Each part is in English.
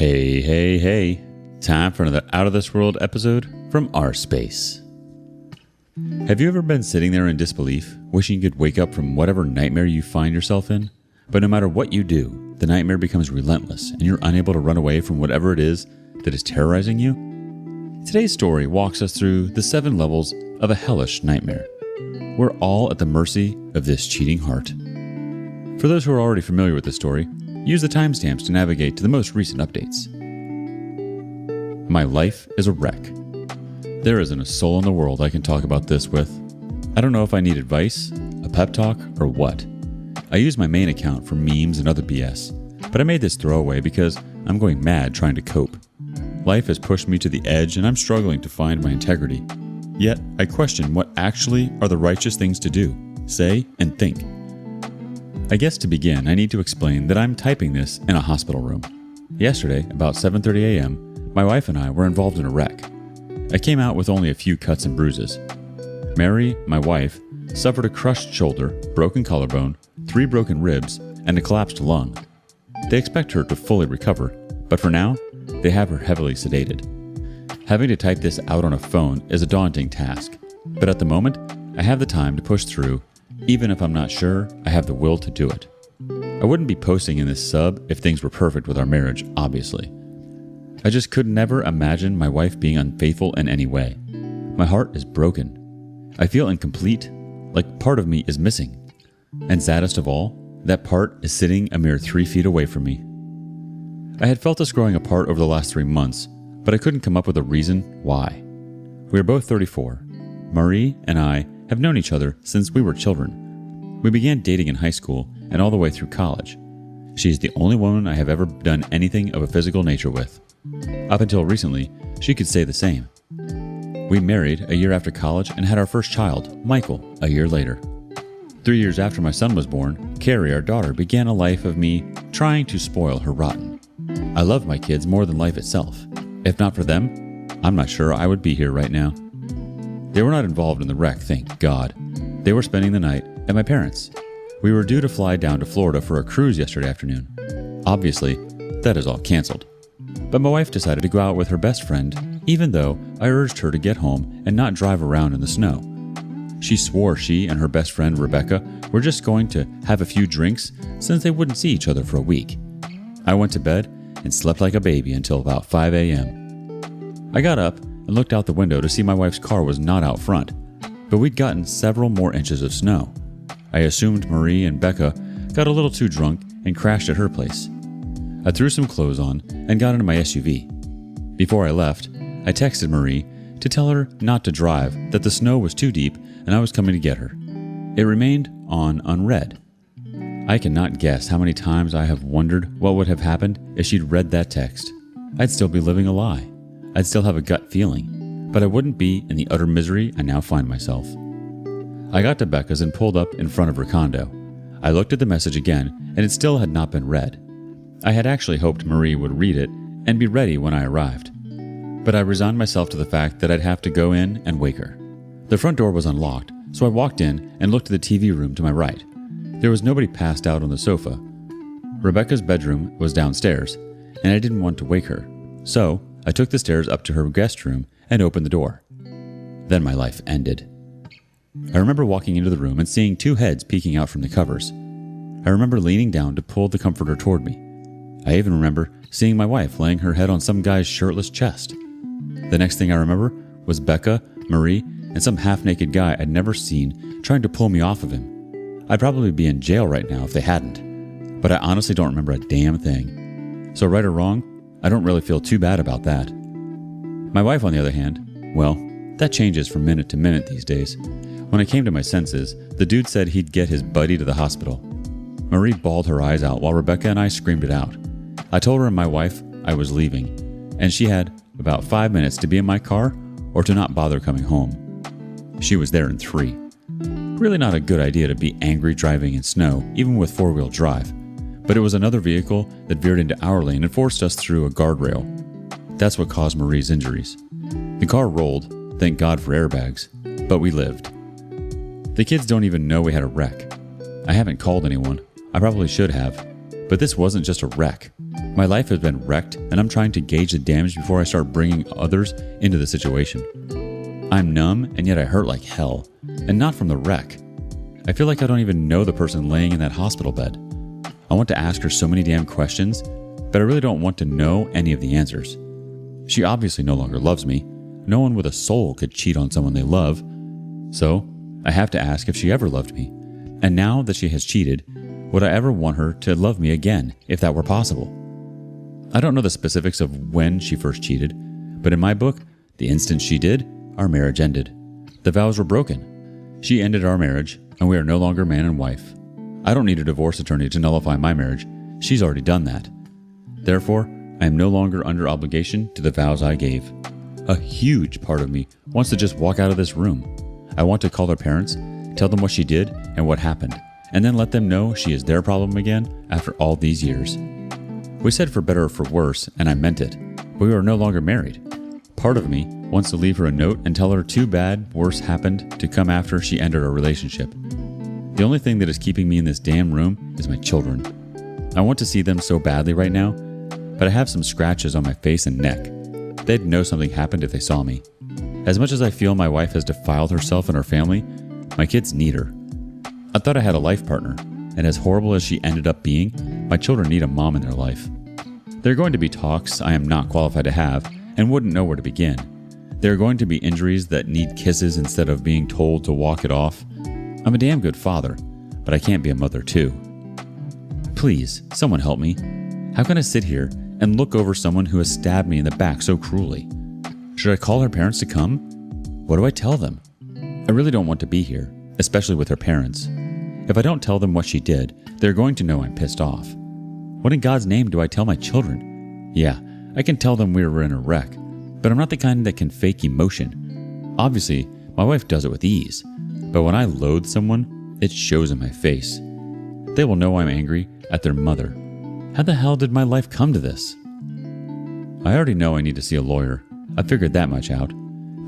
Hey, hey, hey. Time for another Out of This World episode from our space. Have you ever been sitting there in disbelief, wishing you could wake up from whatever nightmare you find yourself in? But no matter what you do, the nightmare becomes relentless and you're unable to run away from whatever it is that is terrorizing you? Today's story walks us through the 7 levels of a hellish nightmare. We're all at the mercy of this cheating heart. For those who are already familiar with this story, use the timestamps to navigate to the most recent updates. My life is a wreck. There isn't a soul in the world I can talk about this with. I don't know if I need advice, a pep talk, or what. I use my main account for memes and other BS, but I made this throwaway because I'm going mad trying to cope. Life has pushed me to the edge and I'm struggling to find my integrity. Yet, I question what actually are the righteous things to do, say, and think. I guess to begin, I need to explain that I'm typing this in a hospital room. Yesterday, about 7:30 a.m., my wife and I were involved in a wreck. I came out with only a few cuts and bruises. Mary, my wife, suffered a crushed shoulder, broken collarbone, 3 broken ribs, and a collapsed lung. They expect her to fully recover, but for now, they have her heavily sedated. Having to type this out on a phone is a daunting task, but at the moment, I have the time to push through, even if I'm not sure I have the will to do it. I wouldn't be posting in this sub if things were perfect with our marriage, obviously. I just could never imagine my wife being unfaithful in any way. My heart is broken. I feel incomplete, like part of me is missing. And saddest of all, that part is sitting a mere 3 feet away from me. I had felt us growing apart over the last 3 months, but I couldn't come up with a reason why. We are both 34. Marie and I have known each other since we were children. We began dating in high school and all the way through college. She is the only woman I have ever done anything of a physical nature with. Up until recently, she could say the same. We married a year after college and had our first child, Michael, a year later. 3 years after my son was born, Carrie, our daughter, began a life of me trying to spoil her rotten. I love my kids more than life itself. If not for them, I'm not sure I would be here right now. They were not involved in the wreck, thank God. They were spending the night at my parents'. We were due to fly down to Florida for a cruise yesterday afternoon. Obviously, that is all canceled. But my wife decided to go out with her best friend, even though I urged her to get home and not drive around in the snow. She swore she and her best friend Rebecca were just going to have a few drinks since they wouldn't see each other for a week. I went to bed and slept like a baby until about 5 a.m. I got up and looked out the window to see my wife's car was not out front, but we'd gotten several more inches of snow. I assumed Marie and Becca got a little too drunk and crashed at her place. I threw some clothes on and got into my SUV. Before I left, I texted Marie to tell her not to drive, that the snow was too deep and I was coming to get her. It remained on unread. I cannot guess how many times I have wondered what would have happened if she'd read that text. I'd still be living a lie. I'd still have a gut feeling, but I wouldn't be in the utter misery I now find myself. I got to Becca's and pulled up in front of her condo. I looked at the message again, and it still had not been read. I had actually hoped Marie would read it and be ready when I arrived. But I resigned myself to the fact that I'd have to go in and wake her. The front door was unlocked, so I walked in and looked at the TV room to my right. There was nobody passed out on the sofa. Rebecca's bedroom was downstairs, and I didn't want to wake her. So I took the stairs up to her guest room and opened the door. Then my life ended. I remember walking into the room and seeing 2 heads peeking out from the covers. I remember leaning down to pull the comforter toward me. I even remember seeing my wife laying her head on some guy's shirtless chest. The next thing I remember was Becca, Marie, and some half-naked guy I'd never seen trying to pull me off of him. I'd probably be in jail right now if they hadn't, but I honestly don't remember a damn thing. So right or wrong, I don't really feel too bad about that. My wife, on the other hand, well, that changes from minute to minute these days. When I came to my senses, the dude said he'd get his buddy to the hospital. Marie bawled her eyes out while Rebecca and I screamed it out. I told her and my wife I was leaving, and she had about 5 minutes to be in my car or to not bother coming home. She was there in 3. Really not a good idea to be angry driving in snow, even with 4-wheel drive. But it was another vehicle that veered into our lane and forced us through a guardrail. That's what caused Marie's injuries. The car rolled, thank God for airbags, but we lived. The kids don't even know we had a wreck. I haven't called anyone. I probably should have, But this wasn't just a wreck. My life has been wrecked, and I'm trying to gauge the damage before I start bringing others into the situation. I'm numb, and yet I hurt like hell, and not from the wreck. I feel like I don't even know the person laying in that hospital bed. I want to ask her so many damn questions, but I really don't want to know any of the answers. She obviously no longer loves me. No one with a soul could cheat on someone they love. So, I have to ask if she ever loved me. And now that she has cheated, would I ever want her to love me again, if that were possible? I don't know the specifics of when she first cheated, but in my book, the instant she did, our marriage ended. The vows were broken. She ended our marriage, and we are no longer man and wife. I don't need a divorce attorney to nullify my marriage. She's already done that. Therefore, I am no longer under obligation to the vows I gave. A huge part of me wants to just walk out of this room. I want to call her parents, tell them what she did and what happened, and then let them know she is their problem again after all these years. We said for better or for worse, and I meant it, but we are no longer married. Part of me wants to leave her a note and tell her too bad worse happened to come after she ended our relationship. The only thing that is keeping me in this damn room is my children. I want to see them so badly right now, but I have some scratches on my face and neck. They'd know something happened if they saw me. As much as I feel my wife has defiled herself and her family, my kids need her. I thought I had a life partner, and as horrible as she ended up being, my children need a mom in their life. There are going to be talks I am not qualified to have and wouldn't know where to begin. There are going to be injuries that need kisses instead of being told to walk it off. I'm a damn good father, but I can't be a mother too. Please, someone help me. How can I sit here and look over someone who has stabbed me in the back so cruelly? Should I call her parents to come? What do I tell them? I really don't want to be here, especially with her parents. If I don't tell them what she did, they're going to know I'm pissed off. What in God's name do I tell my children? Yeah, I can tell them we were in a wreck, but I'm not the kind that can fake emotion. Obviously, my wife does it with ease, but when I loathe someone, it shows in my face. They will know I'm angry at their mother. How the hell did my life come to this? I already know I need to see a lawyer. I figured that much out.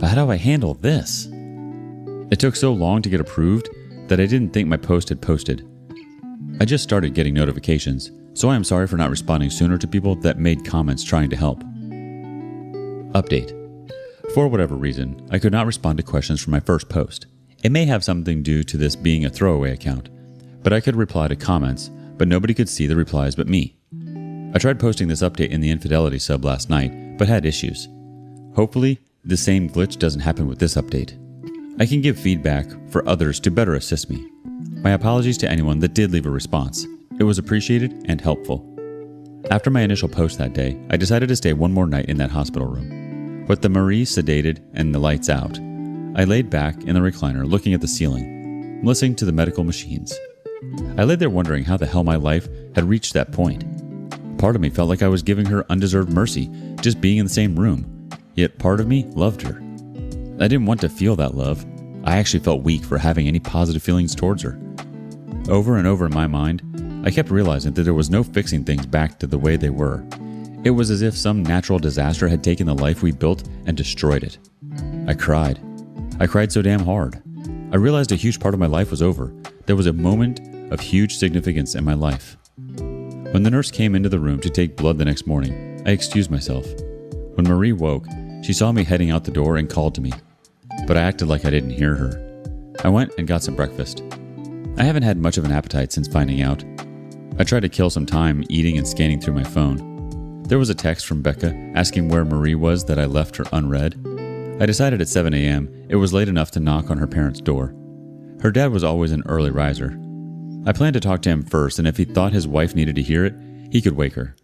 But how do I handle this? It took so long to get approved that I didn't think my post had posted. I just started getting notifications, so I am sorry for not responding sooner to people that made comments trying to help. Update. For whatever reason, I could not respond to questions from my first post. It may have something due to this being a throwaway account, but I could reply to comments, but nobody could see the replies but me. I tried posting this update in the Infidelity sub last night, but had issues. Hopefully, the same glitch doesn't happen with this update. I can give feedback for others to better assist me. My apologies to anyone that did leave a response. It was appreciated and helpful. After my initial post that day, I decided to stay one more night in that hospital room. With the Marie sedated and the lights out, I laid back in the recliner looking at the ceiling, listening to the medical machines. I lay there wondering how the hell my life had reached that point. Part of me felt like I was giving her undeserved mercy just being in the same room. Yet part of me loved her. I didn't want to feel that love. I actually felt weak for having any positive feelings towards her. Over and over in my mind, I kept realizing that there was no fixing things back to the way they were. It was as if some natural disaster had taken the life we built and destroyed it. I cried. I cried so damn hard. I realized a huge part of my life was over. There was a moment of huge significance in my life. When the nurse came into the room to take blood the next morning, I excused myself. When Marie woke, she saw me heading out the door and called to me, but I acted like I didn't hear her. I went and got some breakfast. I haven't had much of an appetite since finding out. I tried to kill some time eating and scanning through my phone. There was a text from Becca asking where Marie was that I left her unread. I decided at 7 a.m. it was late enough to knock on her parents' door. Her dad was always an early riser. I planned to talk to him first, and if he thought his wife needed to hear it, he could wake her.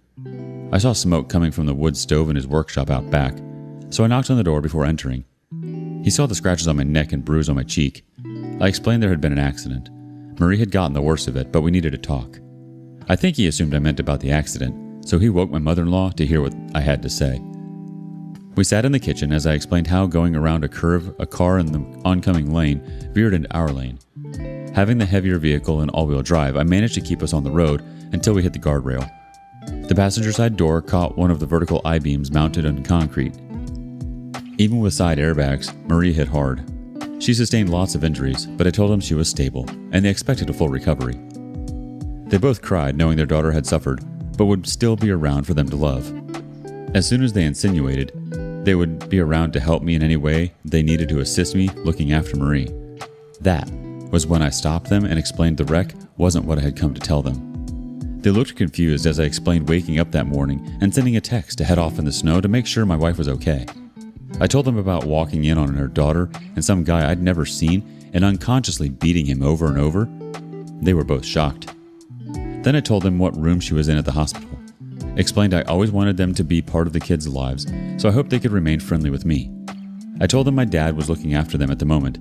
I saw smoke coming from the wood stove in his workshop out back, so I knocked on the door before entering. He saw the scratches on my neck and bruise on my cheek. I explained there had been an accident. Marie had gotten the worst of it, but we needed to talk. I think he assumed I meant about the accident, so he woke my mother-in-law to hear what I had to say. We sat in the kitchen as I explained how going around a curve, a car in the oncoming lane veered into our lane. Having the heavier vehicle in all-wheel drive, I managed to keep us on the road until we hit the guardrail. The passenger side door caught one of the vertical I-beams mounted on concrete. Even with side airbags, Marie hit hard. She sustained lots of injuries, but I told them she was stable, and they expected a full recovery. They both cried knowing their daughter had suffered, but would still be around for them to love. As soon as they insinuated they would be around to help me in any way they needed to assist me looking after Marie, that was when I stopped them and explained the wreck wasn't what I had come to tell them. They looked confused as I explained waking up that morning and sending a text to head off in the snow to make sure my wife was okay. I told them about walking in on her daughter and some guy I'd never seen and unconsciously beating him over and over. They were both shocked. Then I told them what room she was in at the hospital. Explained I always wanted them to be part of the kids' lives, so I hoped they could remain friendly with me. I told them my dad was looking after them at the moment,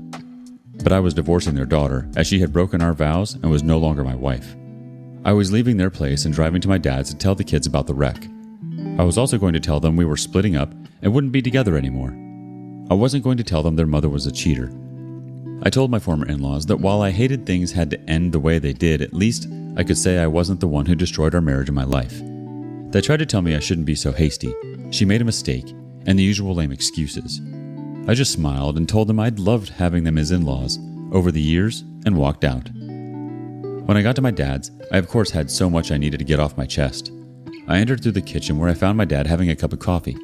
but I was divorcing their daughter as she had broken our vows and was no longer my wife. I was leaving their place and driving to my dad's to tell the kids about the wreck. I was also going to tell them we were splitting up and wouldn't be together anymore. I wasn't going to tell them their mother was a cheater. I told my former in-laws that while I hated things had to end the way they did, at least I could say I wasn't the one who destroyed our marriage and my life. They tried to tell me I shouldn't be so hasty. She made a mistake, and the usual lame excuses. I just smiled and told them I'd loved having them as in-laws over the years and walked out. When I got to my dad's, I of course had so much I needed to get off my chest. I entered through the kitchen where I found my dad having a cup of coffee.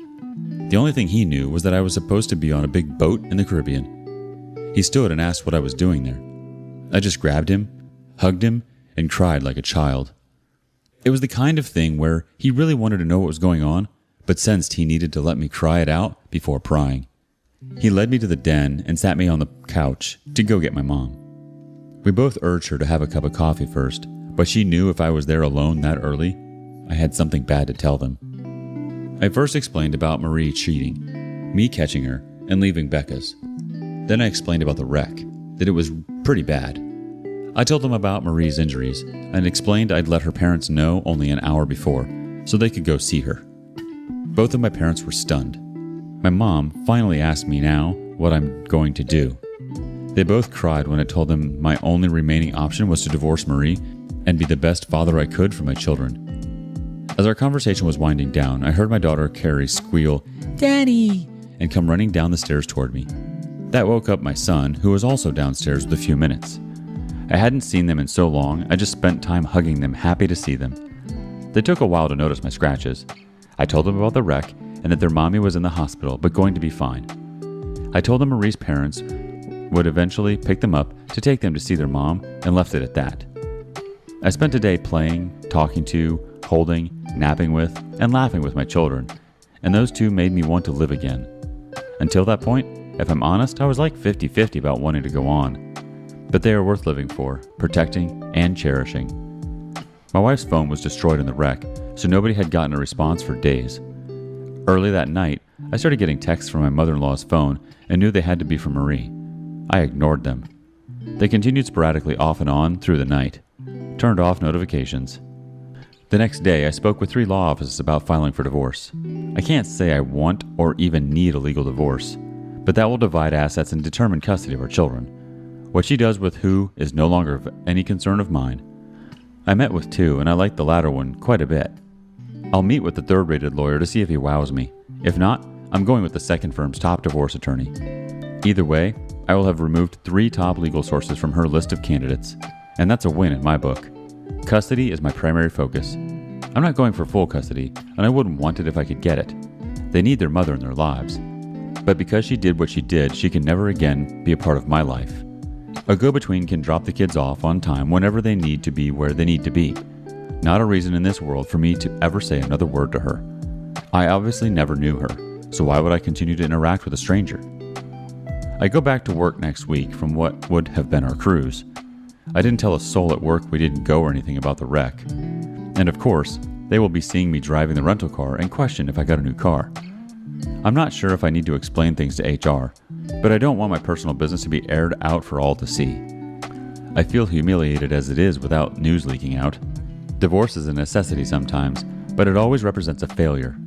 The only thing he knew was that I was supposed to be on a big boat in the Caribbean. He stood and asked what I was doing there. I just grabbed him, hugged him, and cried like a child. It was the kind of thing where he really wanted to know what was going on, but sensed he needed to let me cry it out before prying. He led me to the den and sat me on the couch to go get my mom. We both urged her to have a cup of coffee first, but she knew if I was there alone that early, I had something bad to tell them. I first explained about Marie cheating, me catching her, and leaving Becca's. Then I explained about the wreck, that it was pretty bad. I told them about Marie's injuries, and explained I'd let her parents know only an hour before, so they could go see her. Both of my parents were stunned. My mom finally asked me now what I'm going to do. They both cried when I told them my only remaining option was to divorce Marie and be the best father I could for my children. As our conversation was winding down, I heard my daughter Carrie squeal, "Daddy!" and come running down the stairs toward me. That woke up my son, who was also downstairs with a few minutes. I hadn't seen them in so long, I just spent time hugging them, happy to see them. They took a while to notice my scratches. I told them about the wreck and that their mommy was in the hospital, but going to be fine. I told them Marie's parents would eventually pick them up to take them to see their mom and left it at that. I spent a day playing, talking to, holding, napping with, and laughing with my children, and those two made me want to live again. Until that point, if I'm honest, I was like 50-50 about wanting to go on. But they are worth living for, protecting, and cherishing. My wife's phone was destroyed in the wreck, so nobody had gotten a response for days. Early that night, I started getting texts from my mother-in-law's phone and knew they had to be from Marie. I ignored them. They continued sporadically off and on through the night. Turned off notifications. The next day, I spoke with 3 law offices about filing for divorce. I can't say I want or even need a legal divorce, but that will divide assets and determine custody of our children. What she does with who is no longer of any concern of mine. I met with 2, and I like the latter one quite a bit. I'll meet with the 3rd-rated lawyer to see if he wows me. If not, I'm going with the second firm's top divorce attorney. Either way, I will have removed 3 top legal sources from her list of candidates, and that's a win in my book. Custody is my primary focus. I'm not going for full custody, and I wouldn't want it if I could get it. They need their mother in their lives. But because she did what she did, she can never again be a part of my life. A go-between can drop the kids off on time whenever they need to be where they need to be. Not a reason in this world for me to ever say another word to her. I obviously never knew her, so why would I continue to interact with a stranger? I go back to work next week from what would have been our cruise. I didn't tell a soul at work we didn't go or anything about the wreck. And of course, they will be seeing me driving the rental car and question if I got a new car. I'm not sure if I need to explain things to HR, but I don't want my personal business to be aired out for all to see. I feel humiliated as it is without news leaking out. Divorce is a necessity sometimes, but it always represents a failure.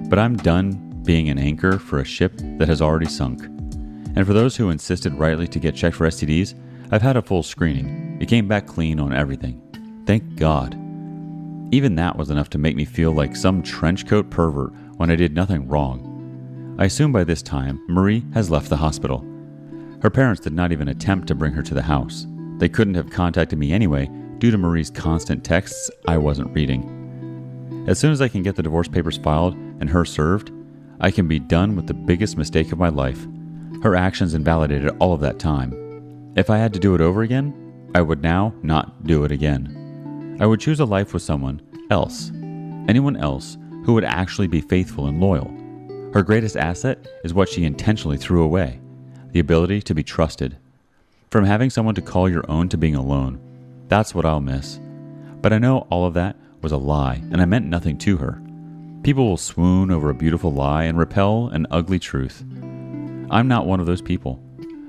But I'm done being an anchor for a ship that has already sunk. And for those who insisted rightly to get checked for STDs, I've had a full screening. It came back clean on everything. Thank God. Even that was enough to make me feel like some trenchcoat pervert when I did nothing wrong. I assume by this time, Marie has left the hospital. Her parents did not even attempt to bring her to the house. They couldn't have contacted me anyway Due to Marie's constant texts, I wasn't reading. As soon as I can get the divorce papers filed and her served, I can be done with the biggest mistake of my life. Her actions invalidated all of that time. If I had to do it over again, I would now not do it again. I would choose a life with someone else, anyone else who would actually be faithful and loyal. Her greatest asset is what she intentionally threw away, the ability to be trusted. From having someone to call your own to being alone, that's what I'll miss. But I know all of that was a lie, and I meant nothing to her. People will swoon over a beautiful lie and repel an ugly truth. I'm not one of those people.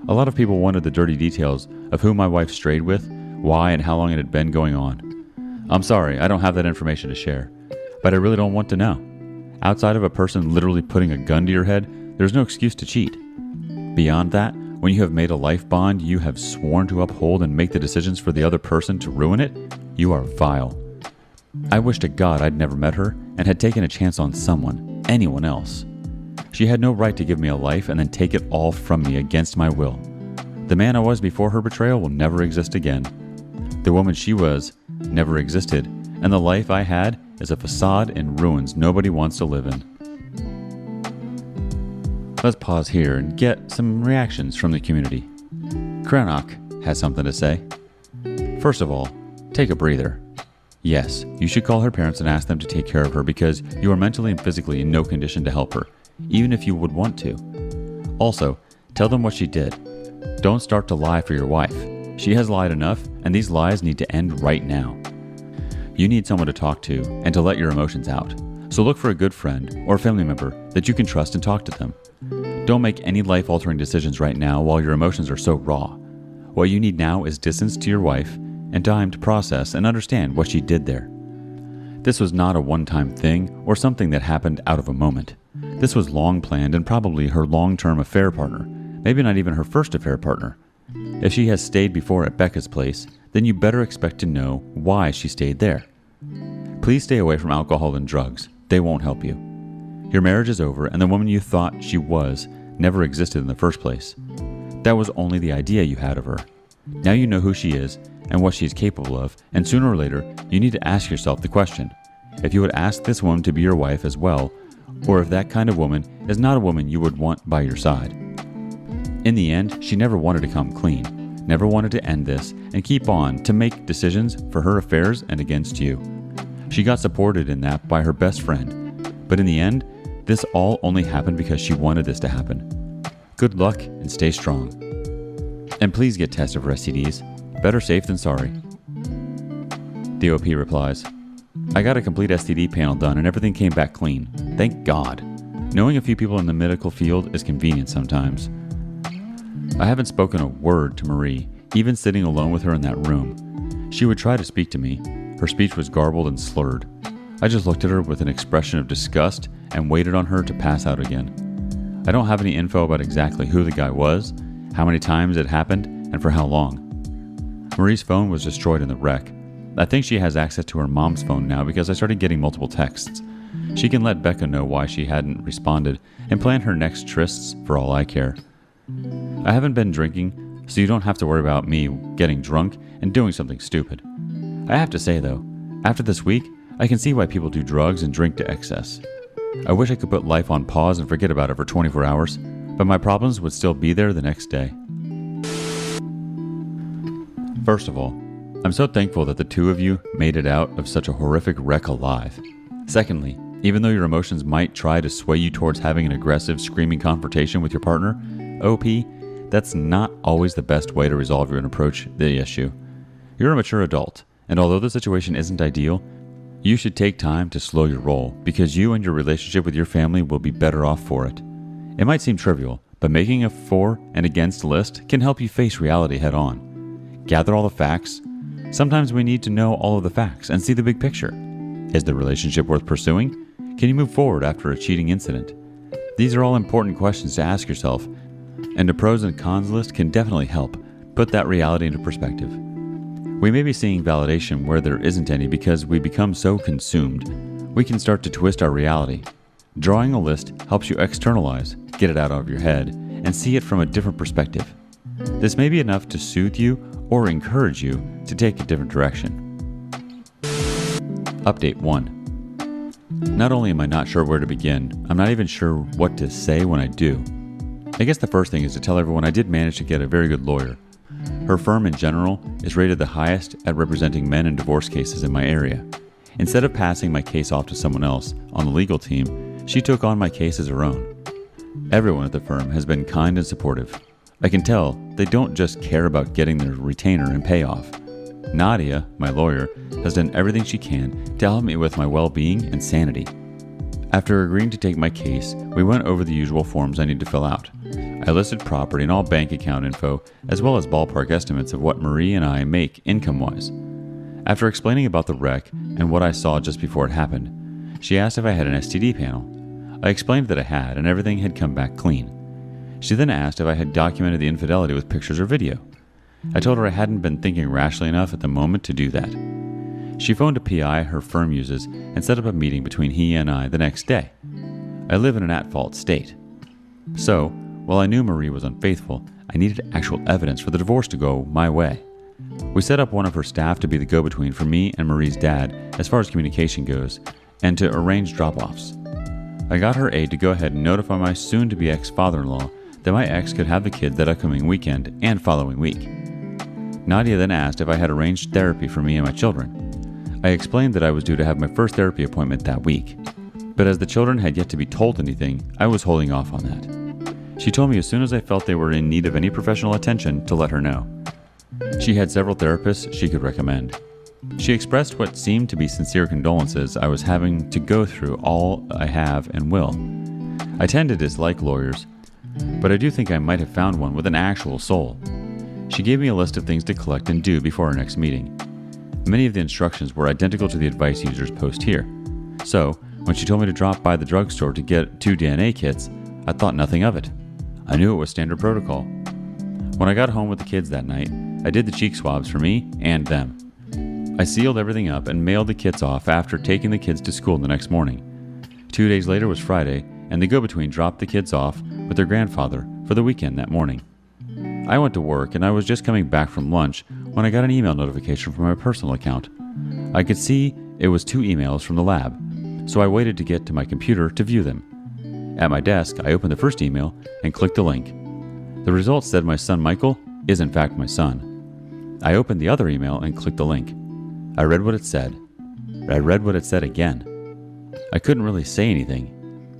A lot of people wanted the dirty details of who my wife strayed with, why, and how long it had been going on. I'm sorry, I don't have that information to share, but I really don't want to know. Outside of a person literally putting a gun to your head, there's no excuse to cheat. Beyond that, when you have made a life bond you have sworn to uphold and make the decisions for the other person to ruin it, you are vile. I wish to God I'd never met her and had taken a chance on someone, anyone else. She had no right to give me a life and then take it all from me against my will. The man I was before her betrayal will never exist again. The woman she was never existed, and the life I had is a facade in ruins nobody wants to live in. Let's pause here and get some reactions from the community. Kranok has something to say. First of all, take a breather. Yes, you should call her parents and ask them to take care of her because you are mentally and physically in no condition to help her, even if you would want to. Also, tell them what she did. Don't start to lie for your wife. She has lied enough, and these lies need to end right now. You need someone to talk to and to let your emotions out. So look for a good friend or family member that you can trust and talk to them. Don't make any life-altering decisions right now while your emotions are so raw. What you need now is distance to your wife and time to process and understand what she did there. This was not a one-time thing or something that happened out of a moment. This was long planned and probably her long-term affair partner, maybe not even her first affair partner. If she has stayed before at Becca's place, then you better expect to know why she stayed there. Please stay away from alcohol and drugs. They won't help you. Your marriage is over, and the woman you thought she was never existed in the first place. That was only the idea you had of her. Now you know who she is and what she is capable of, and sooner or later, you need to ask yourself the question, if you would ask this woman to be your wife as well, or if that kind of woman is not a woman you would want by your side. In the end, she never wanted to come clean, never wanted to end this and keep on to make decisions for her affairs and against you. She got supported in that by her best friend, but in the end, this all only happened because she wanted this to happen. Good luck and stay strong. And please get tested for STDs. Better safe than sorry. The OP replies, I got a complete STD panel done and everything came back clean. Thank God. Knowing a few people in the medical field is convenient sometimes. I haven't spoken a word to Marie, even sitting alone with her in that room. She would try to speak to me. Her speech was garbled and slurred. I just looked at her with an expression of disgust and waited on her to pass out again. I don't have any info about exactly who the guy was, how many times it happened, and for how long. Marie's phone was destroyed in the wreck. I think she has access to her mom's phone now because I started getting multiple texts. She can let Becca know why she hadn't responded and plan her next trysts for all I care. I haven't been drinking, so you don't have to worry about me getting drunk and doing something stupid. I have to say though, after this week, I can see why people do drugs and drink to excess. I wish I could put life on pause and forget about it for 24 hours, but my problems would still be there the next day. First of all, I'm so thankful that the two of you made it out of such a horrific wreck alive. Secondly, even though your emotions might try to sway you towards having an aggressive, screaming confrontation with your partner, OP, that's not always the best way to resolve and approach the issue. You're a mature adult, and although the situation isn't ideal, you should take time to slow your roll because you and your relationship with your family will be better off for it. It might seem trivial, but making a for and against list can help you face reality head on. Gather all the facts. Sometimes we need to know all of the facts and see the big picture. Is the relationship worth pursuing? Can you move forward after a cheating incident? These are all important questions to ask yourself, and a pros and cons list can definitely help put that reality into perspective. We may be seeing validation where there isn't any because we become so consumed. We can start to twist our reality. Drawing a list helps you externalize, get it out of your head, and see it from a different perspective. This may be enough to soothe you or encourage you to take a different direction. Update 1. Not only am I not sure where to begin, I'm not even sure what to say when I do. I guess the first thing is to tell everyone I did manage to get a very good lawyer. Her firm in general is rated the highest at representing men in divorce cases in my area. Instead of passing my case off to someone else on the legal team, she took on my case as her own. Everyone at the firm has been kind and supportive. I can tell they don't just care about getting their retainer and payoff. Nadia, my lawyer, has done everything she can to help me with my well-being and sanity. After agreeing to take my case, we went over the usual forms I need to fill out. I listed property and all bank account info, as well as ballpark estimates of what Marie and I make income-wise. After explaining about the wreck and what I saw just before it happened, she asked if I had an STD panel. I explained that I had, and everything had come back clean. She then asked if I had documented the infidelity with pictures or video. I told her I hadn't been thinking rationally enough at the moment to do that. She phoned a PI her firm uses and set up a meeting between he and I the next day. I live in an at-fault state. So, while I knew Marie was unfaithful, I needed actual evidence for the divorce to go my way. We set up one of her staff to be the go-between for me and Marie's dad as far as communication goes, and to arrange drop-offs. I got her aide to go ahead and notify my soon-to-be ex-father-in-law that my ex could have the kids that upcoming weekend and following week. Nadia then asked if I had arranged therapy for me and my children. I explained that I was due to have my first therapy appointment that week, but as the children had yet to be told anything, I was holding off on that. She told me as soon as I felt they were in need of any professional attention to let her know. She had several therapists she could recommend. She expressed what seemed to be sincere condolences I was having to go through all I have and will. I tend to dislike lawyers, but I do think I might have found one with an actual soul. She gave me a list of things to collect and do before our next meeting. Many of the instructions were identical to the advice users post here. So, when she told me to drop by the drugstore to get 2 DNA kits, I thought nothing of it. I knew it was standard protocol. When I got home with the kids that night, I did the cheek swabs for me and them. I sealed everything up and mailed the kits off after taking the kids to school the next morning. 2 days later was Friday, and the go-between dropped the kids off with their grandfather for the weekend that morning. I went to work and I was just coming back from lunch when I got an email notification from my personal account. I could see it was 2 emails from the lab, so I waited to get to my computer to view them. At my desk, I opened the first email and clicked the link. The results said my son Michael is in fact my son. I opened the other email and clicked the link. I read what it said. I read what it said again. I couldn't really say anything.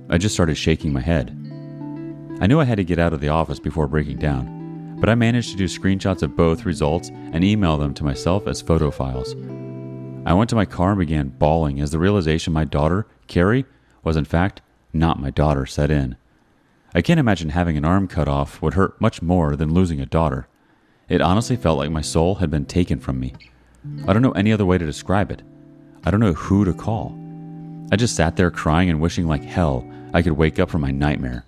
I just started shaking my head. I knew I had to get out of the office before breaking down, but I managed to do screenshots of both results and email them to myself as photo files. I went to my car and began bawling as the realization my daughter, Carrie, was in fact not my daughter set in. I can't imagine having an arm cut off would hurt much more than losing a daughter. It honestly felt like my soul had been taken from me. I don't know any other way to describe it. I don't know who to call. I just sat there crying and wishing like hell I could wake up from my nightmare.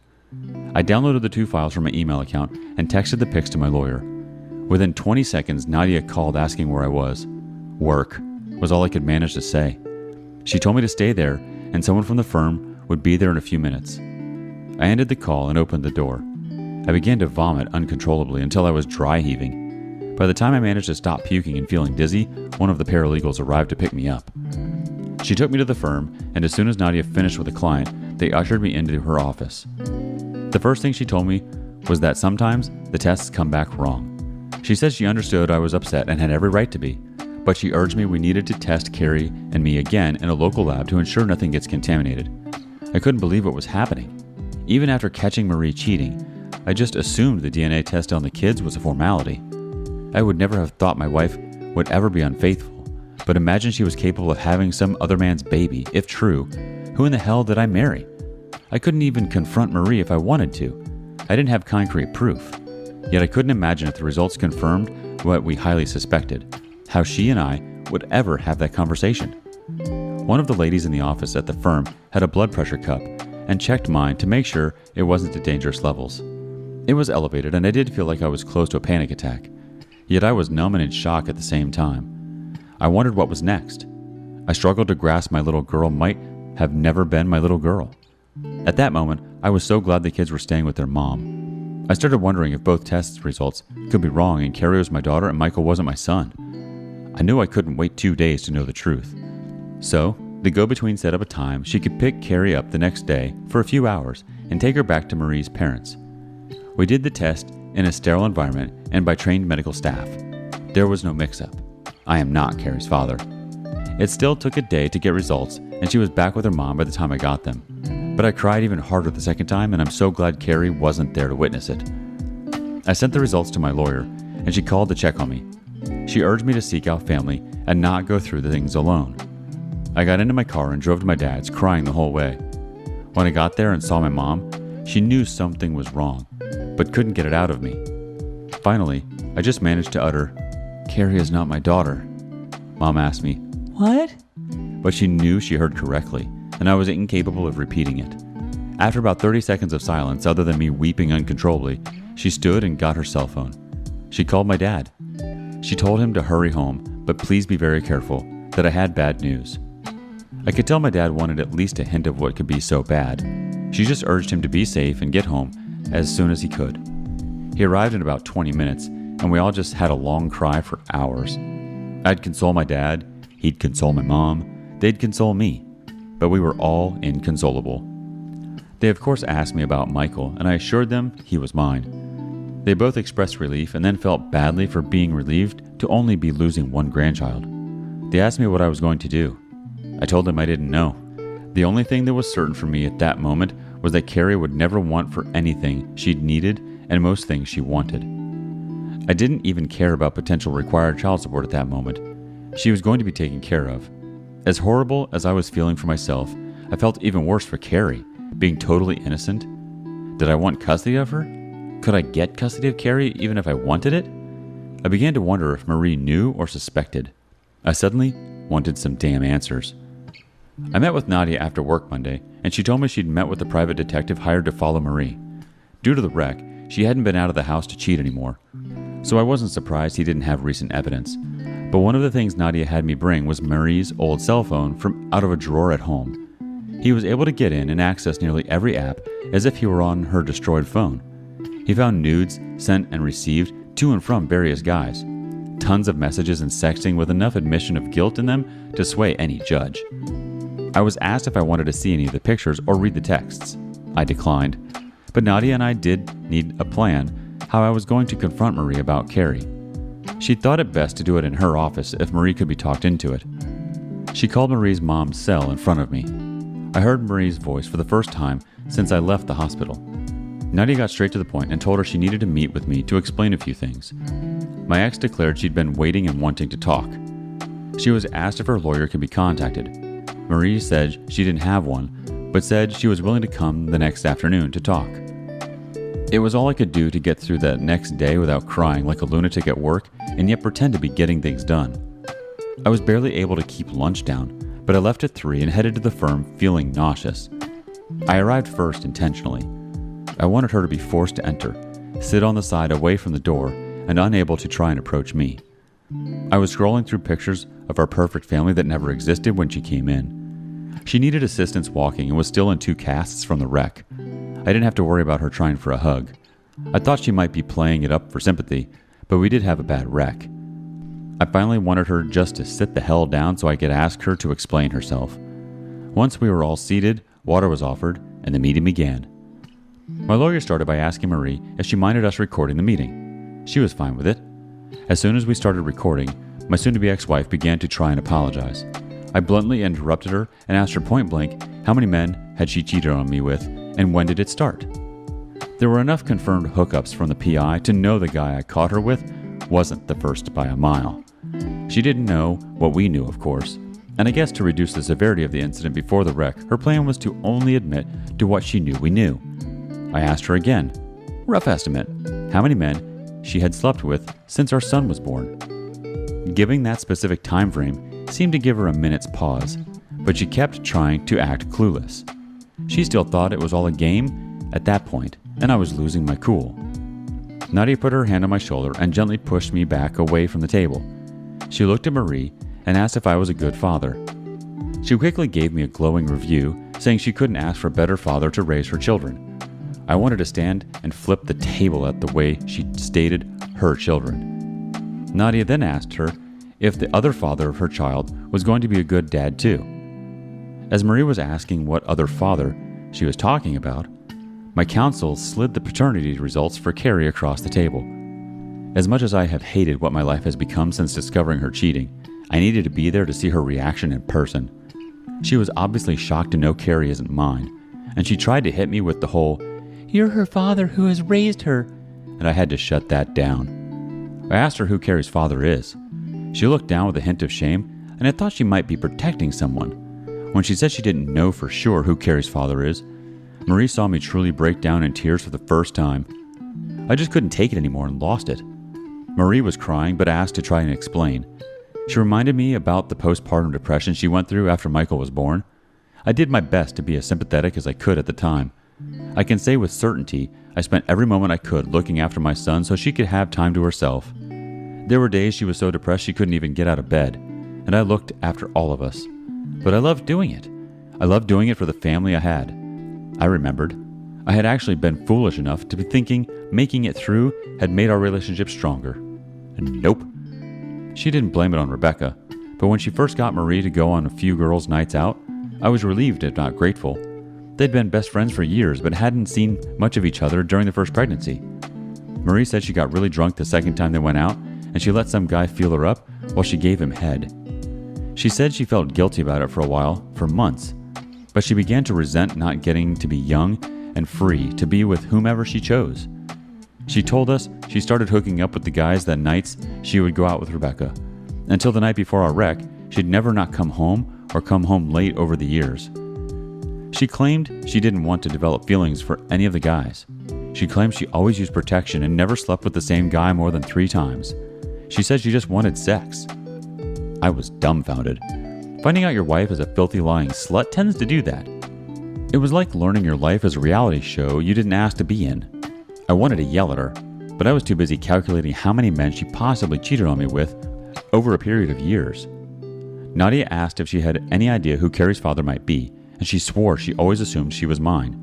I downloaded the 2 files from my email account and texted the pics to my lawyer. Within 20 seconds, Nadia called asking where I was. Work was all I could manage to say. She told me to stay there and someone from the firm would be there in a few minutes. I ended the call and opened the door. I began to vomit uncontrollably until I was dry heaving. By the time I managed to stop puking and feeling dizzy, one of the paralegals arrived to pick me up. She took me to the firm, and as soon as Nadia finished with the client, they ushered me into her office. The first thing she told me was that sometimes the tests come back wrong. She said she understood I was upset and had every right to be, but she urged me we needed to test Carrie and me again in a local lab to ensure nothing gets contaminated. I couldn't believe what was happening. Even after catching Marie cheating, I just assumed the DNA test on the kids was a formality. I would never have thought my wife would ever be unfaithful, but imagine she was capable of having some other man's baby, if true. Who in the hell did I marry? I couldn't even confront Marie if I wanted to. I didn't have concrete proof. Yet I couldn't imagine if the results confirmed what we highly suspected, how she and I would ever have that conversation. One of the ladies in the office at the firm had a blood pressure cup and checked mine to make sure it wasn't at dangerous levels. It was elevated and I did feel like I was close to a panic attack. Yet I was numb and in shock at the same time. I wondered what was next. I struggled to grasp my little girl might have never been my little girl. At that moment, I was so glad the kids were staying with their mom. I started wondering if both test results could be wrong and Carrie was my daughter and Michael wasn't my son. I knew I couldn't wait 2 days to know the truth. So, the go-between set up a time she could pick Carrie up the next day for a few hours and take her back to Marie's parents. We did the test in a sterile environment and by trained medical staff. There was no mix-up. I am not Carrie's father. It still took a day to get results, and she was back with her mom by the time I got them. But I cried even harder the second time, and I'm so glad Carrie wasn't there to witness it. I sent the results to my lawyer, and she called to check on me. She urged me to seek out family and not go through the things alone. I got into my car and drove to my dad's, crying the whole way. When I got there and saw my mom, she knew something was wrong, but couldn't get it out of me. Finally, I just managed to utter, "Carrie is not my daughter." Mom asked me, "What?" But she knew she heard correctly, and I was incapable of repeating it. After about 30 seconds of silence, other than me weeping uncontrollably, she stood and got her cell phone. She called my dad. She told him to hurry home, but please be very careful, that I had bad news. I could tell my dad wanted at least a hint of what could be so bad. She just urged him to be safe and get home as soon as he could. He arrived in about 20 minutes, and we all just had a long cry for hours. I'd console my dad, he'd console my mom, they'd console me, but we were all inconsolable. They of course asked me about Michael, and I assured them he was mine. They both expressed relief and then felt badly for being relieved to only be losing one grandchild. They asked me what I was going to do. I told them I didn't know. The only thing that was certain for me at that moment was that Carrie would never want for anything she'd needed and most things she wanted. I didn't even care about potential required child support at that moment. She was going to be taken care of. As horrible as I was feeling for myself, I felt even worse for Carrie, being totally innocent. Did I want custody of her? Could I get custody of Carrie even if I wanted it? I began to wonder if Marie knew or suspected. I suddenly wanted some damn answers. I met with Nadia after work Monday, and she told me she'd met with the private detective hired to follow Marie. Due to the wreck, she hadn't been out of the house to cheat anymore. So I wasn't surprised he didn't have recent evidence. But one of the things Nadia had me bring was Marie's old cell phone from out of a drawer at home. He was able to get in and access nearly every app as if he were on her destroyed phone. He found nudes sent and received to and from various guys. Tons of messages and sexting with enough admission of guilt in them to sway any judge. I was asked if I wanted to see any of the pictures or read the texts. I declined. But Nadia and I did need a plan how I was going to confront Marie about Carrie. She thought it best to do it in her office if Marie could be talked into it. She called Marie's mom's cell in front of me. I heard Marie's voice for the first time since I left the hospital. Nadia got straight to the point and told her she needed to meet with me to explain a few things. My ex declared she'd been waiting and wanting to talk. She was asked if her lawyer could be contacted. Marie said she didn't have one, but said she was willing to come the next afternoon to talk. It was all I could do to get through that next day without crying like a lunatic at work and yet pretend to be getting things done. I was barely able to keep lunch down, but I left at 3 and headed to the firm feeling nauseous. I arrived first intentionally. I wanted her to be forced to enter, sit on the side away from the door, and unable to try and approach me. I was scrolling through pictures of our perfect family that never existed when she came in. She needed assistance walking and was still in 2 casts from the wreck. I didn't have to worry about her trying for a hug. I thought she might be playing it up for sympathy, but we did have a bad wreck. I finally wanted her just to sit the hell down so I could ask her to explain herself. Once we were all seated, water was offered, and the meeting began. My lawyer started by asking Marie if she minded us recording the meeting. She was fine with it. As soon as we started recording, my soon-to-be ex-wife began to try and apologize. I bluntly interrupted her and asked her point blank how many men had she cheated on me with and when did it start. There were enough confirmed hookups from the PI to know the guy I caught her with wasn't the first by a mile. She didn't know what we knew, of course, and I guess to reduce the severity of the incident before the wreck, her plan was to only admit to what she knew we knew. I asked her again, rough estimate, how many men she had slept with since our son was born. Giving that specific time frame seemed to give her a minute's pause, but she kept trying to act clueless. She still thought it was all a game at that point, and I was losing my cool. Nadia put her hand on my shoulder and gently pushed me back away from the table. She looked at Marie and asked if I was a good father. She quickly gave me a glowing review, saying she couldn't ask for a better father to raise her children. I wanted to stand and flip the table at the way she stated her children. Nadia then asked her if the other father of her child was going to be a good dad too. As Marie was asking what other father she was talking about, my counsel slid the paternity results for Carrie across the table. As much as I have hated what my life has become since discovering her cheating, I needed to be there to see her reaction in person. She was obviously shocked to know Carrie isn't mine, and she tried to hit me with the whole, "You're her father who has raised her," and I had to shut that down. I asked her who Carrie's father is. She looked down with a hint of shame, and I thought she might be protecting someone. When she said she didn't know for sure who Carrie's father is, Marie saw me truly break down in tears for the first time. I just couldn't take it anymore and lost it. Marie was crying, but asked to try and explain. She reminded me about the postpartum depression she went through after Michael was born. I did my best to be as sympathetic as I could at the time. I can say with certainty I spent every moment I could looking after my son so she could have time to herself. There were days she was so depressed she couldn't even get out of bed, and I looked after all of us. But I loved doing it. I loved doing it for the family I had. I remembered. I had actually been foolish enough to be thinking making it through had made our relationship stronger. And nope. She didn't blame it on Rebecca, but when she first got Marie to go on a few girls' nights out, I was relieved if not grateful. They'd been best friends for years but hadn't seen much of each other during the first pregnancy. Marie said she got really drunk the second time they went out, and she let some guy feel her up while she gave him head. She said she felt guilty about it for a while, for months, but she began to resent not getting to be young and free to be with whomever she chose. She told us she started hooking up with the guys that nights she would go out with Rebecca. Until the night before our wreck, she'd never not come home or come home late over the years. She claimed she didn't want to develop feelings for any of the guys. She claimed she always used protection and never slept with the same guy more than 3 times. She said she just wanted sex. I was dumbfounded. Finding out your wife is a filthy lying slut tends to do that. It was like learning your life is a reality show you didn't ask to be in. I wanted to yell at her, but I was too busy calculating how many men she possibly cheated on me with over a period of years. Nadia asked if she had any idea who Carrie's father might be, and she swore she always assumed she was mine.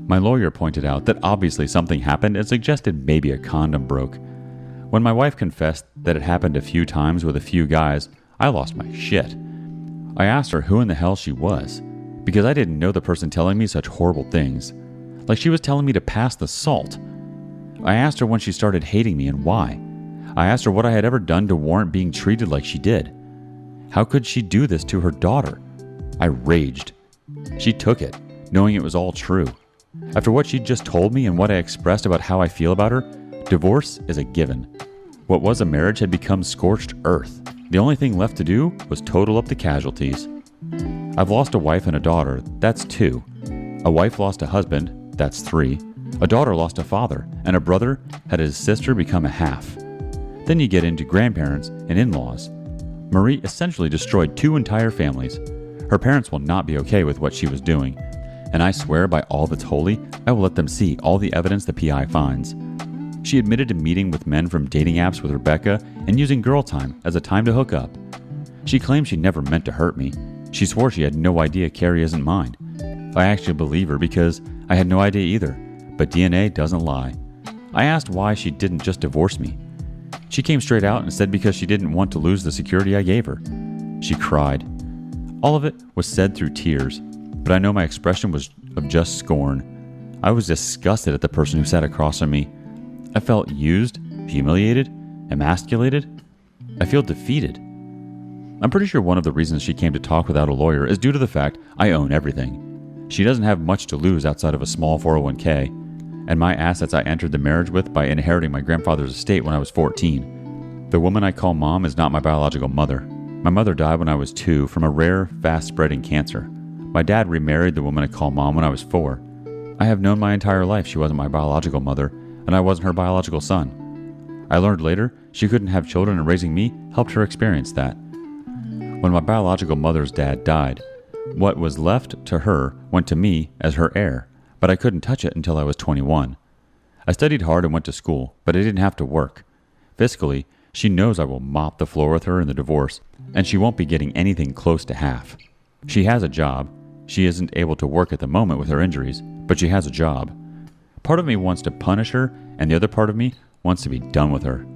My lawyer pointed out that obviously something happened and suggested maybe a condom broke. When my wife confessed that it happened a few times with a few guys, I lost my shit. I asked her who in the hell she was, because I didn't know the person telling me such horrible things. Like she was telling me to pass the salt. I asked her when she started hating me and why. I asked her what I had ever done to warrant being treated like she did. How could she do this to her daughter? I raged. She took it, knowing it was all true. After what she'd just told me and what I expressed about how I feel about her, divorce is a given. What was a marriage had become scorched earth. The only thing left to do was total up the casualties. I've lost a wife and a daughter, that's 2. A wife lost a husband, that's 3. A daughter lost a father, and a brother had his sister become a half. Then you get into grandparents and in-laws. Marie essentially destroyed 2 entire families. Her parents will not be okay with what she was doing, and I swear by all that's holy, I will let them see all the evidence the PI finds. She admitted to meeting with men from dating apps with Rebecca and using girl time as a time to hook up. She claimed she never meant to hurt me. She swore she had no idea Carrie isn't mine. I actually believe her because I had no idea either, but DNA doesn't lie. I asked why she didn't just divorce me. She came straight out and said because she didn't want to lose the security I gave her. She cried. All of it was said through tears, but I know my expression was of just scorn. I was disgusted at the person who sat across from me. I felt used, humiliated, emasculated. I feel defeated. I'm pretty sure one of the reasons she came to talk without a lawyer is due to the fact I own everything. She doesn't have much to lose outside of a small 401k, and my assets I entered the marriage with by inheriting my grandfather's estate when I was 14. The woman I call mom is not my biological mother. My mother died when I was 2 from a rare, fast-spreading cancer. My dad remarried the woman I call mom when I was 4. I have known my entire life she wasn't my biological mother, and I wasn't her biological son. I learned later she couldn't have children, and raising me helped her experience that. When my biological mother's dad died, what was left to her went to me as her heir, but I couldn't touch it until I was 21. I studied hard and went to school, but I didn't have to work. Fiscally, she knows I will mop the floor with her in the divorce, and she won't be getting anything close to half. She has a job. She isn't able to work at the moment with her injuries, but she has a job. Part of me wants to punish her, and the other part of me wants to be done with her.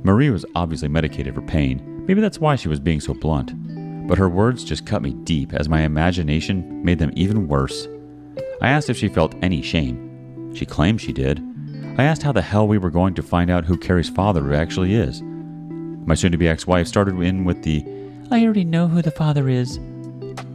Marie was obviously medicated for pain. Maybe that's why she was being so blunt. but her words just cut me deep as my imagination made them even worse. I asked if she felt any shame. She claimed she did. I asked how the hell we were going to find out who Carrie's father actually is. My soon-to-be ex-wife started in with the, "I already know who the father is."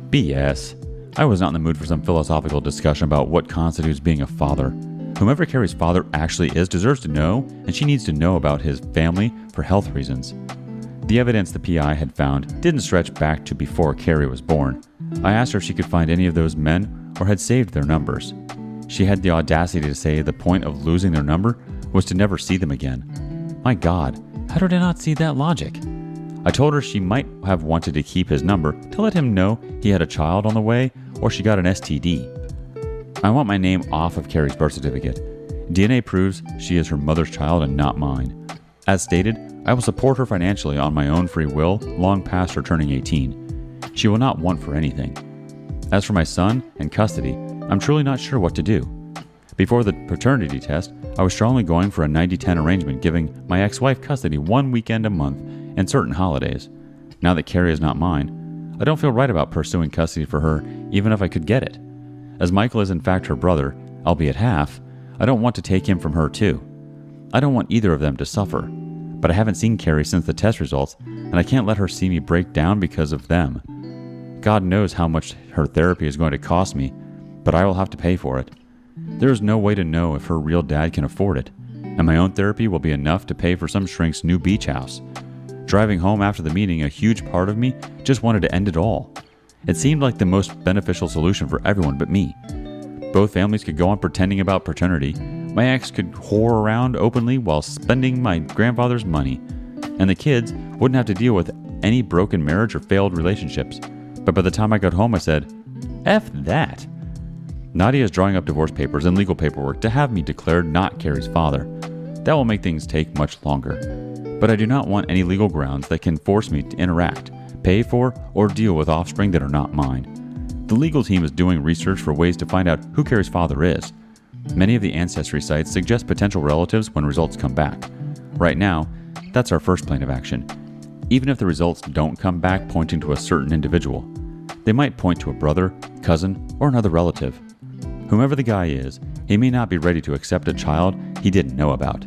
BS. I was not in the mood for some philosophical discussion about what constitutes being a father. Whomever Carrie's father actually is deserves to know, and she needs to know about his family for health reasons. The evidence the PI had found didn't stretch back to before Carrie was born. I asked her if she could find any of those men or had saved their numbers. She had the audacity to say the point of losing their number was to never see them again. My God, how did I not see that logic? I told her she might have wanted to keep his number to let him know he had a child on the way or she got an STD. I want my name off of Carrie's birth certificate. DNA proves she is her mother's child and not mine. As stated, I will support her financially on my own free will long past her turning 18. She will not want for anything. As for my son and custody, I'm truly not sure what to do. Before the paternity test, I was strongly going for a 90-10 arrangement, giving my ex-wife custody one weekend a month and certain holidays. Now that Carrie is not mine, I don't feel right about pursuing custody for her even if I could get it. As Michael is in fact her brother, albeit half, I don't want to take him from her too. I don't want either of them to suffer, but I haven't seen Carrie since the test results, and I can't let her see me break down because of them. God knows how much her therapy is going to cost me, but I will have to pay for it. There is no way to know if her real dad can afford it, and my own therapy will be enough to pay for some shrink's new beach house. Driving home after the meeting, a huge part of me just wanted to end it all. It seemed like the most beneficial solution for everyone but me. Both families could go on pretending about paternity. My ex could whore around openly while spending my grandfather's money, and the kids wouldn't have to deal with any broken marriage or failed relationships. But by the time I got home, I said, F that. Nadia is drawing up divorce papers and legal paperwork to have me declared not Carrie's father. That will make things take much longer. But I do not want any legal grounds that can force me to interact, pay for, or deal with offspring that are not mine. The legal team is doing research for ways to find out who Carrie's father is. Many of the ancestry sites suggest potential relatives when results come back. Right now, that's our first plan of action. Even if the results don't come back pointing to a certain individual, they might point to a brother, cousin, or another relative. Whomever the guy is, he may not be ready to accept a child he didn't know about.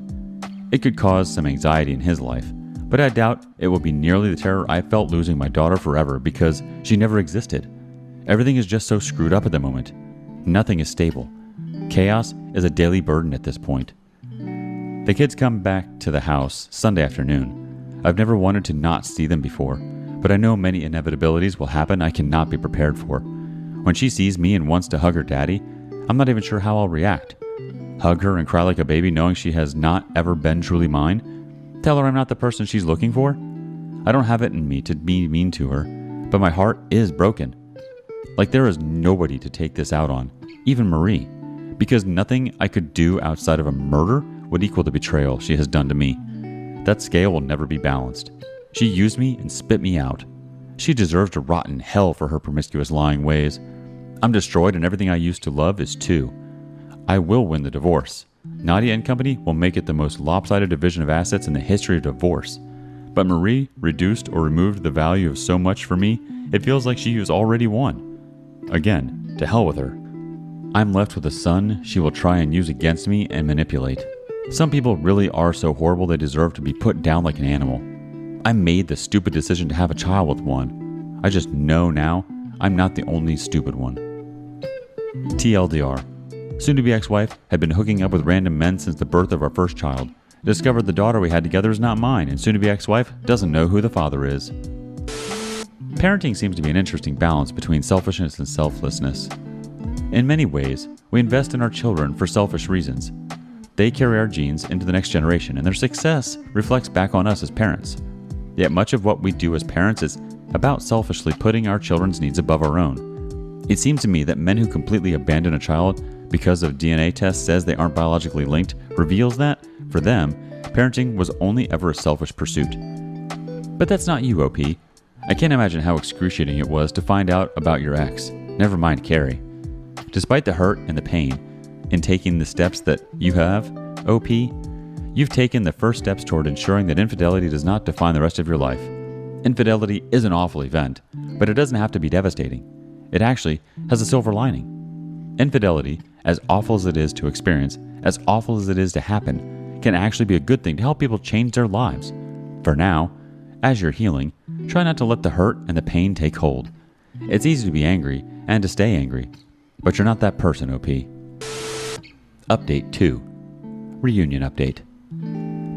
It could cause some anxiety in his life, but I doubt it will be nearly the terror I felt losing my daughter forever because she never existed. Everything is just so screwed up at the moment. Nothing is stable. Chaos is a daily burden at this point. The kids come back to the house Sunday afternoon. I've never wanted to not see them before, but I know many inevitabilities will happen I cannot be prepared for. When she sees me and wants to hug her daddy, I'm not even sure how I'll react. Hug her and cry like a baby knowing she has not ever been truly mine? Tell her I'm not the person she's looking for? I don't have it in me to be mean to her, but my heart is broken. Like there is nobody to take this out on, even Marie, because nothing I could do outside of a murder would equal the betrayal she has done to me. That scale will never be balanced. She used me and spit me out. She deserves to rot in hell for her promiscuous lying ways. I'm destroyed and everything I used to love is too. I will win the divorce. Nadia and company will make it the most lopsided division of assets in the history of divorce. But Marie reduced or removed the value of so much for me, it feels like she has already won. Again, to hell with her. I'm left with a son she will try and use against me and manipulate. Some people really are so horrible they deserve to be put down like an animal. I made the stupid decision to have a child with one. I just know now I'm not the only stupid one. TLDR. Soon-to-be ex-wife had been hooking up with random men since the birth of our first child. Discovered the daughter we had together is not mine, and soon-to-be ex-wife doesn't know who the father is. Parenting seems to be an interesting balance between selfishness and selflessness. In many ways, we invest in our children for selfish reasons. They carry our genes into the next generation, and their success reflects back on us as parents. Yet much of what we do as parents is about selfishly putting our children's needs above our own. It seems to me that men who completely abandon a child because of DNA test says they aren't biologically linked reveals that, for them, parenting was only ever a selfish pursuit. But that's not you, OP. I can't imagine how excruciating it was to find out about your ex, never mind Carrie. Despite the hurt and the pain in taking the steps that you have, OP, you've taken the first steps toward ensuring that infidelity does not define the rest of your life. Infidelity is an awful event, but it doesn't have to be devastating. It actually has a silver lining. Infidelity, as awful as it is to experience, as awful as it is to happen, can actually be a good thing to help people change their lives. For now, as you're healing, try not to let the hurt and the pain take hold. It's easy to be angry and to stay angry, but you're not that person, OP. Update 2. Reunion update.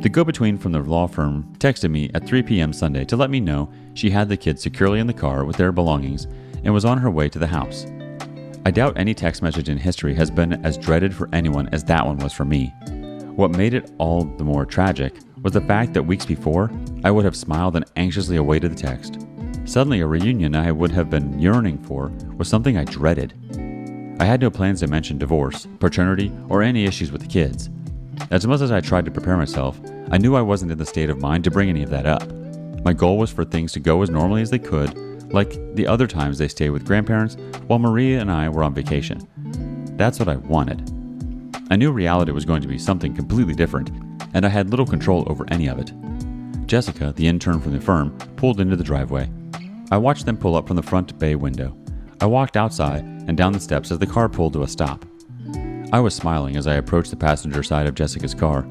The go-between from the law firm texted me at 3 p.m. Sunday to let me know she had the kids securely in the car with their belongings and was on her way to the house. I doubt any text message in history has been as dreaded for anyone as that one was for me. What made it all the more tragic was the fact that weeks before, I would have smiled and anxiously awaited the text. Suddenly, a reunion I would have been yearning for was something I dreaded. I had no plans to mention divorce, paternity, or any issues with the kids. As much as I tried to prepare myself, I knew I wasn't in the state of mind to bring any of that up. My goal was for things to go as normally as they could, like the other times they stayed with grandparents while Maria and I were on vacation. That's what I wanted. I knew reality was going to be something completely different, and I had little control over any of it. Jessica, the intern from the firm, pulled into the driveway. I watched them pull up from the front bay window. I walked outside and down the steps as the car pulled to a stop. I was smiling as I approached the passenger side of Jessica's car.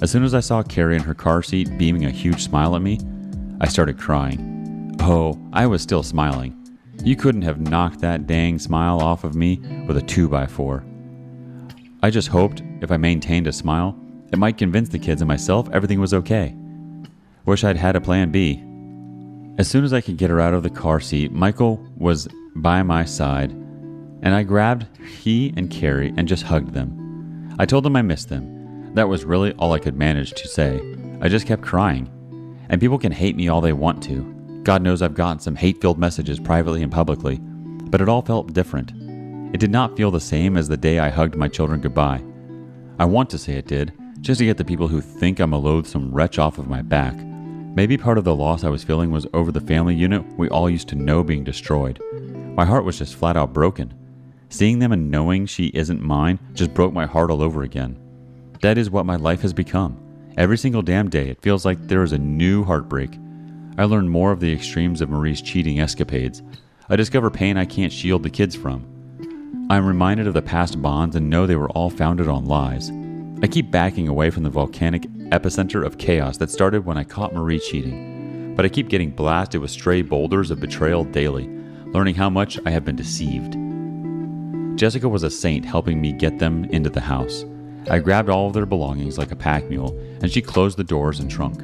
As soon as I saw Carrie in her car seat beaming a huge smile at me, I started crying. Oh, I was still smiling. You couldn't have knocked that dang smile off of me with a 2x4. I just hoped if I maintained a smile, it might convince the kids and myself everything was okay. Wish I'd had a plan B. As soon as I could get her out of the car seat, Michael was by my side, and I grabbed he and Carrie and just hugged them. I told them I missed them. That was really all I could manage to say. I just kept crying. And people can hate me all they want to. God knows I've gotten some hate-filled messages privately and publicly, but it all felt different. It did not feel the same as the day I hugged my children goodbye. I want to say it did, just to get the people who think I'm a loathsome wretch off of my back. Maybe part of the loss I was feeling was over the family unit we all used to know being destroyed. My heart was just flat out broken. Seeing them and knowing she isn't mine just broke my heart all over again. That is what my life has become. Every single damn day it feels like there is a new heartbreak. I learn more of the extremes of Marie's cheating escapades. I discover pain I can't shield the kids from. I am reminded of the past bonds and know they were all founded on lies. I keep backing away from the volcanic epicenter of chaos that started when I caught Marie cheating. But I keep getting blasted with stray boulders of betrayal daily, learning how much I have been deceived. Jessica was a saint helping me get them into the house. I grabbed all of their belongings like a pack mule, and she closed the doors and trunk.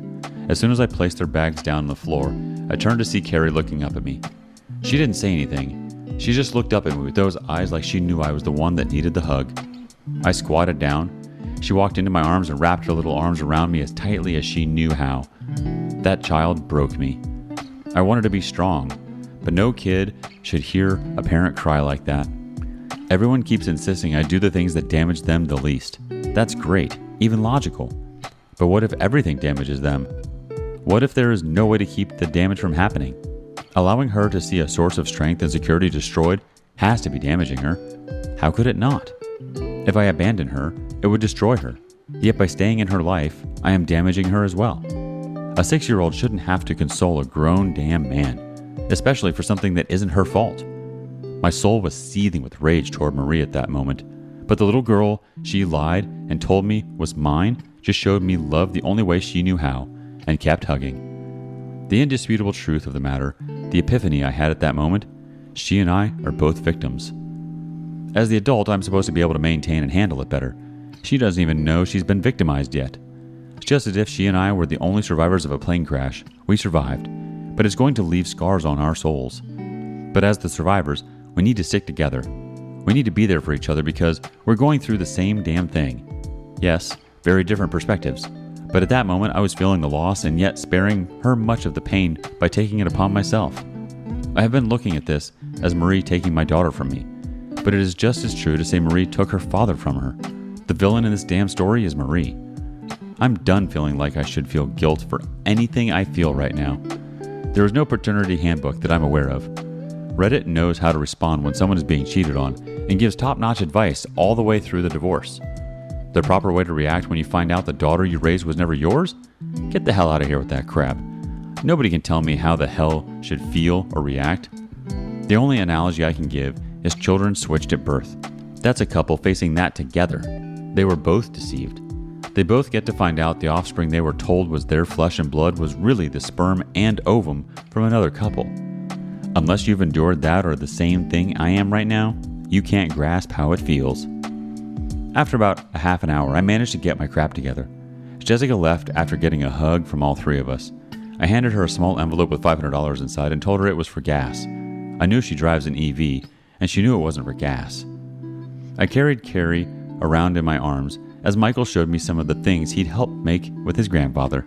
As soon as I placed their bags down on the floor, I turned to see Carrie looking up at me. She didn't say anything. She just looked up at me with those eyes like she knew I was the one that needed the hug. I squatted down. She walked into my arms and wrapped her little arms around me as tightly as she knew how. That child broke me. I wanted to be strong, but no kid should hear a parent cry like that. Everyone keeps insisting I do the things that damage them the least. That's great, even logical. But what if everything damages them? What if there is no way to keep the damage from happening? Allowing her to see a source of strength and security destroyed has to be damaging her. How could it not? If I abandon her, it would destroy her. Yet by staying in her life, I am damaging her as well. A 6-year-old shouldn't have to console a grown damn man, especially for something that isn't her fault. My soul was seething with rage toward Marie at that moment, but the little girl she lied and told me was mine just showed me love the only way she knew how, and kept hugging. The indisputable truth of the matter, the epiphany I had at that moment, she and I are both victims. As the adult, I'm supposed to be able to maintain and handle it better. She doesn't even know she's been victimized yet. It's just as if she and I were the only survivors of a plane crash. We survived, but it's going to leave scars on our souls. But as the survivors, we need to stick together. We need to be there for each other because we're going through the same damn thing. Yes, very different perspectives. But at that moment, I was feeling the loss and yet sparing her much of the pain by taking it upon myself. I have been looking at this as Marie taking my daughter from me. But it is just as true to say Marie took her father from her. The villain in this damn story is Marie. I'm done feeling like I should feel guilt for anything I feel right now. There is no paternity handbook that I'm aware of. Reddit knows how to respond when someone is being cheated on and gives top-notch advice all the way through the divorce. The proper way to react when you find out the daughter you raised was never yours? Get the hell out of here with that crap. Nobody can tell me how the hell should feel or react. The only analogy I can give is children switched at birth. That's a couple facing that together. They were both deceived. They both get to find out the offspring they were told was their flesh and blood was really the sperm and ovum from another couple. Unless you've endured that or the same thing I am right now, you can't grasp how it feels. After about a half an hour, I managed to get my crap together. Jessica left after getting a hug from all three of us. I handed her a small envelope with $500 inside and told her it was for gas. I knew she drives an EV, and she knew it wasn't for gas. I carried Carrie around in my arms as Michael showed me some of the things he'd helped make with his grandfather.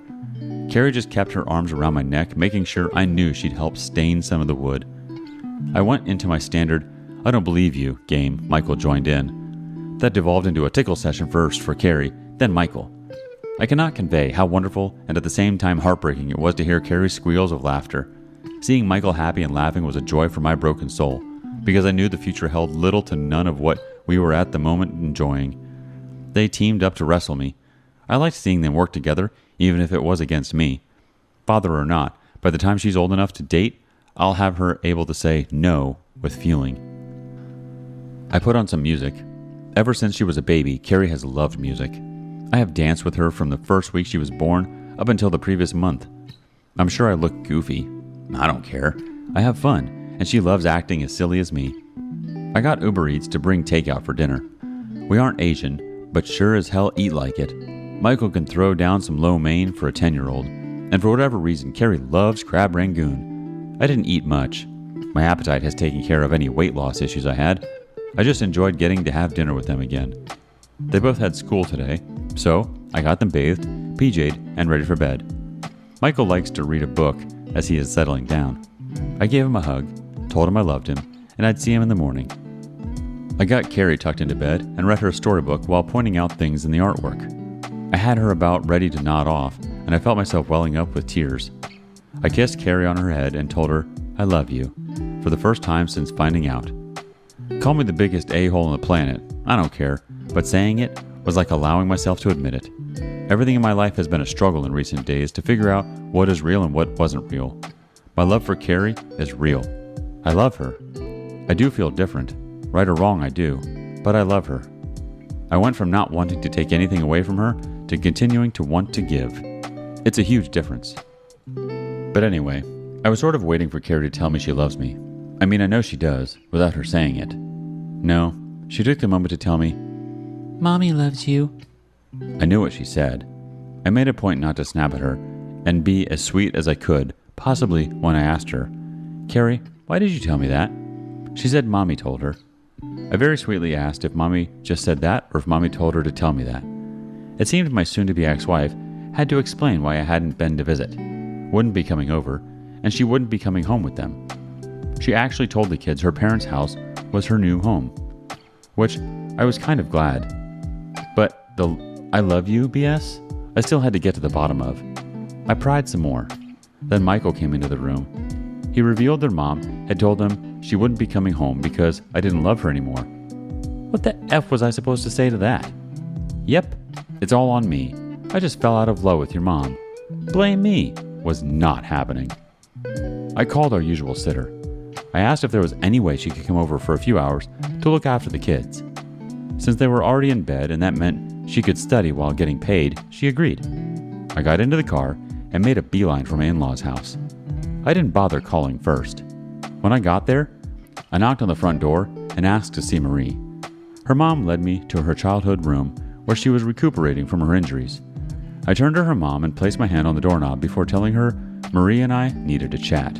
Carrie just kept her arms around my neck, making sure I knew she'd helped stain some of the wood. I went into my standard "I don't believe you" game. Michael joined in. That devolved into a tickle session first for Carrie, then Michael. I cannot convey how wonderful and at the same time heartbreaking it was to hear Carrie's squeals of laughter. Seeing Michael happy and laughing was a joy for my broken soul, because I knew the future held little to none of what we were at the moment enjoying. They teamed up to wrestle me. I liked seeing them work together, even if it was against me. Father or not, by the time she's old enough to date, I'll have her able to say no with feeling. I put on some music. Ever since she was a baby, Carrie has loved music. I have danced with her from the first week she was born up until the previous month. I'm sure I look goofy. I don't care. I have fun, and she loves acting as silly as me. I got Uber Eats to bring takeout for dinner. We aren't Asian, but sure as hell eat like it. Michael can throw down some lo mein for a 10-year-old, and for whatever reason, Carrie loves crab rangoon. I didn't eat much. My appetite has taken care of any weight loss issues I had. I just enjoyed getting to have dinner with them again. They both had school today, so I got them bathed, PJ'd, and ready for bed. Michael likes to read a book as he is settling down. I gave him a hug, told him I loved him, and I'd see him in the morning. I got Carrie tucked into bed and read her storybook while pointing out things in the artwork. I had her about ready to nod off, and I felt myself welling up with tears. I kissed Carrie on her head and told her, "I love you," for the first time since finding out. Call me the biggest a-hole on the planet, I don't care, but saying it was like allowing myself to admit it. Everything in my life has been a struggle in recent days to figure out what is real and what wasn't real. My love for Carrie is real. I love her. I do feel different. Right or wrong, I do. But I love her. I went from not wanting to take anything away from her to continuing to want to give. It's a huge difference. But anyway, I was sort of waiting for Carrie to tell me she loves me. I mean, I know she does, without her saying it. No, she took the moment to tell me, "Mommy loves you." I knew what she said. I made a point not to snap at her and be as sweet as I could, possibly when I asked her, "Carrie, why did you tell me that?" She said Mommy told her. I very sweetly asked if Mommy just said that or if Mommy told her to tell me that. It seemed my soon-to-be ex-wife had to explain why I hadn't been to visit, wouldn't be coming over, and she wouldn't be coming home with them. She actually told the kids her parents' house was her new home, which I was kind of glad. But the "I love you" BS, I still had to get to the bottom of. I pried some more. Then Michael came into the room. He revealed their mom had told them she wouldn't be coming home because I didn't love her anymore. What the F was I supposed to say to that? Yep, it's all on me. I just fell out of love with your mom. Blame me was not happening. I called our usual sitter. I asked if there was any way she could come over for a few hours to look after the kids. Since they were already in bed and that meant she could study while getting paid, she agreed. I got into the car and made a beeline for my in-laws' house. I didn't bother calling first. When I got there, I knocked on the front door and asked to see Marie. Her mom led me to her childhood room where she was recuperating from her injuries. I turned to her mom and placed my hand on the doorknob before telling her Marie and I needed to chat.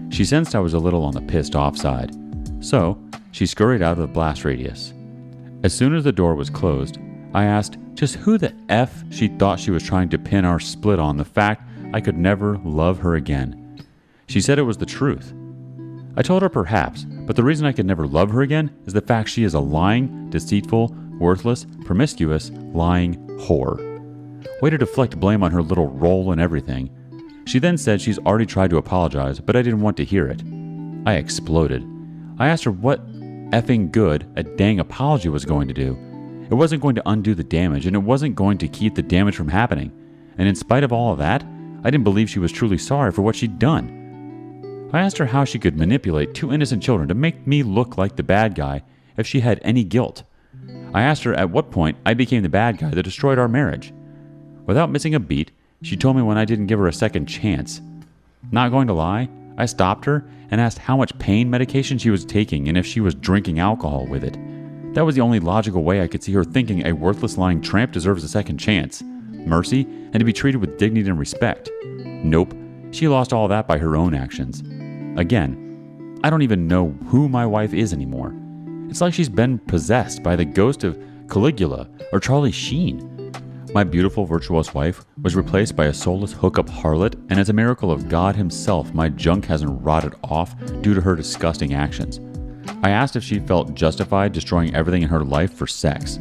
She sensed I was a little on the pissed off side, so she scurried out of the blast radius. As soon as the door was closed, I asked just who the F she thought she was trying to pin our split on the fact I could never love her again. She said it was the truth. I told her perhaps, but the reason I could never love her again is the fact she is a lying, deceitful, worthless, promiscuous, lying whore. Way to deflect blame on her little role and everything. She then said she's already tried to apologize, but I didn't want to hear it. I exploded. I asked her what effing good a dang apology was going to do. It wasn't going to undo the damage, and it wasn't going to keep the damage from happening. And in spite of all of that, I didn't believe she was truly sorry for what she'd done. I asked her how she could manipulate 2 innocent children to make me look like the bad guy if she had any guilt. I asked her at what point I became the bad guy that destroyed our marriage. Without missing a beat, she told me when I didn't give her a second chance. Not going to lie, I stopped her and asked how much pain medication she was taking and if she was drinking alcohol with it. That was the only logical way I could see her thinking a worthless lying tramp deserves a second chance, mercy, and to be treated with dignity and respect. Nope, she lost all that by her own actions. Again, I don't even know who my wife is anymore. It's like she's been possessed by the ghost of Caligula or Charlie Sheen. My beautiful virtuous wife was replaced by a soulless hookup harlot, and as a miracle of God himself, my junk hasn't rotted off due to her disgusting actions. I asked if she felt justified destroying everything in her life for sex.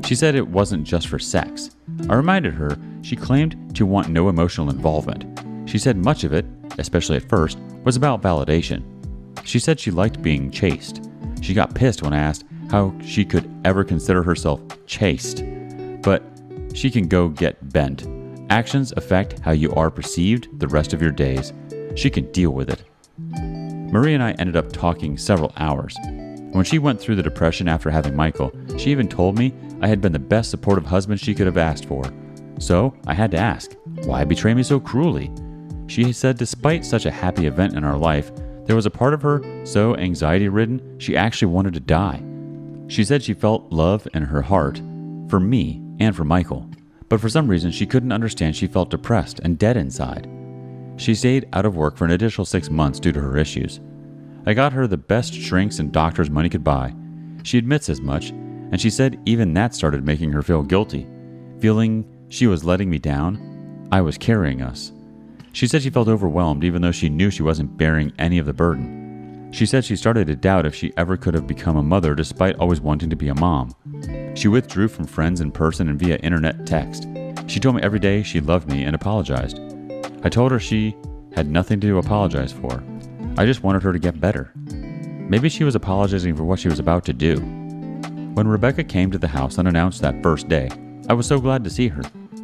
She said it wasn't just for sex. I reminded her she claimed to want no emotional involvement. She said much of it, especially at first, was about validation. She said she liked being chased. She got pissed when I asked how she could ever consider herself chaste. But she can go get bent. Actions affect how you are perceived the rest of your days. She can deal with it. Marie and I ended up talking several hours. When she went through the depression after having Michael, she even told me I had been the best supportive husband she could have asked for. So I had to ask, why betray me so cruelly? She said despite such a happy event in our life, there was a part of her so anxiety-ridden she actually wanted to die. She said she felt love in her heart for me and for Michael, but for some reason she couldn't understand she felt depressed and dead inside. She stayed out of work for an additional 6 months due to her issues. I got her the best shrinks and doctors money could buy. She admits as much, and she said even that started making her feel guilty. Feeling she was letting me down, I was carrying us. She said she felt overwhelmed even though she knew she wasn't bearing any of the burden. She said she started to doubt if she ever could have become a mother despite always wanting to be a mom. She withdrew from friends in person and via internet text. She told me every day she loved me and apologized. I told her she had nothing to apologize for. I just wanted her to get better. Maybe she was apologizing for what she was about to do. When Rebecca came to the house unannounced that first day, I was so glad to see her.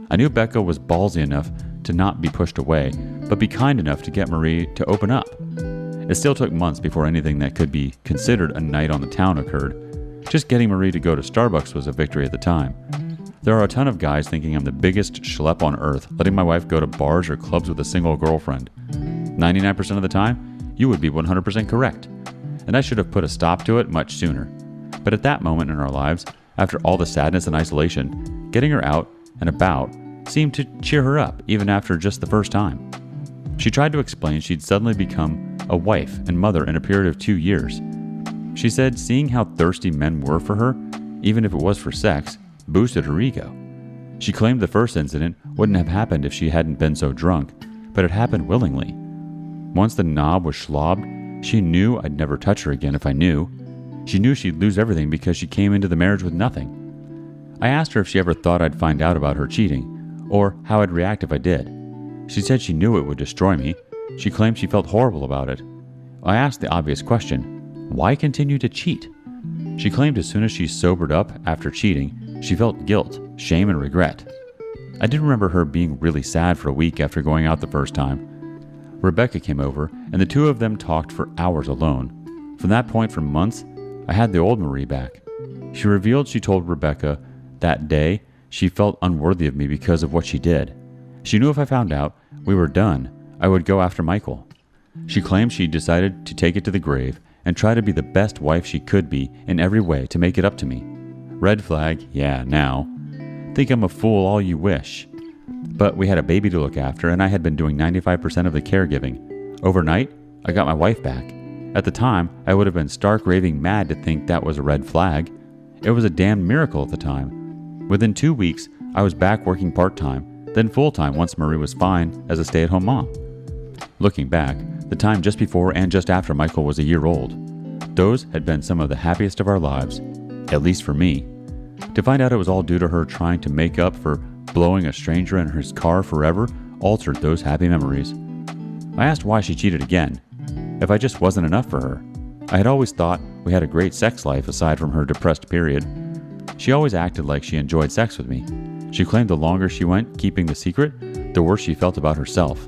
I knew Becca was ballsy enough to not be pushed away, but be kind enough to get Marie to open up. It still took months before anything that could be considered a night on the town occurred. Just getting Marie to go to Starbucks was a victory at the time. There are a ton of guys thinking I'm the biggest schlep on earth, letting my wife go to bars or clubs with a single girlfriend. 99% of the time, you would be 100% correct. And I should have put a stop to it much sooner. But at that moment in our lives, after all the sadness and isolation, getting her out and about seemed to cheer her up even after just the first time. She tried to explain she'd suddenly become a wife and mother in a period of 2 years. She said seeing how thirsty men were for her, even if it was for sex, boosted her ego. She claimed the first incident wouldn't have happened if she hadn't been so drunk, but it happened willingly. Once the knob was slobbed, she knew I'd never touch her again if I knew. She knew she'd lose everything because she came into the marriage with nothing. I asked her if she ever thought I'd find out about her cheating, or how I'd react if I did. She said she knew it would destroy me. She claimed she felt horrible about it. I asked the obvious question, why continue to cheat? She claimed as soon as she sobered up after cheating, she felt guilt, shame, and regret. I did remember her being really sad for a week after going out the first time. Rebecca came over, and the two of them talked for hours alone. From that point for months, I had the old Marie back. She revealed she told Rebecca that day she felt unworthy of me because of what she did. She knew if I found out we were done, I would go after Michael. She claimed she decided to take it to the grave and try to be the best wife she could be in every way to make it up to me. Red flag, yeah, now. Think I'm a fool all you wish. But we had a baby to look after, and I had been doing 95% of the caregiving. Overnight, I got my wife back. At the time, I would have been stark raving mad to think that was a red flag. It was a damn miracle at the time. Within 2 weeks, I was back working part-time, then full-time once Marie was fine as a stay-at-home mom. Looking back, the time just before and just after Michael was a year old, those had been some of the happiest of our lives, at least for me. To find out it was all due to her trying to make up for blowing a stranger in his car forever altered those happy memories. I asked why she cheated again, if I just wasn't enough for her. I had always thought we had a great sex life aside from her depressed period. She always acted like she enjoyed sex with me. She claimed the longer she went keeping the secret, the worse she felt about herself.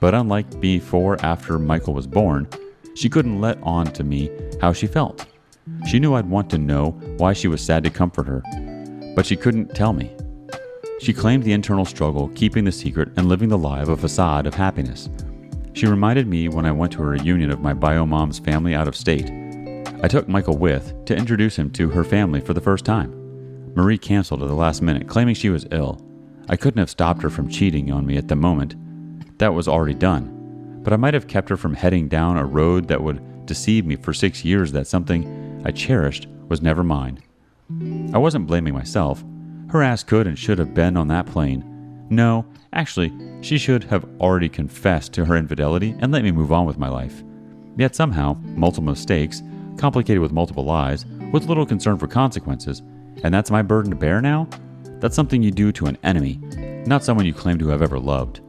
But unlike before after Michael was born, she couldn't let on to me how she felt. She knew I'd want to know why she was sad to comfort her, but she couldn't tell me. She claimed the internal struggle, keeping the secret and living the lie of a facade of happiness. She reminded me when I went to a reunion of my bio mom's family out of state. I took Michael with to introduce him to her family for the first time. Marie canceled at the last minute, claiming she was ill. I couldn't have stopped her from cheating on me at the moment. That was already done. But I might have kept her from heading down a road that would deceive me for 6 years that something I cherished was never mine. I wasn't blaming myself. Her ass could and should have been on that plane. No, actually, she should have already confessed to her infidelity and let me move on with my life. Yet somehow, multiple mistakes, complicated with multiple lies, with little concern for consequences, and that's my burden to bear now? That's something you do to an enemy, not someone you claim to have ever loved.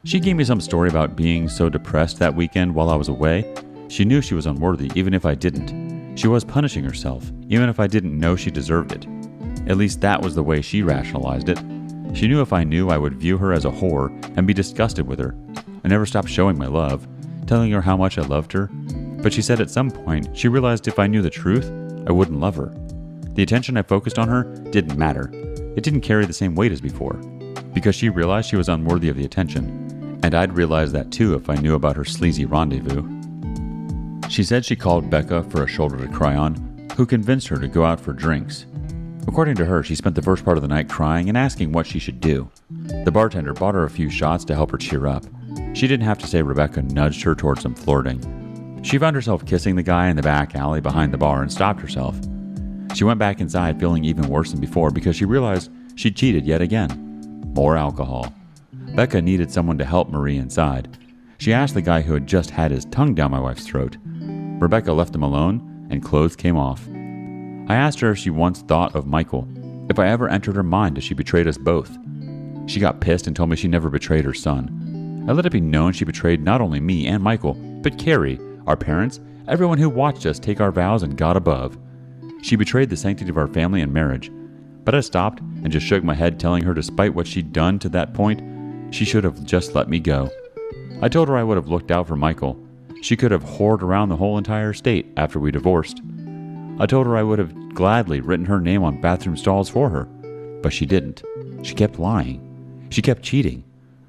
She gave me some story about being so depressed that weekend while I was away. She knew she was unworthy even if I didn't. She was punishing herself, even if I didn't know she deserved it. At least that was the way she rationalized it. She knew if I knew I would view her as a whore and be disgusted with her. I never stopped showing my love, telling her how much I loved her. But she said at some point she realized if I knew the truth, I wouldn't love her. The attention I focused on her didn't matter. It didn't carry the same weight as before. Because she realized she was unworthy of the attention. And I'd realize that too if I knew about her sleazy rendezvous. She said she called Becca for a shoulder to cry on, who convinced her to go out for drinks. According to her, she spent the first part of the night crying and asking what she should do. The bartender bought her a few shots to help her cheer up. She didn't have to say Rebecca nudged her towards some flirting. She found herself kissing the guy in the back alley behind the bar and stopped herself. She went back inside feeling even worse than before because she realized she'd cheated yet again. More alcohol. Becca needed someone to help Marie inside. She asked the guy who had just had his tongue down my wife's throat. Rebecca left him alone and clothes came off. I asked her if she once thought of Michael, if I ever entered her mind as she betrayed us both. She got pissed and told me she never betrayed her son. I let it be known she betrayed not only me and Michael, but Carrie, our parents, everyone who watched us take our vows and got above. She betrayed the sanctity of our family and marriage. But I stopped and just shook my head, telling her despite what she'd done to that point, she should have just let me go. I told her I would have looked out for Michael. She could have whored around the whole entire state after we divorced. I told her I would have gladly written her name on bathroom stalls for her, but she didn't. She kept lying. She kept cheating.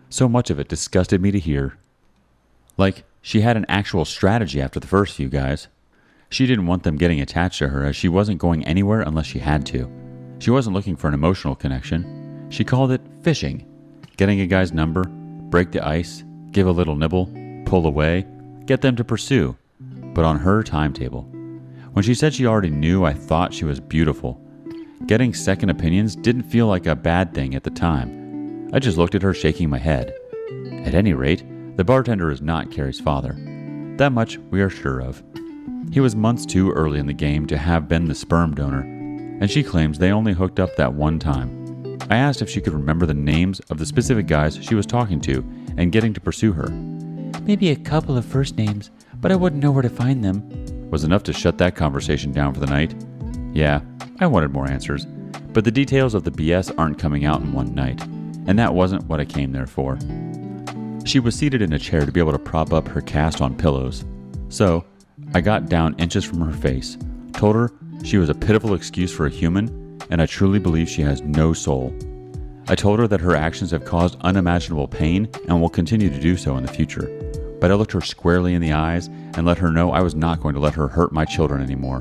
So much of it disgusted me to hear. Like, she had an actual strategy after the first few guys. She didn't want them getting attached to her as she wasn't going anywhere unless she had to. She wasn't looking for an emotional connection. She called it fishing. Getting a guy's number, break the ice, give a little nibble, pull away, get them to pursue, but on her timetable. When she said she already knew, I thought she was beautiful. Getting second opinions didn't feel like a bad thing at the time. I just looked at her shaking my head. At any rate, the bartender is not Carrie's father. That much we are sure of. He was months too early in the game to have been the sperm donor, and she claims they only hooked up that one time. I asked if she could remember the names of the specific guys she was talking to and getting to pursue her. Maybe a couple of first names, but I wouldn't know where to find them. Was enough to shut that conversation down for the night. Yeah, I wanted more answers, but the details of the BS aren't coming out in one night, and that wasn't what I came there for. She was seated in a chair to be able to prop up her cast on pillows. So, I got down inches from her face, told her she was a pitiful excuse for a human, and I truly believe she has no soul. I told her that her actions have caused unimaginable pain and will continue to do so in the future. But I looked her squarely in the eyes and let her know I was not going to let her hurt my children anymore.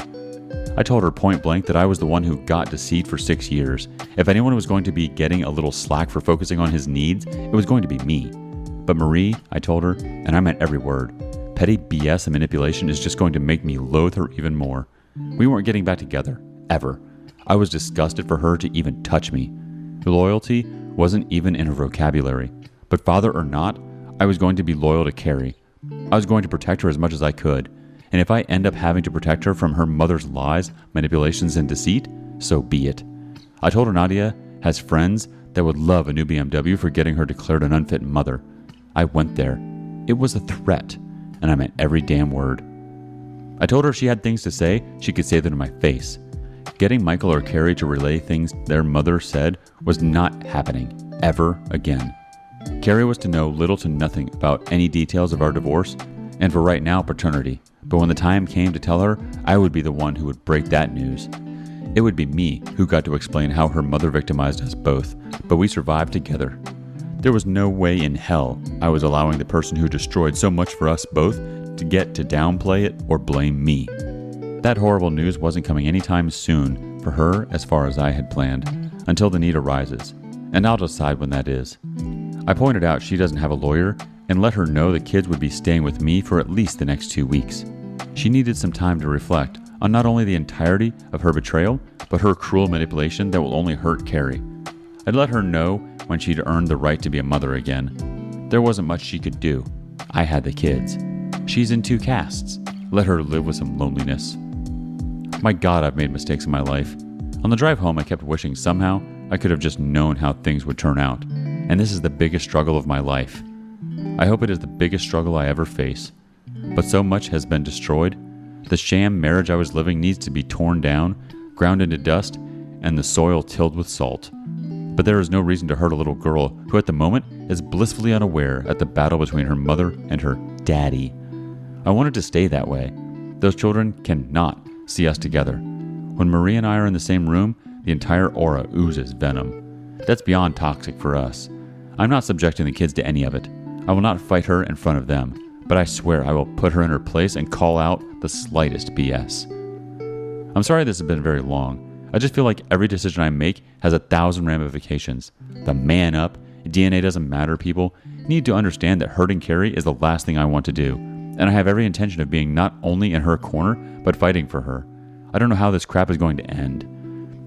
I told her point blank that I was the one who got deceived for 6 years. If anyone was going to be getting a little slack for focusing on his needs, it was going to be me. But Marie, I told her, and I meant every word, petty BS and manipulation is just going to make me loathe her even more. We weren't getting back together, ever. I was disgusted for her to even touch me. Loyalty wasn't even in her vocabulary. But father or not, I was going to be loyal to Carrie. I was going to protect her as much as I could. And if I end up having to protect her from her mother's lies, manipulations, and deceit, so be it. I told her Nadia has friends that would love a new BMW for getting her declared an unfit mother. I went there. It was a threat, and I meant every damn word. I told her if she had things to say, she could say them to my face. Getting Michael or Carrie to relay things their mother said was not happening, ever again. Carrie was to know little to nothing about any details of our divorce, and for right now, paternity. But when the time came to tell her, I would be the one who would break that news. It would be me who got to explain how her mother victimized us both, but we survived together. There was no way in hell I was allowing the person who destroyed so much for us both to get to downplay it or blame me. That horrible news wasn't coming anytime soon for her as far as I had planned, until the need arises, and I'll decide when that is. I pointed out she doesn't have a lawyer and let her know the kids would be staying with me for at least the next 2 weeks. She needed some time to reflect on not only the entirety of her betrayal, but her cruel manipulation that will only hurt Carrie. I'd let her know when she'd earned the right to be a mother again. There wasn't much she could do. I had the kids. She's in 2 castes. Let her live with some loneliness. My God, I've made mistakes in my life. On the drive home, I kept wishing somehow I could have just known how things would turn out. And this is the biggest struggle of my life. I hope it is the biggest struggle I ever face. But so much has been destroyed. The sham marriage I was living needs to be torn down, ground into dust, and the soil tilled with salt. But there is no reason to hurt a little girl who at the moment is blissfully unaware at the battle between her mother and her daddy. I want it to stay that way. Those children cannot see us together. When Marie and I are in the same room, the entire aura oozes venom. That's beyond toxic for us. I'm not subjecting the kids to any of it. I will not fight her in front of them, but I swear I will put her in her place and call out the slightest BS. I'm sorry this has been very long. I just feel like every decision I make has 1,000 ramifications. The man up, DNA doesn't matter people need to understand that hurting Carrie is the last thing I want to do, and I have every intention of being not only in her corner, but fighting for her. I don't know how this crap is going to end.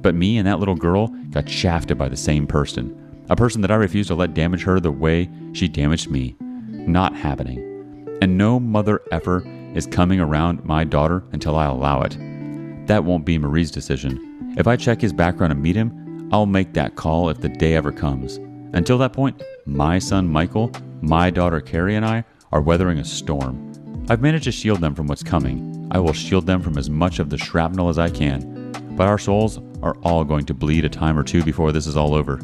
But me and that little girl got shafted by the same person. A person that I refused to let damage her the way she damaged me. Not happening. And no mother effer is coming around my daughter until I allow it. That won't be Marie's decision. If I check his background and meet him, I'll make that call if the day ever comes. Until that point, my son Michael, my daughter Carrie, and I are weathering a storm. I've managed to shield them from what's coming. I will shield them from as much of the shrapnel as I can. But our souls are all going to bleed a time or two before this is all over.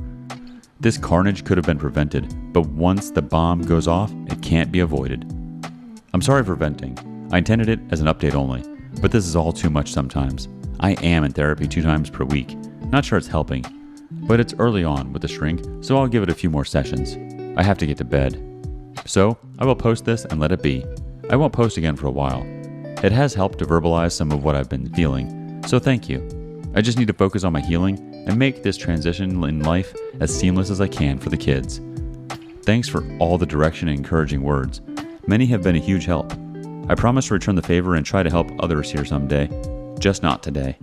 This carnage could have been prevented, but once the bomb goes off, it can't be avoided. I'm sorry for venting. I intended it as an update only, but this is all too much sometimes. I am in therapy 2 times per week. Not sure it's helping, but it's early on with the shrink, so I'll give it a few more sessions. I have to get to bed. So, I will post this and let it be. I won't post again for a while. It has helped to verbalize some of what I've been feeling, so thank you. I just need to focus on my healing and make this transition in life as seamless as I can for the kids. Thanks for all the direction and encouraging words. Many have been a huge help. I promise to return the favor and try to help others here someday, just not today.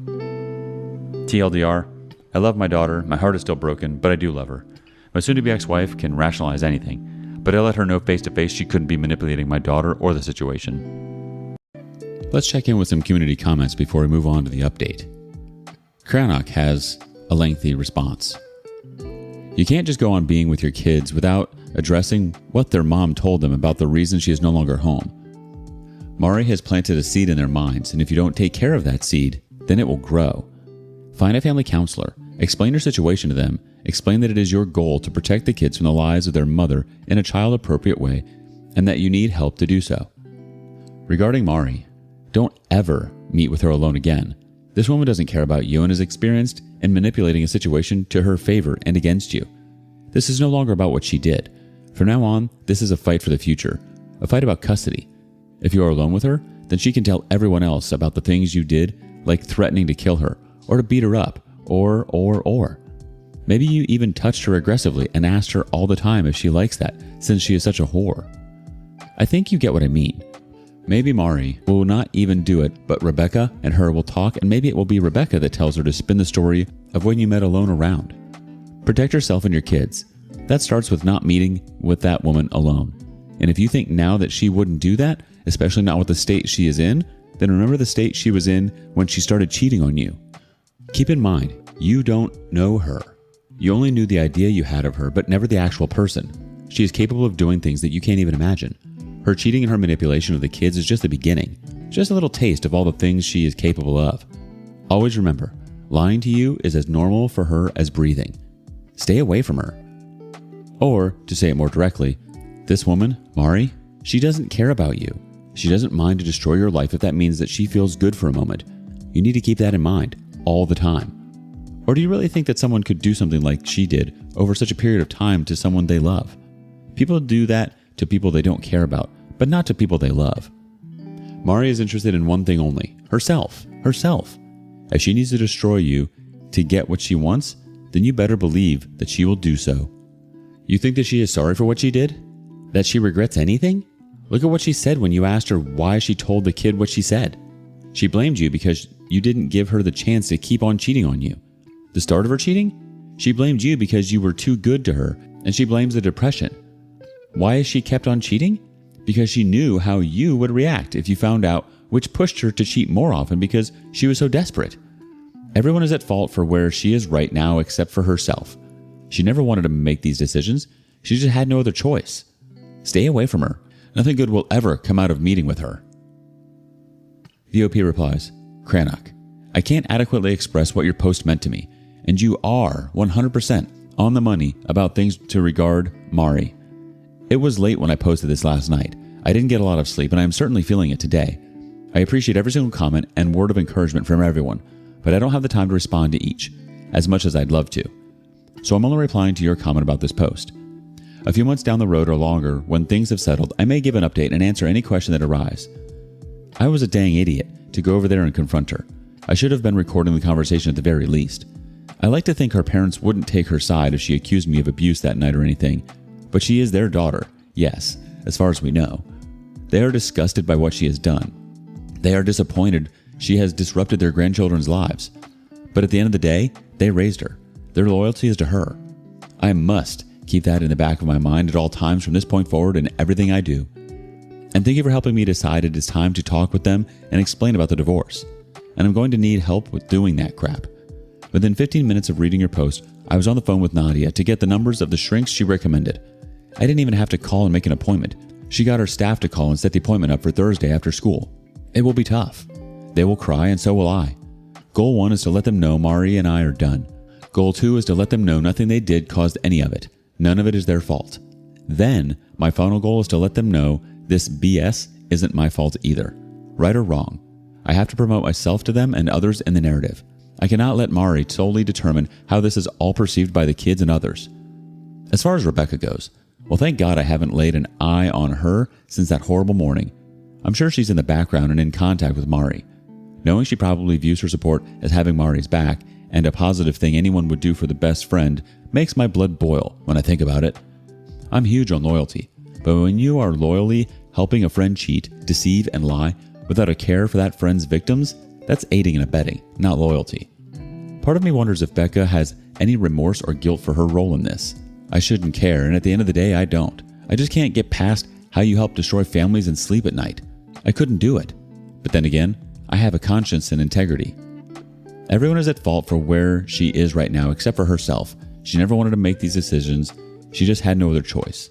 TLDR, I love my daughter, my heart is still broken, but I do love her. My soon-to-be ex-wife can rationalize anything, but I let her know face-to-face she couldn't be manipulating my daughter or the situation. Let's check in with some community comments before we move on to the update. Cranach has a lengthy response. You can't just go on being with your kids without addressing what their mom told them about the reason she is no longer home. Mari has planted a seed in their minds, and if you don't take care of that seed, then it will grow. Find a family counselor, explain your situation to them, explain that it is your goal to protect the kids from the lies of their mother in a child-appropriate way, and that you need help to do so. Regarding Mari, don't ever meet with her alone again. This woman doesn't care about you and is experienced in manipulating a situation to her favor and against you. This is no longer about what she did. From now on, this is a fight for the future, a fight about custody. If you are alone with her, then she can tell everyone else about the things you did, like threatening to kill her, or to beat her up, or. Maybe you even touched her aggressively and asked her all the time if she likes that, since she is such a whore. I think you get what I mean. Maybe Mari will not even do it, but Rebecca and her will talk, and maybe it will be Rebecca that tells her to spin the story of when you met alone around. Protect yourself and your kids. That starts with not meeting with that woman alone. And if you think now that she wouldn't do that, especially not with the state she is in, then remember the state she was in when she started cheating on you. Keep in mind, you don't know her. You only knew the idea you had of her, but never the actual person. She is capable of doing things that you can't even imagine. Her cheating and her manipulation of the kids is just the beginning, just a little taste of all the things she is capable of. Always remember, lying to you is as normal for her as breathing. Stay away from her. Or, to say it more directly, this woman, Mari, she doesn't care about you. She doesn't mind to destroy your life if that means that she feels good for a moment. You need to keep that in mind all the time. Or do you really think that someone could do something like she did over such a period of time to someone they love? People do that to people they don't care about, but not to people they love. Mari is interested in one thing only, herself. If she needs to destroy you to get what she wants, then you better believe that she will do so. You think that she is sorry for what she did? That she regrets anything? Look at what she said when you asked her why she told the kid what she said. She blamed you because you didn't give her the chance to keep on cheating on you. The start of her cheating? She blamed you because you were too good to her, and she blames the depression. Why has she kept on cheating? Because she knew how you would react if you found out, which pushed her to cheat more often because she was so desperate. Everyone is at fault for where she is right now except for herself. She never wanted to make these decisions. She just had no other choice. Stay away from her. Nothing good will ever come out of meeting with her. VOP replies, Cranach, I can't adequately express what your post meant to me, and you are 100% on the money about things to regard Mari. It was late when I posted this last night. I didn't get a lot of sleep, and I am certainly feeling it today. I appreciate every single comment and word of encouragement from everyone, but I don't have the time to respond to each, as much as I'd love to. So I'm only replying to your comment about this post. A few months down the road or longer, when things have settled, I may give an update and answer any question that arises. I was a dang idiot to go over there and confront her. I should have been recording the conversation at the very least. I like to think her parents wouldn't take her side if she accused me of abuse that night or anything, but she is their daughter, yes, as far as we know. They are disgusted by what she has done. They are disappointed she has disrupted their grandchildren's lives. But at the end of the day, they raised her. Their loyalty is to her. I must keep that in the back of my mind at all times from this point forward in everything I do. And thank you for helping me decide it is time to talk with them and explain about the divorce. And I'm going to need help with doing that crap. Within 15 minutes of reading your post, I was on the phone with Nadia to get the numbers of the shrinks she recommended. I didn't even have to call and make an appointment. She got her staff to call and set the appointment up for Thursday after school. It will be tough. They will cry and so will I. Goal 1 is to let them know Mari and I are done. Goal 2 is to let them know nothing they did caused any of it. None of it is their fault. Then, my final goal is to let them know this BS isn't my fault either. Right or wrong. I have to promote myself to them and others in the narrative. I cannot let Mari solely determine how this is all perceived by the kids and others. As far as Rebecca goes, well, thank God I haven't laid an eye on her since that horrible morning. I'm sure she's in the background and in contact with Mari. Knowing she probably views her support as having Mari's back and a positive thing anyone would do for the best friend makes my blood boil when I think about it. I'm huge on loyalty, but when you are loyally helping a friend cheat, deceive, and lie without a care for that friend's victims, that's aiding and abetting, not loyalty. Part of me wonders if Becca has any remorse or guilt for her role in this. I shouldn't care, and at the end of the day, I don't. I just can't get past how you help destroy families and sleep at night. I couldn't do it. But then again, I have a conscience and integrity. Everyone is at fault for where she is right now except for herself. She never wanted to make these decisions. She just had no other choice.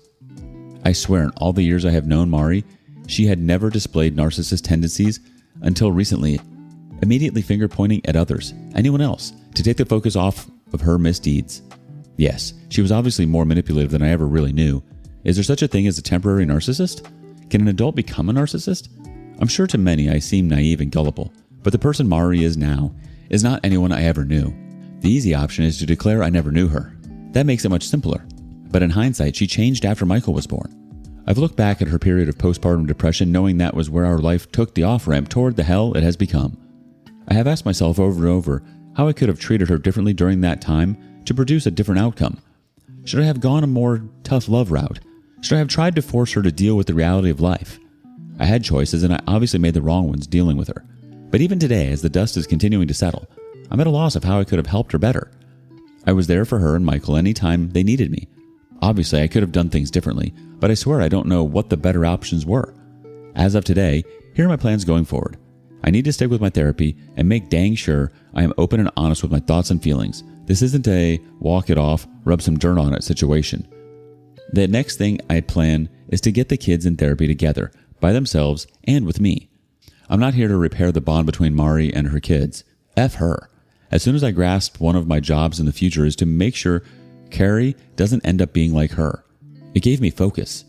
I swear in all the years I have known Mari, she had never displayed narcissist tendencies until recently, immediately finger pointing at others, anyone else, to take the focus off of her misdeeds. Yes, she was obviously more manipulative than I ever really knew. Is there such a thing as a temporary narcissist? Can an adult become a narcissist? I'm sure to many I seem naive and gullible, but the person Mari is now is not anyone I ever knew. The easy option is to declare I never knew her. That makes it much simpler. But in hindsight, she changed after Michael was born. I've looked back at her period of postpartum depression knowing that was where our life took the off-ramp toward the hell it has become. I have asked myself over and over how I could have treated her differently during that time to produce a different outcome. Should I have gone a more tough love route? Should I have tried to force her to deal with the reality of life? I had choices and I obviously made the wrong ones dealing with her. But even today, as the dust is continuing to settle, I'm at a loss of how I could have helped her better. I was there for her and Michael anytime they needed me. Obviously, I could have done things differently, but I swear I don't know what the better options were. As of today, here are my plans going forward. I need to stick with my therapy and make dang sure I am open and honest with my thoughts and feelings. This isn't a walk it off, rub some dirt on it situation. The next thing I plan is to get the kids in therapy together, by themselves and with me. I'm not here to repair the bond between Mari and her kids. F her. As soon as I grasp one of my jobs in the future is to make sure Carrie doesn't end up being like her. It gave me focus.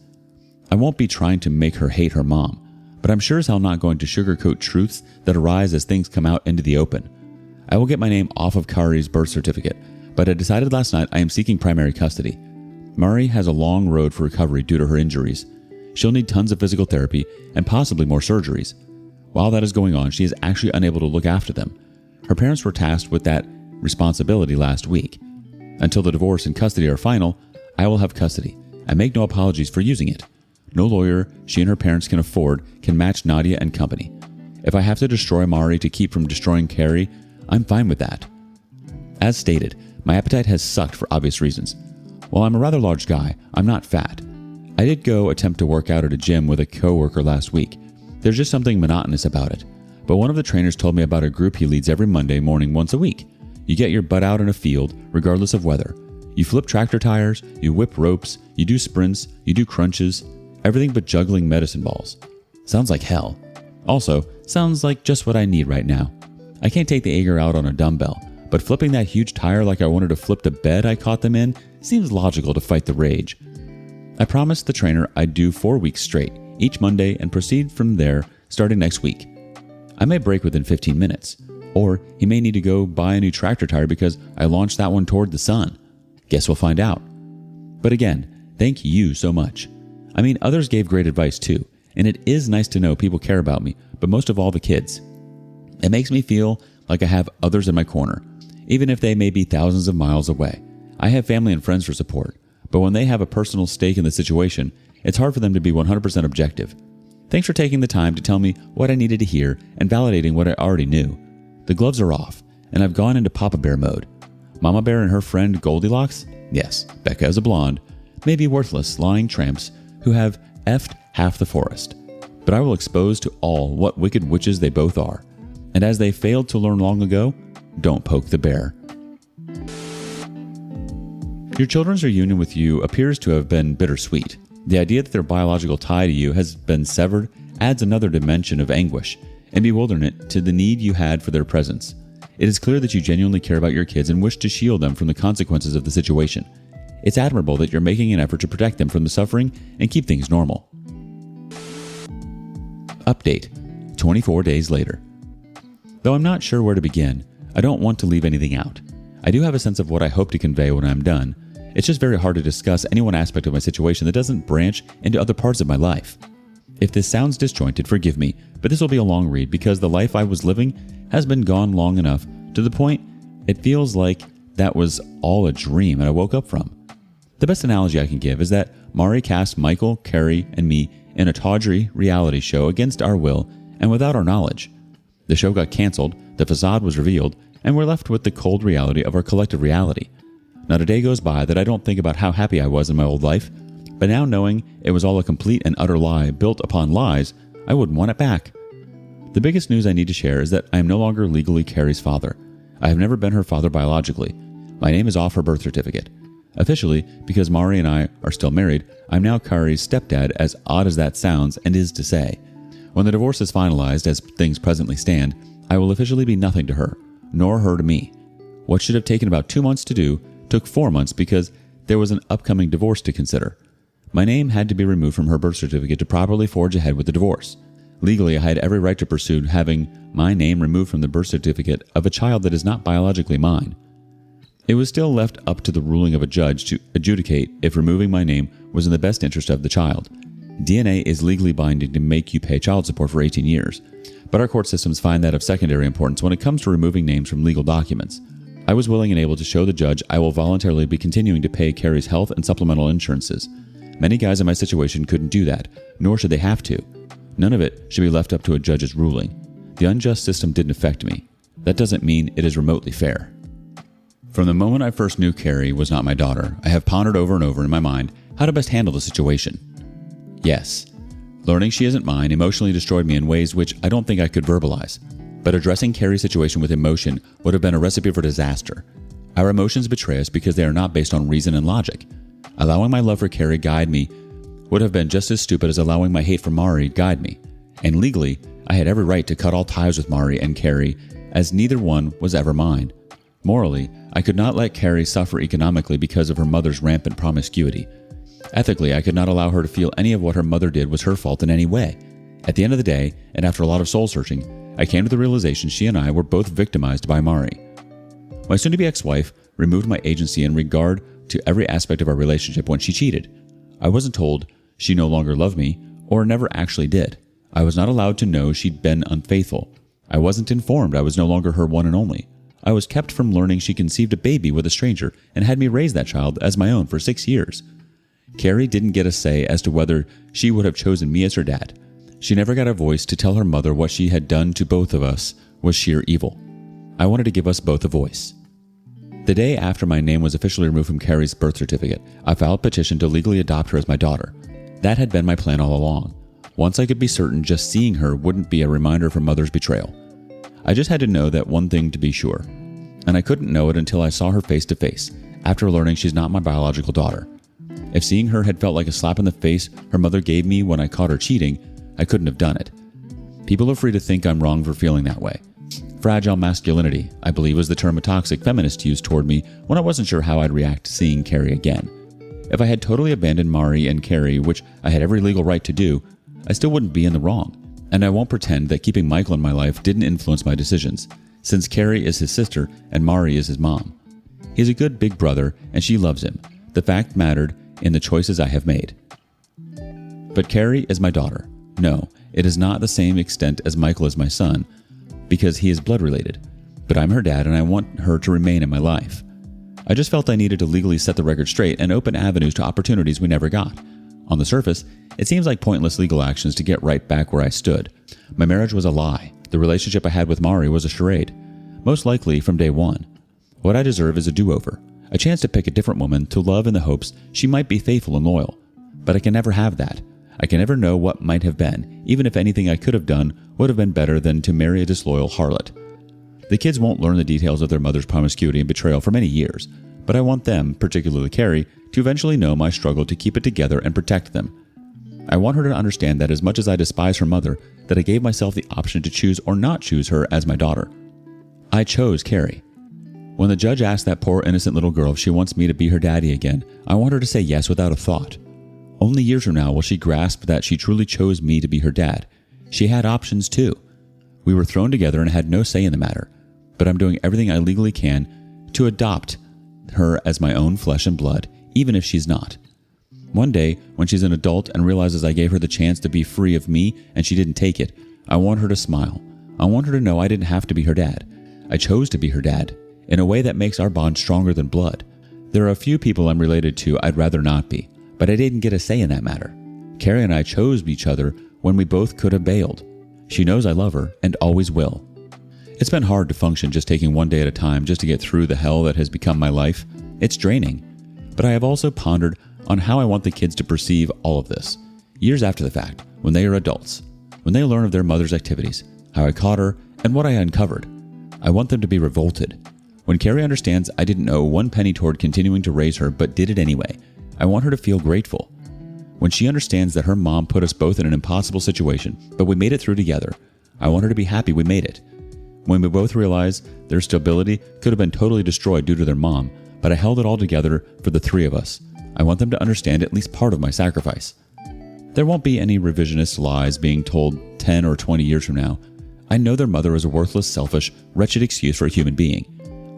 I won't be trying to make her hate her mom, but I'm sure as hell not going to sugarcoat truths that arise as things come out into the open. I will get my name off of Kari's birth certificate, but I decided last night I am seeking primary custody. Mari has a long road for recovery due to her injuries. She'll need tons of physical therapy and possibly more surgeries. While that is going on, she is actually unable to look after them. Her parents were tasked with that responsibility last week. Until the divorce and custody are final, I will have custody. I make no apologies for using it. No lawyer she and her parents can afford can match Nadia and company. If I have to destroy Mari to keep from destroying Carrie, I'm fine with that. As stated, my appetite has sucked for obvious reasons. While I'm a rather large guy, I'm not fat. I did go attempt to work out at a gym with a coworker last week. There's just something monotonous about it. But one of the trainers told me about a group he leads every Monday morning once a week. You get your butt out in a field, regardless of weather. You flip tractor tires, you whip ropes, you do sprints, you do crunches, everything but juggling medicine balls. Sounds like hell. Also, sounds like just what I need right now. I can't take the anger out on a dumbbell, but flipping that huge tire like I wanted to flip the bed I caught them in seems logical to fight the rage. I promised the trainer I'd do 4 weeks straight, each Monday, and proceed from there starting next week. I may break within 15 minutes, or he may need to go buy a new tractor tire because I launched that one toward the sun. Guess we'll find out. But again, thank you so much. I mean, others gave great advice too, and it is nice to know people care about me, but most of all the kids. It makes me feel like I have others in my corner, even if they may be thousands of miles away. I have family and friends for support, but when they have a personal stake in the situation, it's hard for them to be 100% objective. Thanks for taking the time to tell me what I needed to hear and validating what I already knew. The gloves are off, and I've gone into Papa Bear mode. Mama Bear and her friend Goldilocks? Yes, Becca is a blonde, may be worthless, lying tramps who have effed half the forest. But I will expose to all what wicked witches they both are. And as they failed to learn long ago, don't poke the bear. Your children's reunion with you appears to have been bittersweet. The idea that their biological tie to you has been severed adds another dimension of anguish and bewilderment to the need you had for their presence. It is clear that you genuinely care about your kids and wish to shield them from the consequences of the situation. It's admirable that you're making an effort to protect them from the suffering and keep things normal. Update, 24 days later. Though I'm not sure where to begin, I don't want to leave anything out. I do have a sense of what I hope to convey when I'm done. It's just very hard to discuss any one aspect of my situation that doesn't branch into other parts of my life. If this sounds disjointed, forgive me, but this will be a long read because the life I was living has been gone long enough to the point it feels like that was all a dream and I woke up from. The best analogy I can give is that Mari cast Michael, Carrie, and me in a tawdry reality show against our will and without our knowledge. The show got canceled, the facade was revealed, and we're left with the cold reality of our collective reality. Not a day goes by that I don't think about how happy I was in my old life, but now knowing it was all a complete and utter lie built upon lies, I wouldn't want it back. The biggest news I need to share is that I am no longer legally Carrie's father. I have never been her father biologically. My name is off her birth certificate. Officially, because Mari and I are still married, I'm now Carrie's stepdad, as odd as that sounds and is to say. When the divorce is finalized, as things presently stand, I will officially be nothing to her, nor her to me. What should have taken about 2 months to do took 4 months because there was an upcoming divorce to consider. My name had to be removed from her birth certificate to properly forge ahead with the divorce. Legally, I had every right to pursue having my name removed from the birth certificate of a child that is not biologically mine. It was still left up to the ruling of a judge to adjudicate if removing my name was in the best interest of the child. DNA is legally binding to make you pay child support for 18 years, but our court systems find that of secondary importance when it comes to removing names from legal documents. I was willing and able to show the judge I will voluntarily be continuing to pay Carrie's health and supplemental insurances. Many guys in my situation couldn't do that, nor should they have to. None of it should be left up to a judge's ruling. The unjust system didn't affect me. That doesn't mean it is remotely fair. From the moment I first knew Carrie was not my daughter, I have pondered over and over in my mind how to best handle the situation. Yes, learning she isn't mine emotionally destroyed me in ways which I don't think I could verbalize. But addressing Carrie's situation with emotion would have been a recipe for disaster. Our emotions betray us because they are not based on reason and logic. Allowing my love for Carrie guide me would have been just as stupid as allowing my hate for Mari guide me. And legally, I had every right to cut all ties with Mari and Carrie, as neither one was ever mine. Morally, I could not let Carrie suffer economically because of her mother's rampant promiscuity. Ethically, I could not allow her to feel any of what her mother did was her fault in any way. At the end of the day, and after a lot of soul-searching, I came to the realization she and I were both victimized by Mari. My soon-to-be ex-wife removed my agency in regard to every aspect of our relationship when she cheated. I wasn't told she no longer loved me, or never actually did. I was not allowed to know she'd been unfaithful. I wasn't informed I was no longer her one and only. I was kept from learning she conceived a baby with a stranger and had me raise that child as my own for 6 years. Carrie didn't get a say as to whether she would have chosen me as her dad. She never got a voice to tell her mother what she had done to both of us was sheer evil. I wanted to give us both a voice. The day after my name was officially removed from Carrie's birth certificate, I filed a petition to legally adopt her as my daughter. That had been my plan all along. Once I could be certain just seeing her wouldn't be a reminder of her mother's betrayal. I just had to know that one thing to be sure. And I couldn't know it until I saw her face to face, after learning she's not my biological daughter. If seeing her had felt like a slap in the face her mother gave me when I caught her cheating, I couldn't have done it. People are free to think I'm wrong for feeling that way. Fragile masculinity, I believe, was the term a toxic feminist used toward me when I wasn't sure how I'd react to seeing Carrie again. If I had totally abandoned Mari and Carrie, which I had every legal right to do, I still wouldn't be in the wrong. And I won't pretend that keeping Michael in my life didn't influence my decisions, since Carrie is his sister and Mari is his mom. He's a good big brother and she loves him. The fact mattered in the choices I have made. But Carrie is my daughter. No, it is not the same extent as Michael is my son, because he is blood related. But I'm her dad and I want her to remain in my life. I just felt I needed to legally set the record straight and open avenues to opportunities we never got. On the surface, it seems like pointless legal actions to get right back where I stood. My marriage was a lie. The relationship I had with Mari was a charade. Most likely from day one. What I deserve is a do-over. A chance to pick a different woman to love in the hopes she might be faithful and loyal. But I can never have that. I can never know what might have been, even if anything I could have done would have been better than to marry a disloyal harlot. The kids won't learn the details of their mother's promiscuity and betrayal for many years, but I want them, particularly Carrie, to eventually know my struggle to keep it together and protect them. I want her to understand that as much as I despise her mother, that I gave myself the option to choose or not choose her as my daughter. I chose Carrie. When the judge asked that poor innocent little girl if she wants me to be her daddy again, I want her to say yes without a thought. Only years from now will she grasp that she truly chose me to be her dad. She had options too. We were thrown together and had no say in the matter, but I'm doing everything I legally can to adopt her as my own flesh and blood, even if she's not. One day, when she's an adult and realizes I gave her the chance to be free of me and she didn't take it, I want her to smile. I want her to know I didn't have to be her dad. I chose to be her dad, in a way that makes our bond stronger than blood. There are a few people I'm related to I'd rather not be, but I didn't get a say in that matter. Carrie and I chose each other when we both could have bailed. She knows I love her and always will. It's been hard to function just taking one day at a time just to get through the hell that has become my life. It's draining. But I have also pondered on how I want the kids to perceive all of this, years after the fact, when they are adults, when they learn of their mother's activities, how I caught her, and what I uncovered. I want them to be revolted. When Carrie understands I didn't owe one penny toward continuing to raise her but did it anyway, I want her to feel grateful. When she understands that her mom put us both in an impossible situation, but we made it through together, I want her to be happy we made it. When we both realize their stability could have been totally destroyed due to their mom, but I held it all together for the three of us, I want them to understand at least part of my sacrifice. There won't be any revisionist lies being told 10 or 20 years from now. I know their mother is a worthless, selfish, wretched excuse for a human being.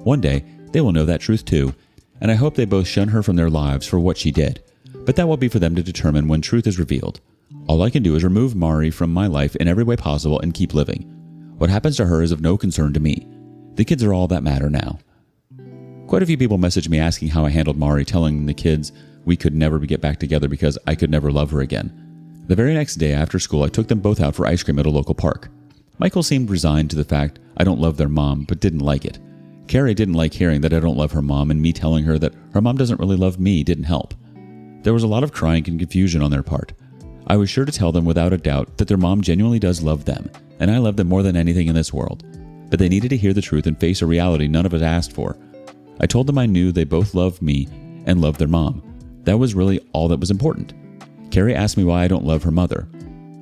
One day, they will know that truth too, and I hope they both shun her from their lives for what she did. But that will be for them to determine when truth is revealed. All I can do is remove Mari from my life in every way possible and keep living. What happens to her is of no concern to me. The kids are all that matter now. Quite a few people messaged me asking how I handled Mari, telling the kids we could never get back together because I could never love her again. The very next day after school, I took them both out for ice cream at a local park. Michael seemed resigned to the fact I don't love their mom, but didn't like it. Carrie didn't like hearing that I don't love her mom, and me telling her that her mom doesn't really love me didn't help. There was a lot of crying and confusion on their part. I was sure to tell them without a doubt that their mom genuinely does love them, and I love them more than anything in this world. But they needed to hear the truth and face a reality none of us asked for. I told them I knew they both loved me and loved their mom. That was really all that was important. Carrie asked me why I don't love her mother.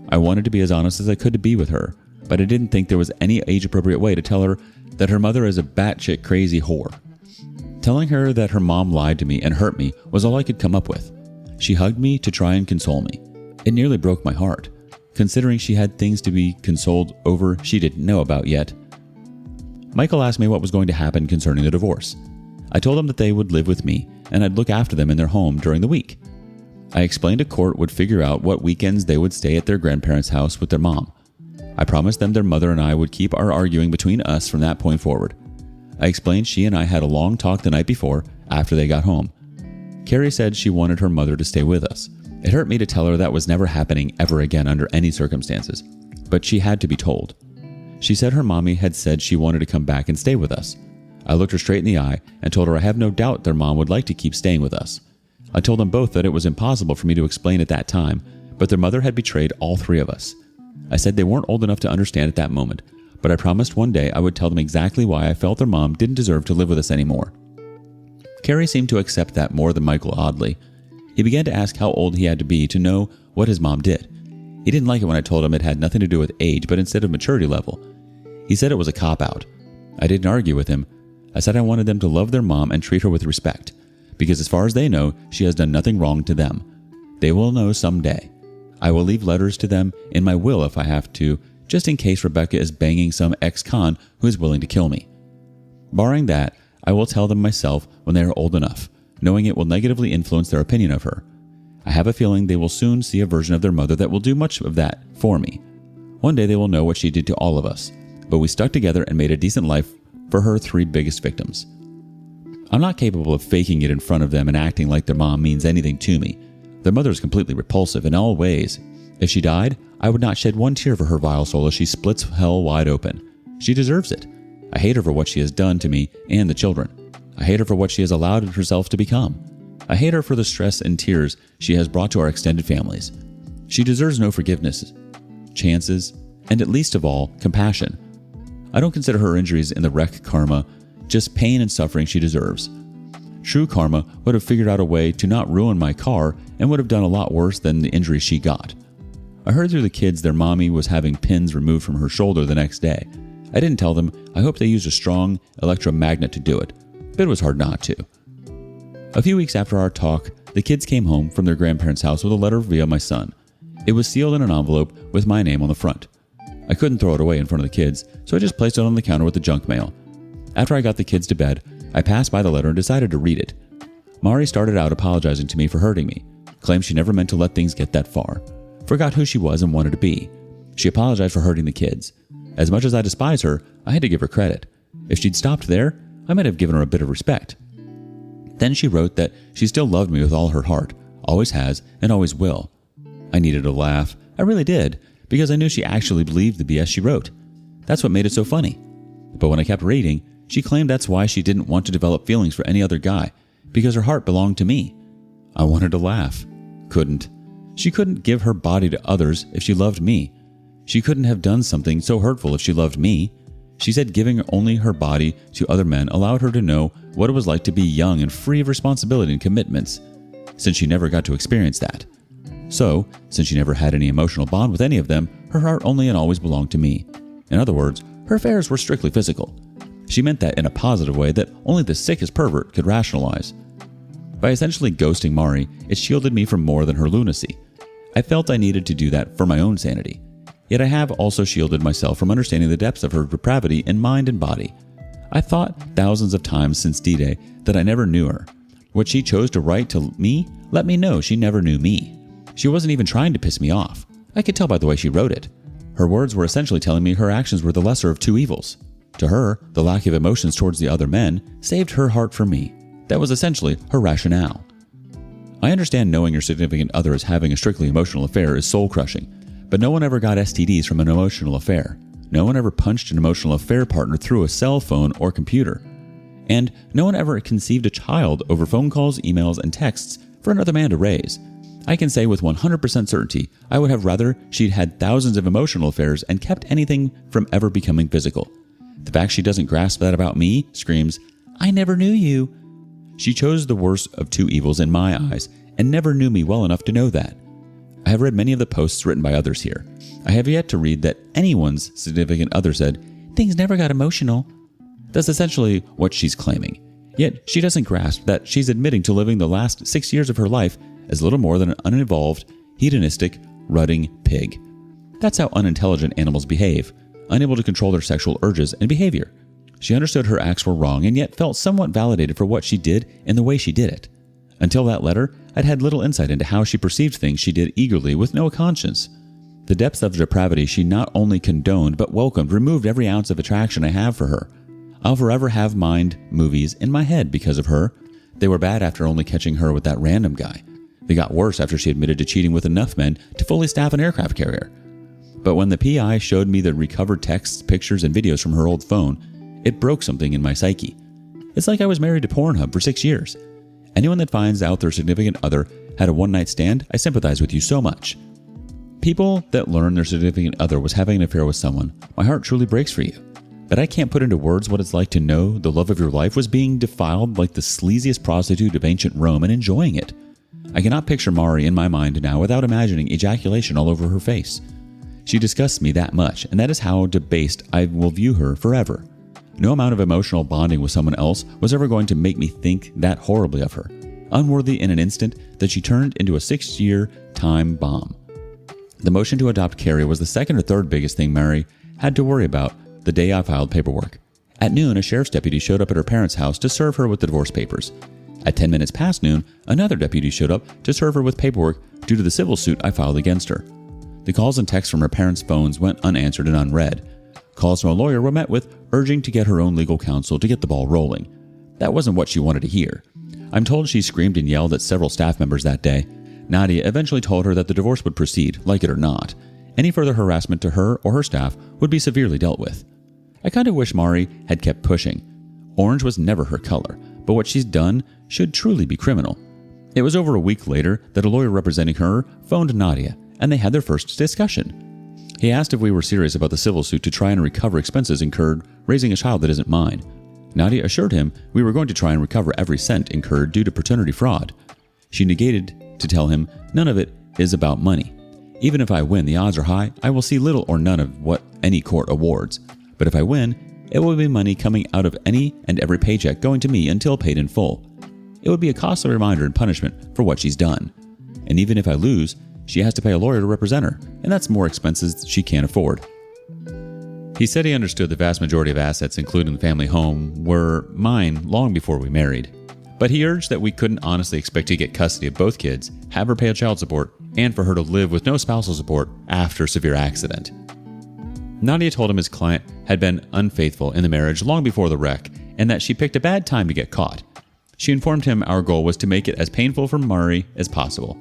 I wanted to be as honest as I could to be with her, but I didn't think there was any age-appropriate way to tell her that her mother is a batshit crazy whore. Telling her that her mom lied to me and hurt me was all I could come up with. She hugged me to try and console me. It nearly broke my heart, considering she had things to be consoled over she didn't know about yet. Michael asked me what was going to happen concerning the divorce. I told him that they would live with me and I'd look after them in their home during the week. I explained a court would figure out what weekends they would stay at their grandparents' house with their mom. I promised them their mother and I would keep our arguing between us from that point forward. I explained she and I had a long talk the night before, after they got home. Carrie said she wanted her mother to stay with us. It hurt me to tell her that was never happening ever again under any circumstances, but she had to be told. She said her mommy had said she wanted to come back and stay with us. I looked her straight in the eye and told her I have no doubt their mom would like to keep staying with us. I told them both that it was impossible for me to explain at that time, but their mother had betrayed all three of us. I said they weren't old enough to understand at that moment, but I promised one day I would tell them exactly why I felt their mom didn't deserve to live with us anymore. Carrie seemed to accept that more than Michael, oddly. He began to ask how old he had to be to know what his mom did. He didn't like it when I told him it had nothing to do with age, but instead of maturity level. He said it was a cop-out. I didn't argue with him. I said I wanted them to love their mom and treat her with respect, because as far as they know, she has done nothing wrong to them. They will know someday. I will leave letters to them in my will if I have to, just in case Rebecca is banging some ex-con who is willing to kill me. Barring that, I will tell them myself when they are old enough, knowing it will negatively influence their opinion of her. I have a feeling they will soon see a version of their mother that will do much of that for me. One day they will know what she did to all of us, but we stuck together and made a decent life for her three biggest victims. I'm not capable of faking it in front of them and acting like their mom means anything to me. Their mother is completely repulsive in all ways. If she died, I would not shed one tear for her vile soul as she splits hell wide open. She deserves it. I hate her for what she has done to me and the children. I hate her for what she has allowed herself to become. I hate her for the stress and tears she has brought to our extended families. She deserves no forgiveness, chances, and at least of all, compassion. I don't consider her injuries in the wreck karma, just pain and suffering she deserves. True karma would have figured out a way to not ruin my car and would have done a lot worse than the injuries she got. I heard through the kids their mommy was having pins removed from her shoulder the next day. I didn't tell them. I hoped they used a strong electromagnet to do it, but it was hard not to. A few weeks after our talk, the kids came home from their grandparents' house with a letter via my son. It was sealed in an envelope with my name on the front. I couldn't throw it away in front of the kids, so I just placed it on the counter with the junk mail. After I got the kids to bed, I passed by the letter and decided to read it. Mari started out apologizing to me for hurting me, claimed she never meant to let things get that far, forgot who she was and wanted to be. She apologized for hurting the kids. As much as I despise her, I had to give her credit. If she'd stopped there, I might have given her a bit of respect. Then she wrote that she still loved me with all her heart, always has, and always will. I needed a laugh. I really did, because I knew she actually believed the BS she wrote. That's what made it so funny. But when I kept reading, she claimed that's why she didn't want to develop feelings for any other guy, because her heart belonged to me. I wanted to laugh. Couldn't. She couldn't give her body to others if she loved me. She couldn't have done something so hurtful if she loved me. She said giving only her body to other men allowed her to know what it was like to be young and free of responsibility and commitments, since she never got to experience that. So, since she never had any emotional bond with any of them, her heart only and always belonged to me. In other words, her affairs were strictly physical. She meant that in a positive way that only the sickest pervert could rationalize. By essentially ghosting Mari, it shielded me from more than her lunacy. I felt I needed to do that for my own sanity. Yet I have also shielded myself from understanding the depths of her depravity in mind and body. I thought thousands of times since D-Day that I never knew her. What she chose to write to me let me know she never knew me. She wasn't even trying to piss me off. I could tell by the way she wrote it. Her words were essentially telling me her actions were the lesser of two evils. To her, the lack of emotions towards the other men saved her heart for me. That was essentially her rationale. I understand knowing your significant other is having a strictly emotional affair is soul-crushing, but no one ever got STDs from an emotional affair. No one ever punched an emotional affair partner through a cell phone or computer. And no one ever conceived a child over phone calls, emails, and texts for another man to raise. I can say with 100% certainty, I would have rather she'd had thousands of emotional affairs and kept anything from ever becoming physical. The fact she doesn't grasp that about me screams, I never knew you. She chose the worst of two evils in my eyes and never knew me well enough to know that. I have read many of the posts written by others here. I have yet to read that anyone's significant other said, things never got emotional. That's essentially what she's claiming. Yet she doesn't grasp that she's admitting to living the last 6 years of her life as little more than an unevolved, hedonistic, rutting pig. That's how unintelligent animals behave, unable to control their sexual urges and behavior. She understood her acts were wrong and yet felt somewhat validated for what she did and the way she did it. Until that letter, I'd had little insight into how she perceived things she did eagerly with no conscience. The depths of depravity she not only condoned but welcomed removed every ounce of attraction I have for her. I'll forever have mind movies in my head because of her. They were bad after only catching her with that random guy. They got worse after she admitted to cheating with enough men to fully staff an aircraft carrier. But when the PI showed me the recovered texts, pictures, and videos from her old phone, it broke something in my psyche. It's like I was married to Pornhub for 6 years. Anyone that finds out their significant other had a one-night stand, I sympathize with you so much. People that learn their significant other was having an affair with someone, my heart truly breaks for you. But I can't put into words what it's like to know the love of your life was being defiled like the sleaziest prostitute of ancient Rome and enjoying it. I cannot picture Mari in my mind now without imagining ejaculation all over her face. She disgusts me that much, and that is how debased I will view her forever. No amount of emotional bonding with someone else was ever going to make me think that horribly of her. Unworthy in an instant that she turned into a 6-year time bomb. The motion to adopt Carrie was the second or third biggest thing Mari had to worry about the day I filed paperwork. At noon, a sheriff's deputy showed up at her parents' house to serve her with the divorce papers. At 10 minutes past noon, another deputy showed up to serve her with paperwork due to the civil suit I filed against her. The calls and texts from her parents' phones went unanswered and unread. Calls from a lawyer were met with urging to get her own legal counsel to get the ball rolling. That wasn't what she wanted to hear. I'm told she screamed and yelled at several staff members that day. Nadia eventually told her that the divorce would proceed, like it or not. Any further harassment to her or her staff would be severely dealt with. I kind of wish Mari had kept pushing. Orange was never her color, but what she's done should truly be criminal. It was over a week later that a lawyer representing her phoned Nadia, and they had their first discussion. He asked if we were serious about the civil suit to try and recover expenses incurred raising a child that isn't mine. Nadia assured him we were going to try and recover every cent incurred due to paternity fraud. She negated to tell him none of it is about money. Even if I win, the odds are high I will see little or none of what any court awards. But if I win, it will be money coming out of any and every paycheck going to me until paid in full. It would be a costly reminder and punishment for what she's done. And even if I lose, she has to pay a lawyer to represent her, and that's more expenses she can't afford. He said he understood the vast majority of assets, including the family home, were mine long before we married. But he urged that we couldn't honestly expect to get custody of both kids, have her pay child support, and for her to live with no spousal support after a severe accident. Nadia told him his client had been unfaithful in the marriage long before the wreck, and that she picked a bad time to get caught. She informed him our goal was to make it as painful for Mari as possible.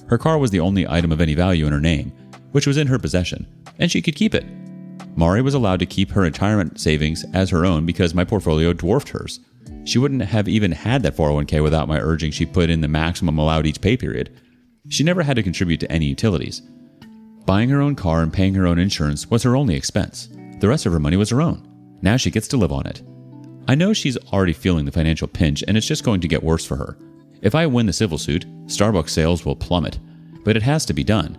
Her car was the only item of any value in her name, which was in her possession, and she could keep it. Mari was allowed to keep her retirement savings as her own because my portfolio dwarfed hers. She wouldn't have even had that 401k without my urging she put in the maximum allowed each pay period. She never had to contribute to any utilities. Buying her own car and paying her own insurance was her only expense. The rest of her money was her own. Now she gets to live on it. I know she's already feeling the financial pinch and it's just going to get worse for her. If I win the civil suit, Starbucks sales will plummet, but it has to be done.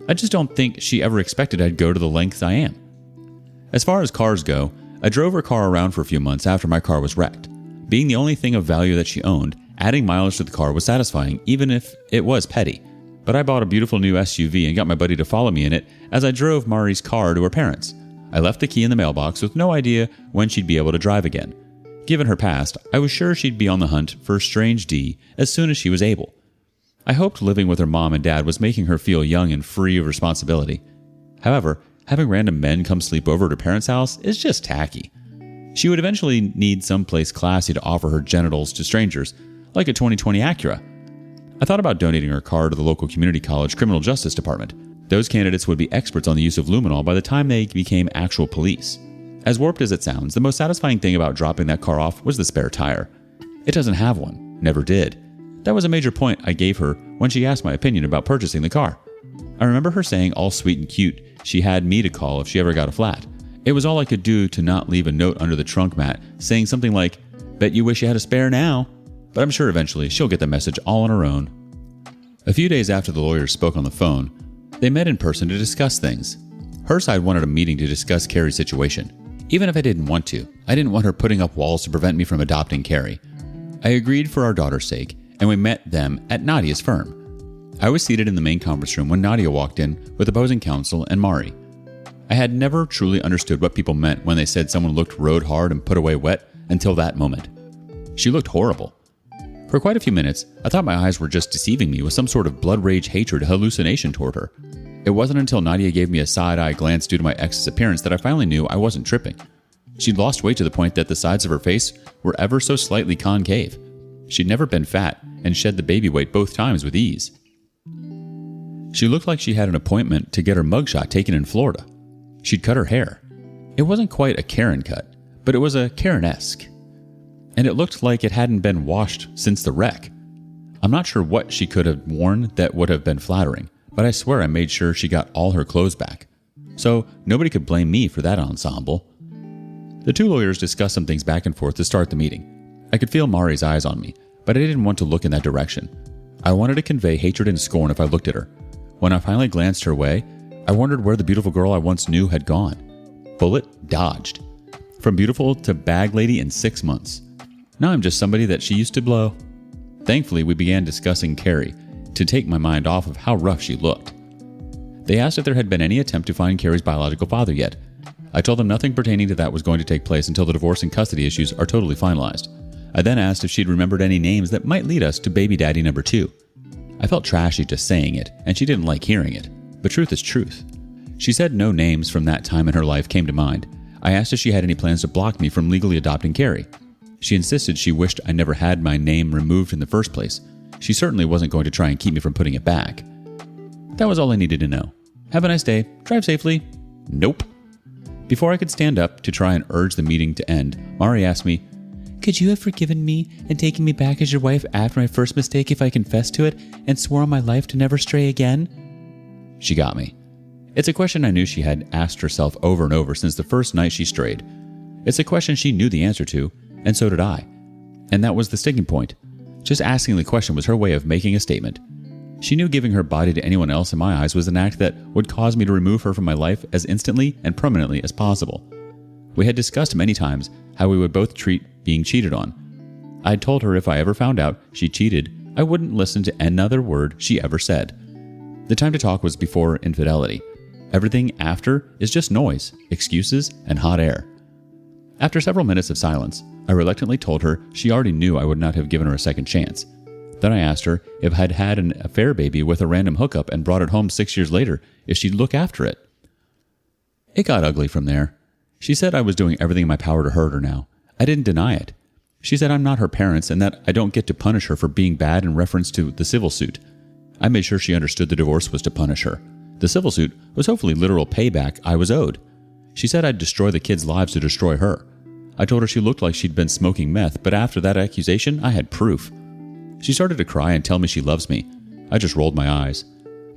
I just don't think she ever expected I'd go to the lengths I am. As far as cars go, I drove her car around for a few months after my car was wrecked. Being the only thing of value that she owned, adding mileage to the car was satisfying, even if it was petty. But I bought a beautiful new SUV and got my buddy to follow me in it as I drove Mari's car to her parents. I left the key in the mailbox with no idea when she'd be able to drive again. Given her past, I was sure she'd be on the hunt for a strange D as soon as she was able. I hoped living with her mom and dad was making her feel young and free of responsibility. However, having random men come sleep over at her parents' house is just tacky. She would eventually need someplace classy to offer her genitals to strangers, like a 2020 Acura. I thought about donating her car to the local community college criminal justice department. Those candidates would be experts on the use of luminol by the time they became actual police. As warped as it sounds, the most satisfying thing about dropping that car off was the spare tire. It doesn't have one. Never did. That was a major point I gave her when she asked my opinion about purchasing the car. I remember her saying all sweet and cute she had me to call if she ever got a flat. It was all I could do to not leave a note under the trunk mat saying something like, "Bet you wish you had a spare now." But I'm sure eventually she'll get the message all on her own. A few days after the lawyers spoke on the phone, they met in person to discuss things. Her side wanted a meeting to discuss Carrie's situation. Even if I didn't want to, I didn't want her putting up walls to prevent me from adopting Carrie. I agreed for our daughter's sake, and we met them at Nadia's firm. I was seated in the main conference room when Nadia walked in with opposing counsel and Mari. I had never truly understood what people meant when they said someone looked rode hard and put away wet until that moment. She looked horrible. For quite a few minutes, I thought my eyes were just deceiving me with some sort of blood rage hatred hallucination toward her. It wasn't until Nadia gave me a side-eye glance due to my ex's appearance that I finally knew I wasn't tripping. She'd lost weight to the point that the sides of her face were ever so slightly concave. She'd never been fat and shed the baby weight both times with ease. She looked like she had an appointment to get her mugshot taken in Florida. She'd cut her hair. It wasn't quite a Karen cut, but it was a Karen-esque. And it looked like it hadn't been washed since the wreck. I'm not sure what she could have worn that would have been flattering, but I swear I made sure she got all her clothes back. So nobody could blame me for that ensemble. The two lawyers discussed some things back and forth to start the meeting. I could feel Mari's eyes on me, but I didn't want to look in that direction. I wanted to convey hatred and scorn if I looked at her. When I finally glanced her way, I wondered where the beautiful girl I once knew had gone. Bullet dodged. From beautiful to bag lady in 6 months. Now I'm just somebody that she used to blow. Thankfully, we began discussing Carrie to take my mind off of how rough she looked. They asked if there had been any attempt to find Carrie's biological father yet. I told them nothing pertaining to that was going to take place until the divorce and custody issues are totally finalized. I then asked if she'd remembered any names that might lead us to baby daddy number 2. I felt trashy just saying it, and she didn't like hearing it. But truth is truth. She said no names from that time in her life came to mind. I asked if she had any plans to block me from legally adopting Carrie. She insisted she wished I never had my name removed in the first place. She certainly wasn't going to try and keep me from putting it back. That was all I needed to know. Have a nice day. Drive safely. Nope. Before I could stand up to try and urge the meeting to end, Mari asked me, "Could you have forgiven me and taken me back as your wife after my first mistake if I confessed to it and swore on my life to never stray again?" She got me. It's a question I knew she had asked herself over and over since the first night she strayed. It's a question she knew the answer to, and so did I. And that was the sticking point. Just asking the question was her way of making a statement. She knew giving her body to anyone else in my eyes was an act that would cause me to remove her from my life as instantly and permanently as possible. We had discussed many times how we would both treat being cheated on. I had told her if I ever found out she cheated, I wouldn't listen to another word she ever said. The time to talk was before infidelity. Everything after is just noise, excuses, and hot air. After several minutes of silence, I reluctantly told her she already knew I would not have given her a second chance. Then I asked her if I'd had an affair baby with a random hookup and brought it home 6 years later, if she'd look after it. It got ugly from there. She said I was doing everything in my power to hurt her now. I didn't deny it. She said I'm not her parents and that I don't get to punish her for being bad in reference to the civil suit. I made sure she understood the divorce was to punish her. The civil suit was hopefully literal payback I was owed. She said I'd destroy the kids' lives to destroy her. I told her she looked like she'd been smoking meth, but after that accusation, I had proof. She started to cry and tell me she loves me. I just rolled my eyes.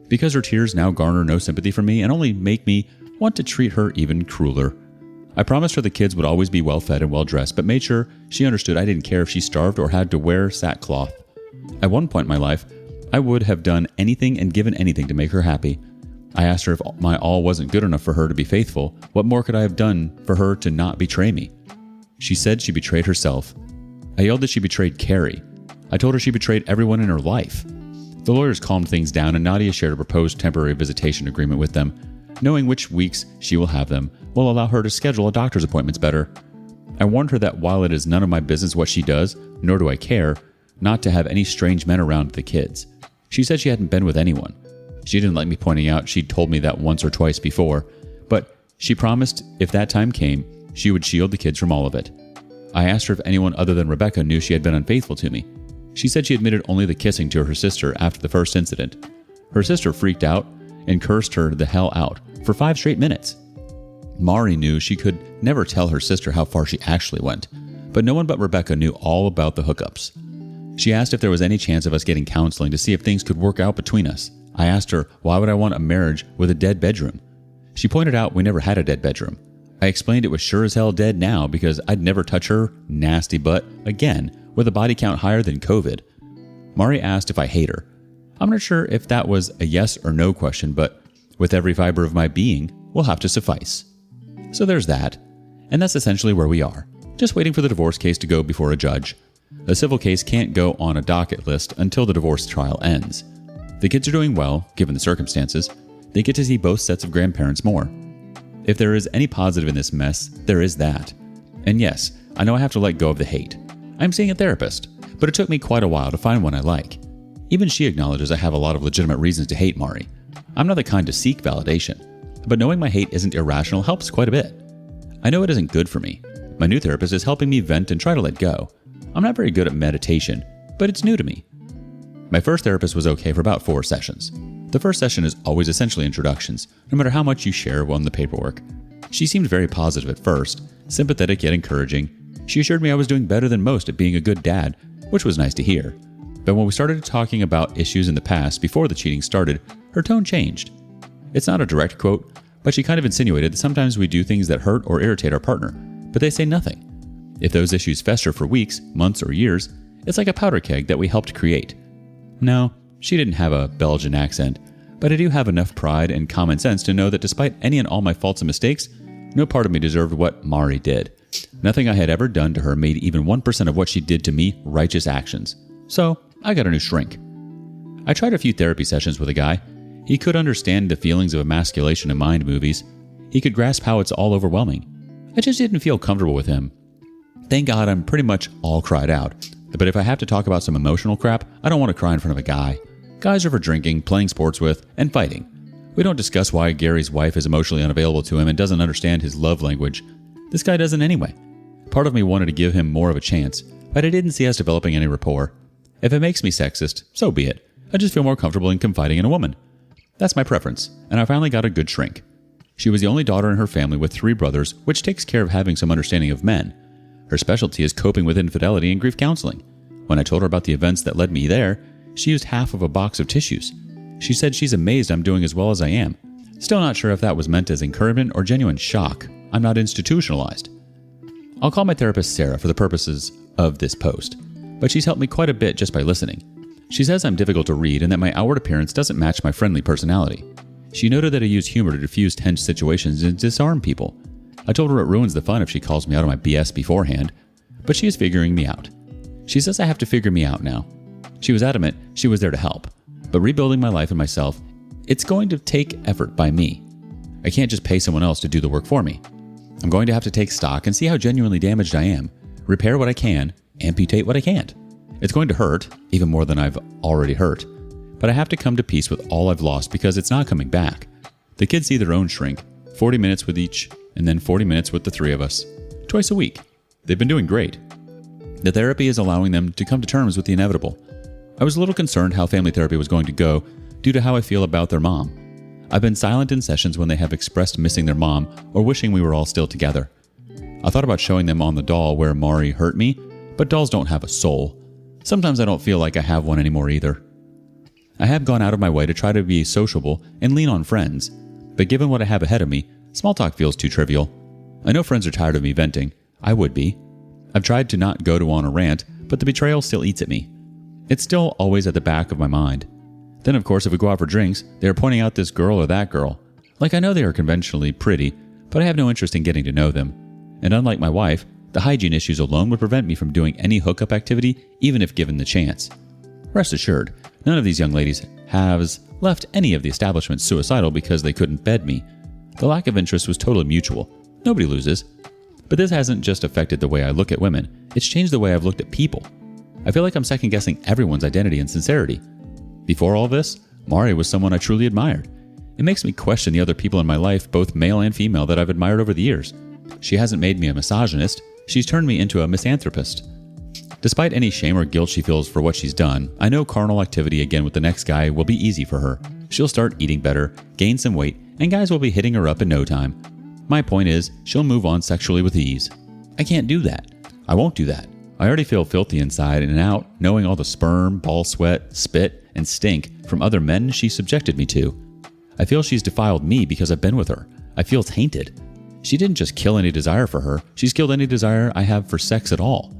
Because her tears now garner no sympathy from me and only make me want to treat her even crueler. I promised her the kids would always be well fed and well dressed, but made sure she understood I didn't care if she starved or had to wear sackcloth. At one point in my life, I would have done anything and given anything to make her happy. I asked her if my all wasn't good enough for her to be faithful, what more could I have done for her to not betray me? She said she betrayed herself. I yelled that she betrayed Carrie. I told her she betrayed everyone in her life. The lawyers calmed things down and Nadia shared a proposed temporary visitation agreement with them. Knowing which weeks she will have them will allow her to schedule doctor's appointments better. I warned her that while it is none of my business what she does, nor do I care, not to have any strange men around the kids. She said she hadn't been with anyone. She didn't like me pointing out she'd told me that once or twice before, but she promised if that time came, she would shield the kids from all of it. I asked her if anyone other than Rebecca knew she had been unfaithful to me. She said she admitted only the kissing to her sister after the first incident. Her sister freaked out and cursed her the hell out for 5 straight minutes. Mari knew she could never tell her sister how far she actually went, but no one but Rebecca knew all about the hookups. She asked if there was any chance of us getting counseling to see if things could work out between us. I asked her why would I want a marriage with a dead bedroom. She pointed out we never had a dead bedroom. I explained it was sure as hell dead now because I'd never touch her nasty butt again with a body count higher than COVID. Mari asked if I hate her. I'm not sure if that was a yes or no question, but with every fiber of my being will have to suffice. So there's that, and that's essentially where we are, just waiting for the divorce case to go before a judge. A civil case can't go on a docket list until the divorce trial ends. The kids are doing well, given the circumstances. They get to see both sets of grandparents more. If there is any positive in this mess, there is that. And yes, I know I have to let go of the hate. I'm seeing a therapist, but it took me quite a while to find one I like. Even she acknowledges I have a lot of legitimate reasons to hate Mari. I'm not the kind to seek validation, but knowing my hate isn't irrational helps quite a bit. I know it isn't good for me. My new therapist is helping me vent and try to let go. I'm not very good at meditation, but it's new to me. My first therapist was okay for about 4 sessions. The first session is always essentially introductions, no matter how much you share on the paperwork. She seemed very positive at first, sympathetic yet encouraging. She assured me I was doing better than most at being a good dad, which was nice to hear. But when we started talking about issues in the past before the cheating started, her tone changed. It's not a direct quote, but she kind of insinuated that sometimes we do things that hurt or irritate our partner, but they say nothing. If those issues fester for weeks, months, or years, it's like a powder keg that we helped create. No, she didn't have a Belgian accent, but I do have enough pride and common sense to know that despite any and all my faults and mistakes, no part of me deserved what Mari did. Nothing I had ever done to her made even 1% of what she did to me righteous actions. So, I got a new shrink. I tried a few therapy sessions with a guy. He could understand the feelings of emasculation in mind movies. He could grasp how it's all overwhelming. I just didn't feel comfortable with him. Thank God I'm pretty much all cried out. But if I have to talk about some emotional crap, I don't want to cry in front of a guy. Guys are for drinking, playing sports with, and fighting. We don't discuss why Gary's wife is emotionally unavailable to him and doesn't understand his love language. This guy doesn't anyway. Part of me wanted to give him more of a chance, but I didn't see us developing any rapport. If it makes me sexist, so be it. I just feel more comfortable in confiding in a woman. That's my preference, and I finally got a good shrink. She was the only daughter in her family with 3 brothers, which takes care of having some understanding of men. Her specialty is coping with infidelity and grief counseling. When I told her about the events that led me there, she used half of a box of tissues. She said she's amazed I'm doing as well as I am. Still not sure if that was meant as encouragement or genuine shock. I'm not institutionalized. I'll call my therapist Sarah for the purposes of this post, but she's helped me quite a bit just by listening. She says I'm difficult to read and that my outward appearance doesn't match my friendly personality. She noted that I use humor to diffuse tense situations and disarm people. I told her it ruins the fun if she calls me out on my BS beforehand, but she is figuring me out. She says I have to figure me out now. She was adamant she was there to help, but rebuilding my life and myself, it's going to take effort by me. I can't just pay someone else to do the work for me. I'm going to have to take stock and see how genuinely damaged I am, repair what I can, amputate what I can't. It's going to hurt, even more than I've already hurt, but I have to come to peace with all I've lost because it's not coming back. The kids see their own shrink, 40 minutes with each, and then 40 minutes with the 3 of us, twice a week. They've been doing great. The therapy is allowing them to come to terms with the inevitable. I was a little concerned how family therapy was going to go due to how I feel about their mom. I've been silent in sessions when they have expressed missing their mom or wishing we were all still together. I thought about showing them on the doll where Mari hurt me, but dolls don't have a soul. Sometimes I don't feel like I have one anymore either. I have gone out of my way to try to be sociable and lean on friends, but given what I have ahead of me, small talk feels too trivial. I know friends are tired of me venting. I would be. I've tried to not go on a rant, but the betrayal still eats at me. It's still always at the back of my mind. Then, of course, if we go out for drinks, they are pointing out this girl or that girl. Like I know they are conventionally pretty, but I have no interest in getting to know them. And unlike my wife, the hygiene issues alone would prevent me from doing any hookup activity, even if given the chance. Rest assured, none of these young ladies has left any of the establishments suicidal because they couldn't bed me. The lack of interest was totally mutual. Nobody loses. But this hasn't just affected the way I look at women, it's changed the way I've looked at people. I feel like I'm second-guessing everyone's identity and sincerity. Before all this, Mari was someone I truly admired. It makes me question the other people in my life, both male and female, that I've admired over the years. She hasn't made me a misogynist, she's turned me into a misanthropist. Despite any shame or guilt she feels for what she's done, I know carnal activity again with the next guy will be easy for her. She'll start eating better, gain some weight, and guys will be hitting her up in no time. My point is, she'll move on sexually with ease. I can't do that. I won't do that. I already feel filthy inside and out, knowing all the sperm, ball sweat, spit, and stink from other men she subjected me to. I feel she's defiled me because I've been with her. I feel tainted. She didn't just kill any desire for her, she's killed any desire I have for sex at all.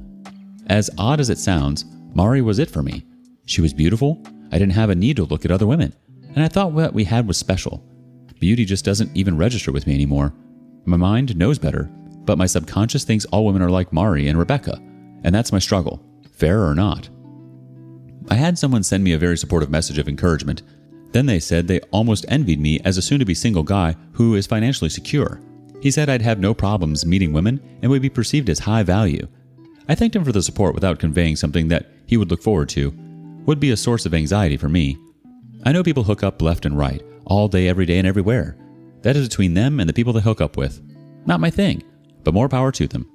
As odd as it sounds, Mari was it for me. She was beautiful, I didn't have a need to look at other women, and I thought what we had was special. Beauty just doesn't even register with me anymore. My mind knows better, but my subconscious thinks all women are like Mari and Rebecca, and that's my struggle. fair or not. I had someone send me a very supportive message of encouragement. Then they said they almost envied me as a soon-to-be single guy who is financially secure. He said I'd have no problems meeting women and would be perceived as high value. I thanked him for the support without conveying something that he would look forward to. Would be a source of anxiety for me. I know people hook up left and right, all day, every day, and everywhere. That is between them and the people they hook up with. Not my thing, but more power to them.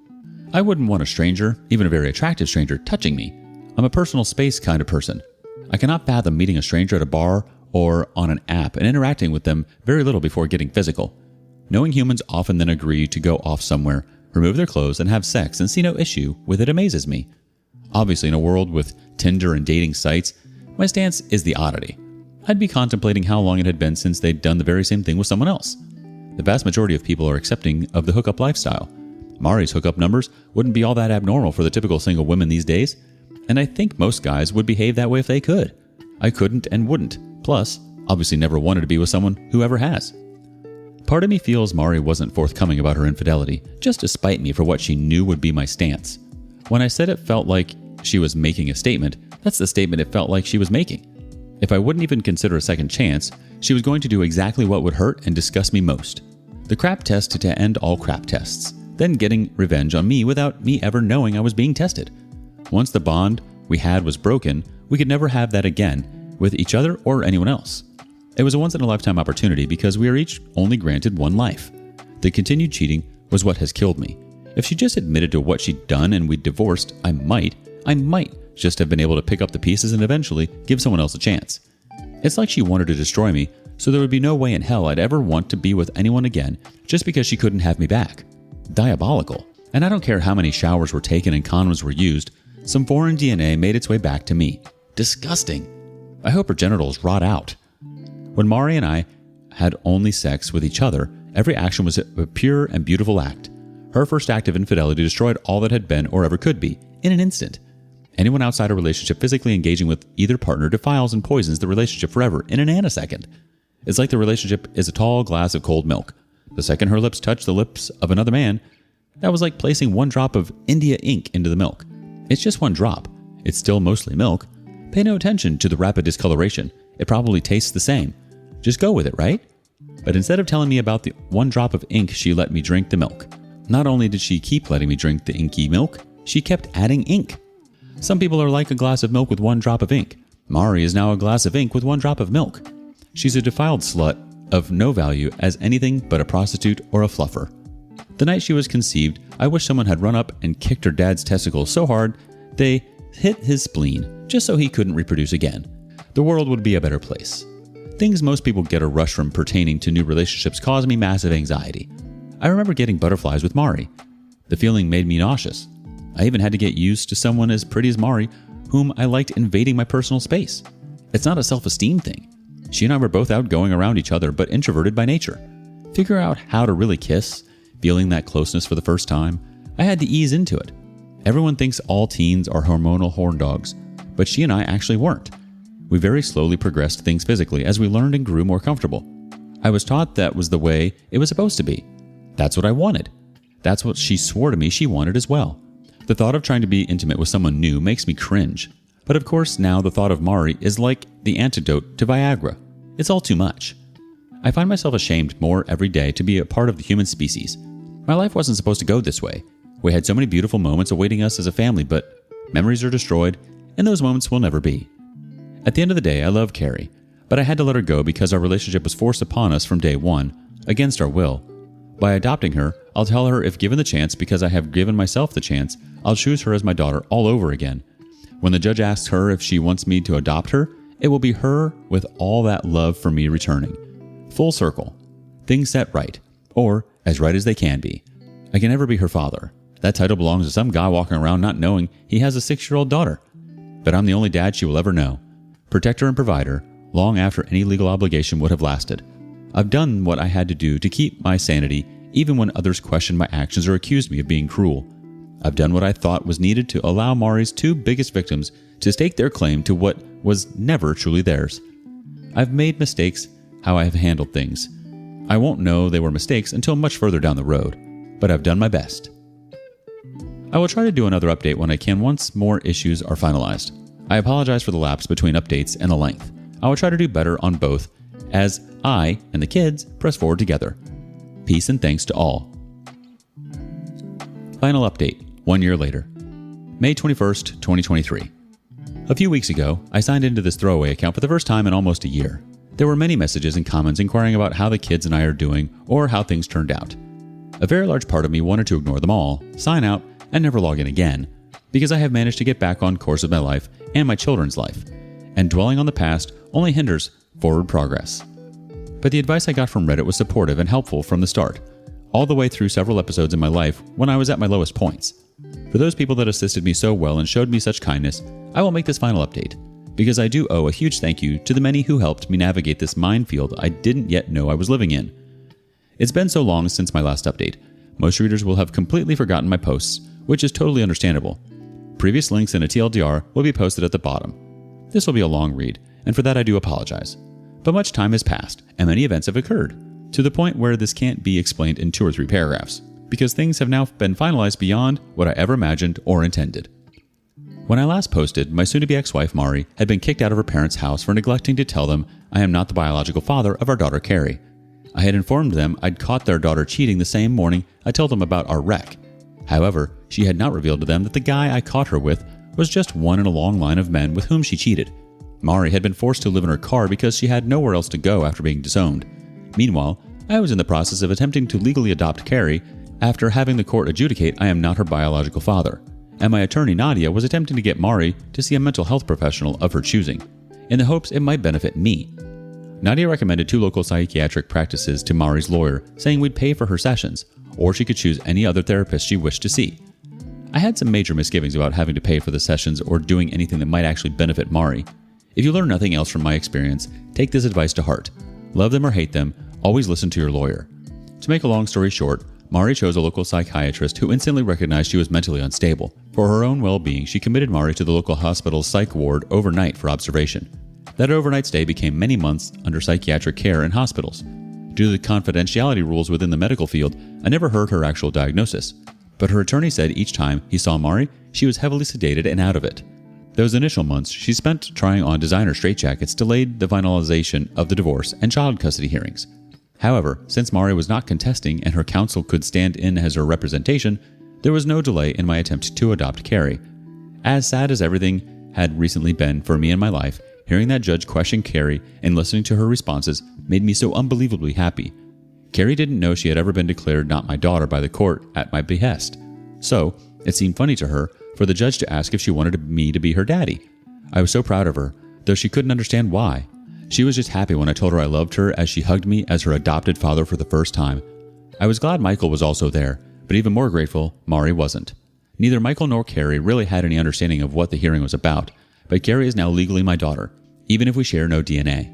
I wouldn't want a stranger, even a very attractive stranger, touching me. I'm a personal space kind of person. I cannot fathom meeting a stranger at a bar or on an app and interacting with them very little before getting physical. Knowing humans often then agree to go off somewhere, remove their clothes, and have sex and see no issue with it amazes me. Obviously, in a world with Tinder and dating sites, my stance is the oddity. I'd be contemplating how long it had been since they'd done the very same thing with someone else. The vast majority of people are accepting of the hookup lifestyle. Mari's hookup numbers wouldn't be all that abnormal for the typical single women these days, and I think most guys would behave that way if they could. I couldn't and wouldn't. Plus, obviously never wanted to be with someone who ever has. Part of me feels Mari wasn't forthcoming about her infidelity, just to spite me for what she knew would be my stance. When I said it felt like she was making a statement, that's the statement it felt like she was making. If I wouldn't even consider a second chance, she was going to do exactly what would hurt and disgust me most. The crap test to end all crap tests, then getting revenge on me without me ever knowing I was being tested. Once the bond we had was broken, we could never have that again with each other or anyone else. It was a once-in-a-lifetime opportunity because we are each only granted one life. The continued cheating was what has killed me. If she just admitted to what she'd done and we'd divorced, I might just have been able to pick up the pieces and eventually give someone else a chance. It's like she wanted to destroy me, so there would be no way in hell I'd ever want to be with anyone again just because she couldn't have me back. Diabolical. And I don't care how many showers were taken and condoms were used, some foreign DNA made its way back to me. Disgusting. I hope her genitals rot out. When Mari and I had only sex with each other, every action was a pure and beautiful act. Her first act of infidelity destroyed all that had been or ever could be, in an instant. Anyone outside a relationship physically engaging with either partner defiles and poisons the relationship forever in a nanosecond. It's like the relationship is a tall glass of cold milk. The second her lips touch the lips of another man, that was like placing one drop of India ink into the milk. It's just one drop. It's still mostly milk. Pay no attention to the rapid discoloration. It probably tastes the same. Just go with it, right? But instead of telling me about the one drop of ink, she let me drink the milk. Not only did she keep letting me drink the inky milk, she kept adding ink. Some people are like a glass of milk with one drop of ink. Mari is now a glass of ink with one drop of milk. She's a defiled slut of no value as anything but a prostitute or a fluffer. The night she was conceived, I wish someone had run up and kicked her dad's testicles so hard they hit his spleen just so he couldn't reproduce again. The world would be a better place. Things most people get a rush from pertaining to new relationships cause me massive anxiety. I remember getting butterflies with Mari. The feeling made me nauseous. I even had to get used to someone as pretty as Mari, whom I liked invading my personal space. It's not a self-esteem thing. She and I were both outgoing around each other, but introverted by nature. Figure out how to really kiss, feeling that closeness for the first time, I had to ease into it. Everyone thinks all teens are hormonal horn dogs, but she and I actually weren't. We very slowly progressed things physically as we learned and grew more comfortable. I was taught that was the way it was supposed to be. That's what I wanted. That's what she swore to me she wanted as well. The thought of trying to be intimate with someone new makes me cringe. But of course now the thought of Mari is like the antidote to Viagra. It's all too much. I find myself ashamed more every day to be a part of the human species. My life wasn't supposed to go this way. We had so many beautiful moments awaiting us as a family, but memories are destroyed, and those moments will never be. At the end of the day, I love Carrie, but I had to let her go because our relationship was forced upon us from day one, against our will. By adopting her, I'll tell her if given the chance, because I have given myself the chance, I'll choose her as my daughter all over again. When the judge asks her if she wants me to adopt her, it will be her with all that love for me returning. Full circle. Things set right. Or as right as they can be. I can never be her father. That title belongs to some guy walking around not knowing he has a 6-year-old daughter. But I'm the only dad she will ever know. Protector and provider, long after any legal obligation would have lasted. I've done what I had to do to keep my sanity, even when others question my actions or accuse me of being cruel. I've done what I thought was needed to allow Mari's 2 biggest victims to stake their claim to what was never truly theirs. I've made mistakes how I have handled things. I won't know they were mistakes until much further down the road, but I've done my best. I will try to do another update when I can once more issues are finalized. I apologize for the lapse between updates and the length. I will try to do better on both as I and the kids press forward together. Peace and thanks to all. Final update, 1 year later. May 21st, 2023. A few weeks ago, I signed into this throwaway account for the first time in almost a year. There were many messages and comments inquiring about how the kids and I are doing or how things turned out. A very large part of me wanted to ignore them all, sign out, and never log in again, because I have managed to get back on course with my life and my children's life, and dwelling on the past only hinders forward progress. But the advice I got from Reddit was supportive and helpful from the start, all the way through several episodes in my life when I was at my lowest points. For those people that assisted me so well and showed me such kindness, I will make this final update, because I do owe a huge thank you to the many who helped me navigate this minefield I didn't yet know I was living in. It's been so long since my last update, most readers will have completely forgotten my posts, which is totally understandable. Previous links and a TLDR will be posted at the bottom. This will be a long read, and for that I do apologize. But much time has passed, and many events have occurred, to the point where this can't be explained in 2 or 3 paragraphs, because things have now been finalized beyond what I ever imagined or intended. When I last posted, my soon-to-be ex-wife Mari had been kicked out of her parents' house for neglecting to tell them I am not the biological father of our daughter Carrie. I had informed them I'd caught their daughter cheating the same morning I told them about our wreck. However, she had not revealed to them that the guy I caught her with was just one in a long line of men with whom she cheated. Mari had been forced to live in her car because she had nowhere else to go after being disowned. Meanwhile, I was in the process of attempting to legally adopt Carrie after having the court adjudicate I am not her biological father, and my attorney Nadia was attempting to get Mari to see a mental health professional of her choosing, in the hopes it might benefit me. Nadia recommended 2 local psychiatric practices to Mari's lawyer, saying we'd pay for her sessions, or she could choose any other therapist she wished to see. I had some major misgivings about having to pay for the sessions or doing anything that might actually benefit Mari. If you learn nothing else from my experience, take this advice to heart. Love them or hate them, always listen to your lawyer. To make a long story short, Mari chose a local psychiatrist who instantly recognized she was mentally unstable. For her own well-being, she committed Mari to the local hospital's psych ward overnight for observation. That overnight stay became many months under psychiatric care in hospitals. Due to the confidentiality rules within the medical field, I never heard her actual diagnosis. But her attorney said each time he saw Mari, she was heavily sedated and out of it. Those initial months she spent trying on designer straitjackets delayed the finalization of the divorce and child custody hearings. However, since Mari was not contesting and her counsel could stand in as her representation, there was no delay in my attempt to adopt Carrie. As sad as everything had recently been for me in my life, hearing that judge question Carrie and listening to her responses made me so unbelievably happy. Carrie didn't know she had ever been declared not my daughter by the court at my behest. So, it seemed funny to her for the judge to ask if she wanted me to be her daddy. I was so proud of her, though she couldn't understand why. She was just happy when I told her I loved her as she hugged me as her adopted father for the first time. I was glad Michael was also there, but even more grateful, Mari wasn't. Neither Michael nor Carrie really had any understanding of what the hearing was about, but Carrie is now legally my daughter, even if we share no DNA.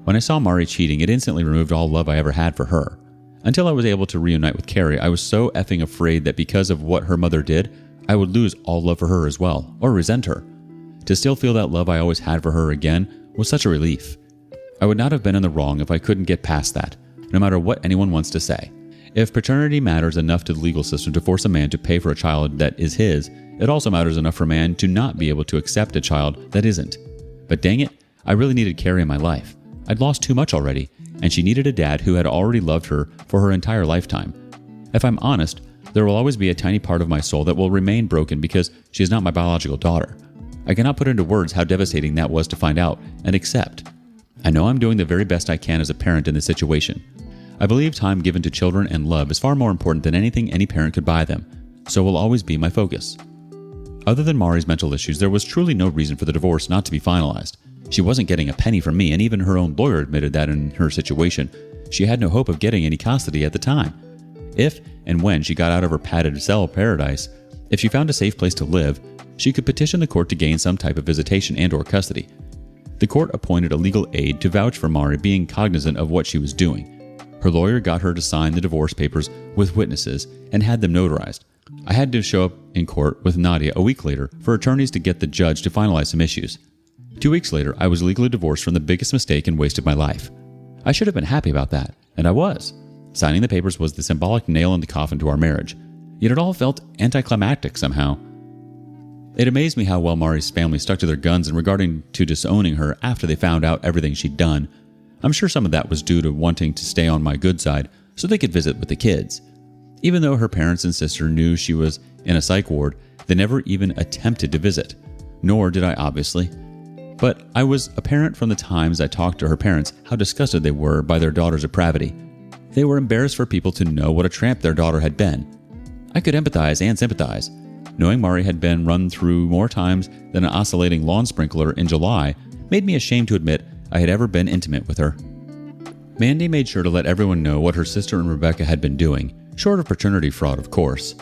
When I saw Mari cheating, it instantly removed all love I ever had for her. Until I was able to reunite with Carrie, I was so effing afraid that because of what her mother did, I would lose all love for her as well, or resent her. To still feel that love I always had for her again was such a relief. I would not have been in the wrong if I couldn't get past that, no matter what anyone wants to say. If paternity matters enough to the legal system to force a man to pay for a child that is his, it also matters enough for a man to not be able to accept a child that isn't. But dang it, I really needed Carrie in my life. I'd lost too much already, and she needed a dad who had already loved her for her entire lifetime. If I'm honest, there will always be a tiny part of my soul that will remain broken because she is not my biological daughter. I cannot put into words how devastating that was to find out and accept. I know I'm doing the very best I can as a parent in this situation. I believe time given to children and love is far more important than anything any parent could buy them, so will always be my focus. Other than Mari's mental issues, there was truly no reason for the divorce not to be finalized. She wasn't getting a penny from me, and even her own lawyer admitted that in her situation, she had no hope of getting any custody at the time. If and when she got out of her padded cell paradise, if she found a safe place to live, she could petition the court to gain some type of visitation and/or custody. The court appointed a legal aide to vouch for Mari being cognizant of what she was doing. Her lawyer got her to sign the divorce papers with witnesses and had them notarized. I had to show up in court with Nadia a week later for attorneys to get the judge to finalize some issues. 2 weeks later, I was legally divorced from the biggest mistake and waste of my life. I should have been happy about that, and I was. Signing the papers was the symbolic nail in the coffin to our marriage. yet it all felt anticlimactic somehow. It amazed me how well Mari's family stuck to their guns in regarding to disowning her after they found out everything she'd done. I'm sure some of that was due to wanting to stay on my good side so they could visit with the kids. Even though her parents and sister knew she was in a psych ward, they never even attempted to visit. Nor did I, obviously. But I was apparent from the times I talked to her parents how disgusted they were by their daughter's depravity. They were embarrassed for people to know what a tramp their daughter had been. I could empathize and sympathize. Knowing Mari had been run through more times than an oscillating lawn sprinkler in July made me ashamed to admit I had ever been intimate with her. Mandy made sure to let everyone know what her sister and Rebecca had been doing, short of paternity fraud, of course.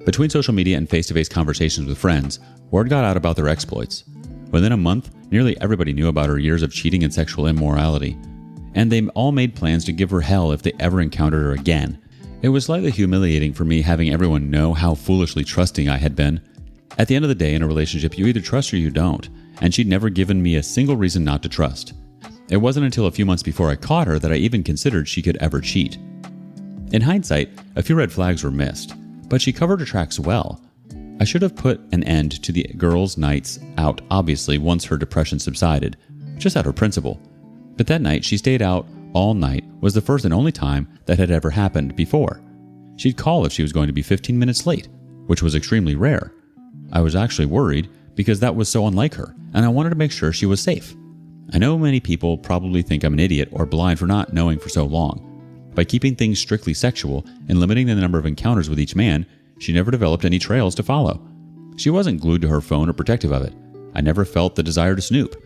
Between social media and face-to-face conversations with friends, word got out about their exploits. Within a month, nearly everybody knew about her years of cheating and sexual immorality, and they all made plans to give her hell if they ever encountered her again. It was slightly humiliating for me having everyone know how foolishly trusting I had been. At the end of the day, in a relationship, you either trust or you don't, and she'd never given me a single reason not to trust. It wasn't until a few months before I caught her that I even considered she could ever cheat. In hindsight, a few red flags were missed, but she covered her tracks well. I should have put an end to the girls' nights out, obviously, once her depression subsided, just out of principle. But that night, she stayed out all night was the first and only time that had ever happened before. She'd call if she was going to be 15 minutes late, which was extremely rare. I was actually worried because that was so unlike her, and I wanted to make sure she was safe. I know many people probably think I'm an idiot or blind for not knowing for so long. By keeping things strictly sexual and limiting the number of encounters with each man, she never developed any trails to follow. She wasn't glued to her phone or protective of it. I never felt the desire to snoop.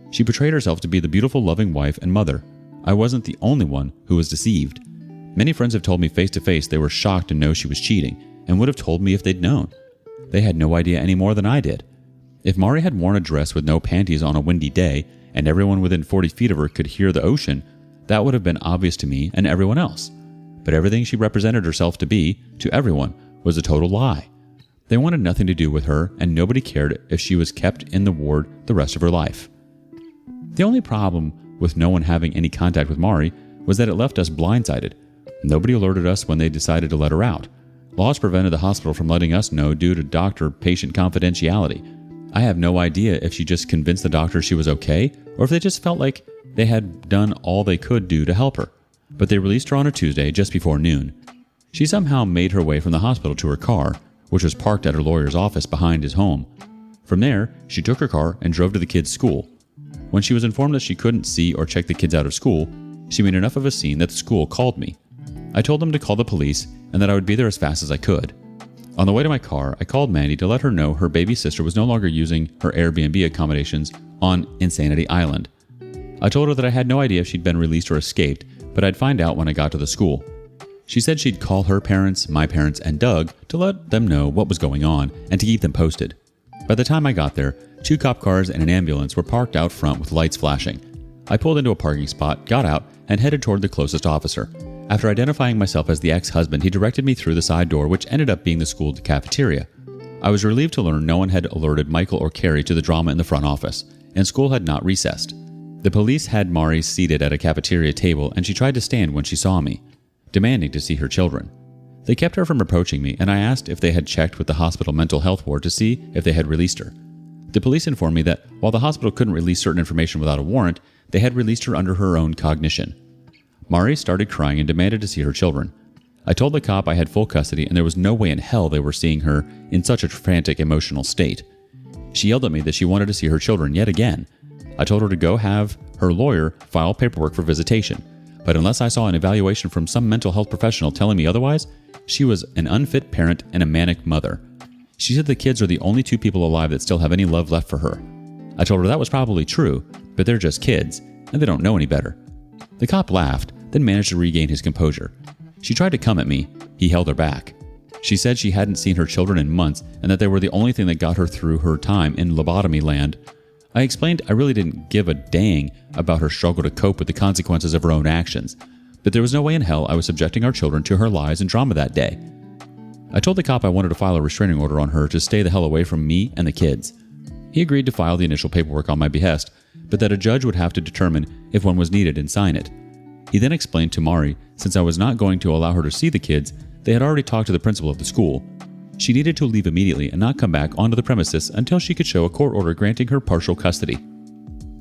She portrayed herself to be the beautiful, loving wife and mother. I wasn't the only one who was deceived. Many friends have told me face to face they were shocked to know she was cheating and would have told me if they'd known. They had no idea any more than I did. If Mari had worn a dress with no panties on a windy day and everyone within 40 feet of her could hear the ocean, that would have been obvious to me and everyone else. But everything she represented herself to be, to everyone, was a total lie. They wanted nothing to do with her, and nobody cared if she was kept in the ward the rest of her life. The only problem with no one having any contact with Mari was that it left us blindsided. Nobody alerted us when they decided to let her out. Laws prevented the hospital from letting us know due to doctor-patient confidentiality. I have no idea if she just convinced the doctor she was okay, or if they just felt like they had done all they could do to help her. But they released her on a Tuesday just before noon. She somehow made her way from the hospital to her car, which was parked at her lawyer's office behind his home. From there, she took her car and drove to the kids' school. When she was informed that she couldn't see or check the kids out of school, she made enough of a scene that the school called me. I told them to call the police and that I would be there as fast as I could. On the way to my car, I called Mandy to let her know her baby sister was no longer using her Airbnb accommodations on Insanity Island. I told her that I had no idea if she'd been released or escaped, but I'd find out when I got to the school. She said she'd call her parents, my parents, and Doug to let them know what was going on and to keep them posted. By the time I got there, 2 cop cars and an ambulance were parked out front with lights flashing. I pulled into a parking spot, got out, and headed toward the closest officer. After identifying myself as the ex-husband, he directed me through the side door, which ended up being the school cafeteria. I was relieved to learn no one had alerted Michael or Carrie to the drama in the front office, and school had not recessed. The police had Mari seated at a cafeteria table, and she tried to stand when she saw me, demanding to see her children. They kept her from approaching me, and I asked if they had checked with the hospital mental health ward to see if they had released her. The police informed me that while the hospital couldn't release certain information without a warrant, they had released her under her own cognition. Mari started crying and demanded to see her children. I told the cop I had full custody and there was no way in hell they were seeing her in such a frantic emotional state. She yelled at me that she wanted to see her children yet again. I told her to go have her lawyer file paperwork for visitation, but unless I saw an evaluation from some mental health professional telling me otherwise, she was an unfit parent and a manic mother. She said the kids are the only 2 people alive that still have any love left for her. I told her that was probably true, but they're just kids, and they don't know any better. The cop laughed, then managed to regain his composure. She tried to come at me. He held her back. She said she hadn't seen her children in months and that they were the only thing that got her through her time in lobotomy land. I explained I really didn't give a dang about her struggle to cope with the consequences of her own actions, but there was no way in hell I was subjecting our children to her lies and drama that day. I told the cop I wanted to file a restraining order on her to stay the hell away from me and the kids. He agreed to file the initial paperwork on my behest, but that a judge would have to determine if one was needed and sign it. He then explained to Mari, since I was not going to allow her to see the kids, they had already talked to the principal of the school, She needed to leave immediately and not come back onto the premises until she could show a court order granting her partial custody.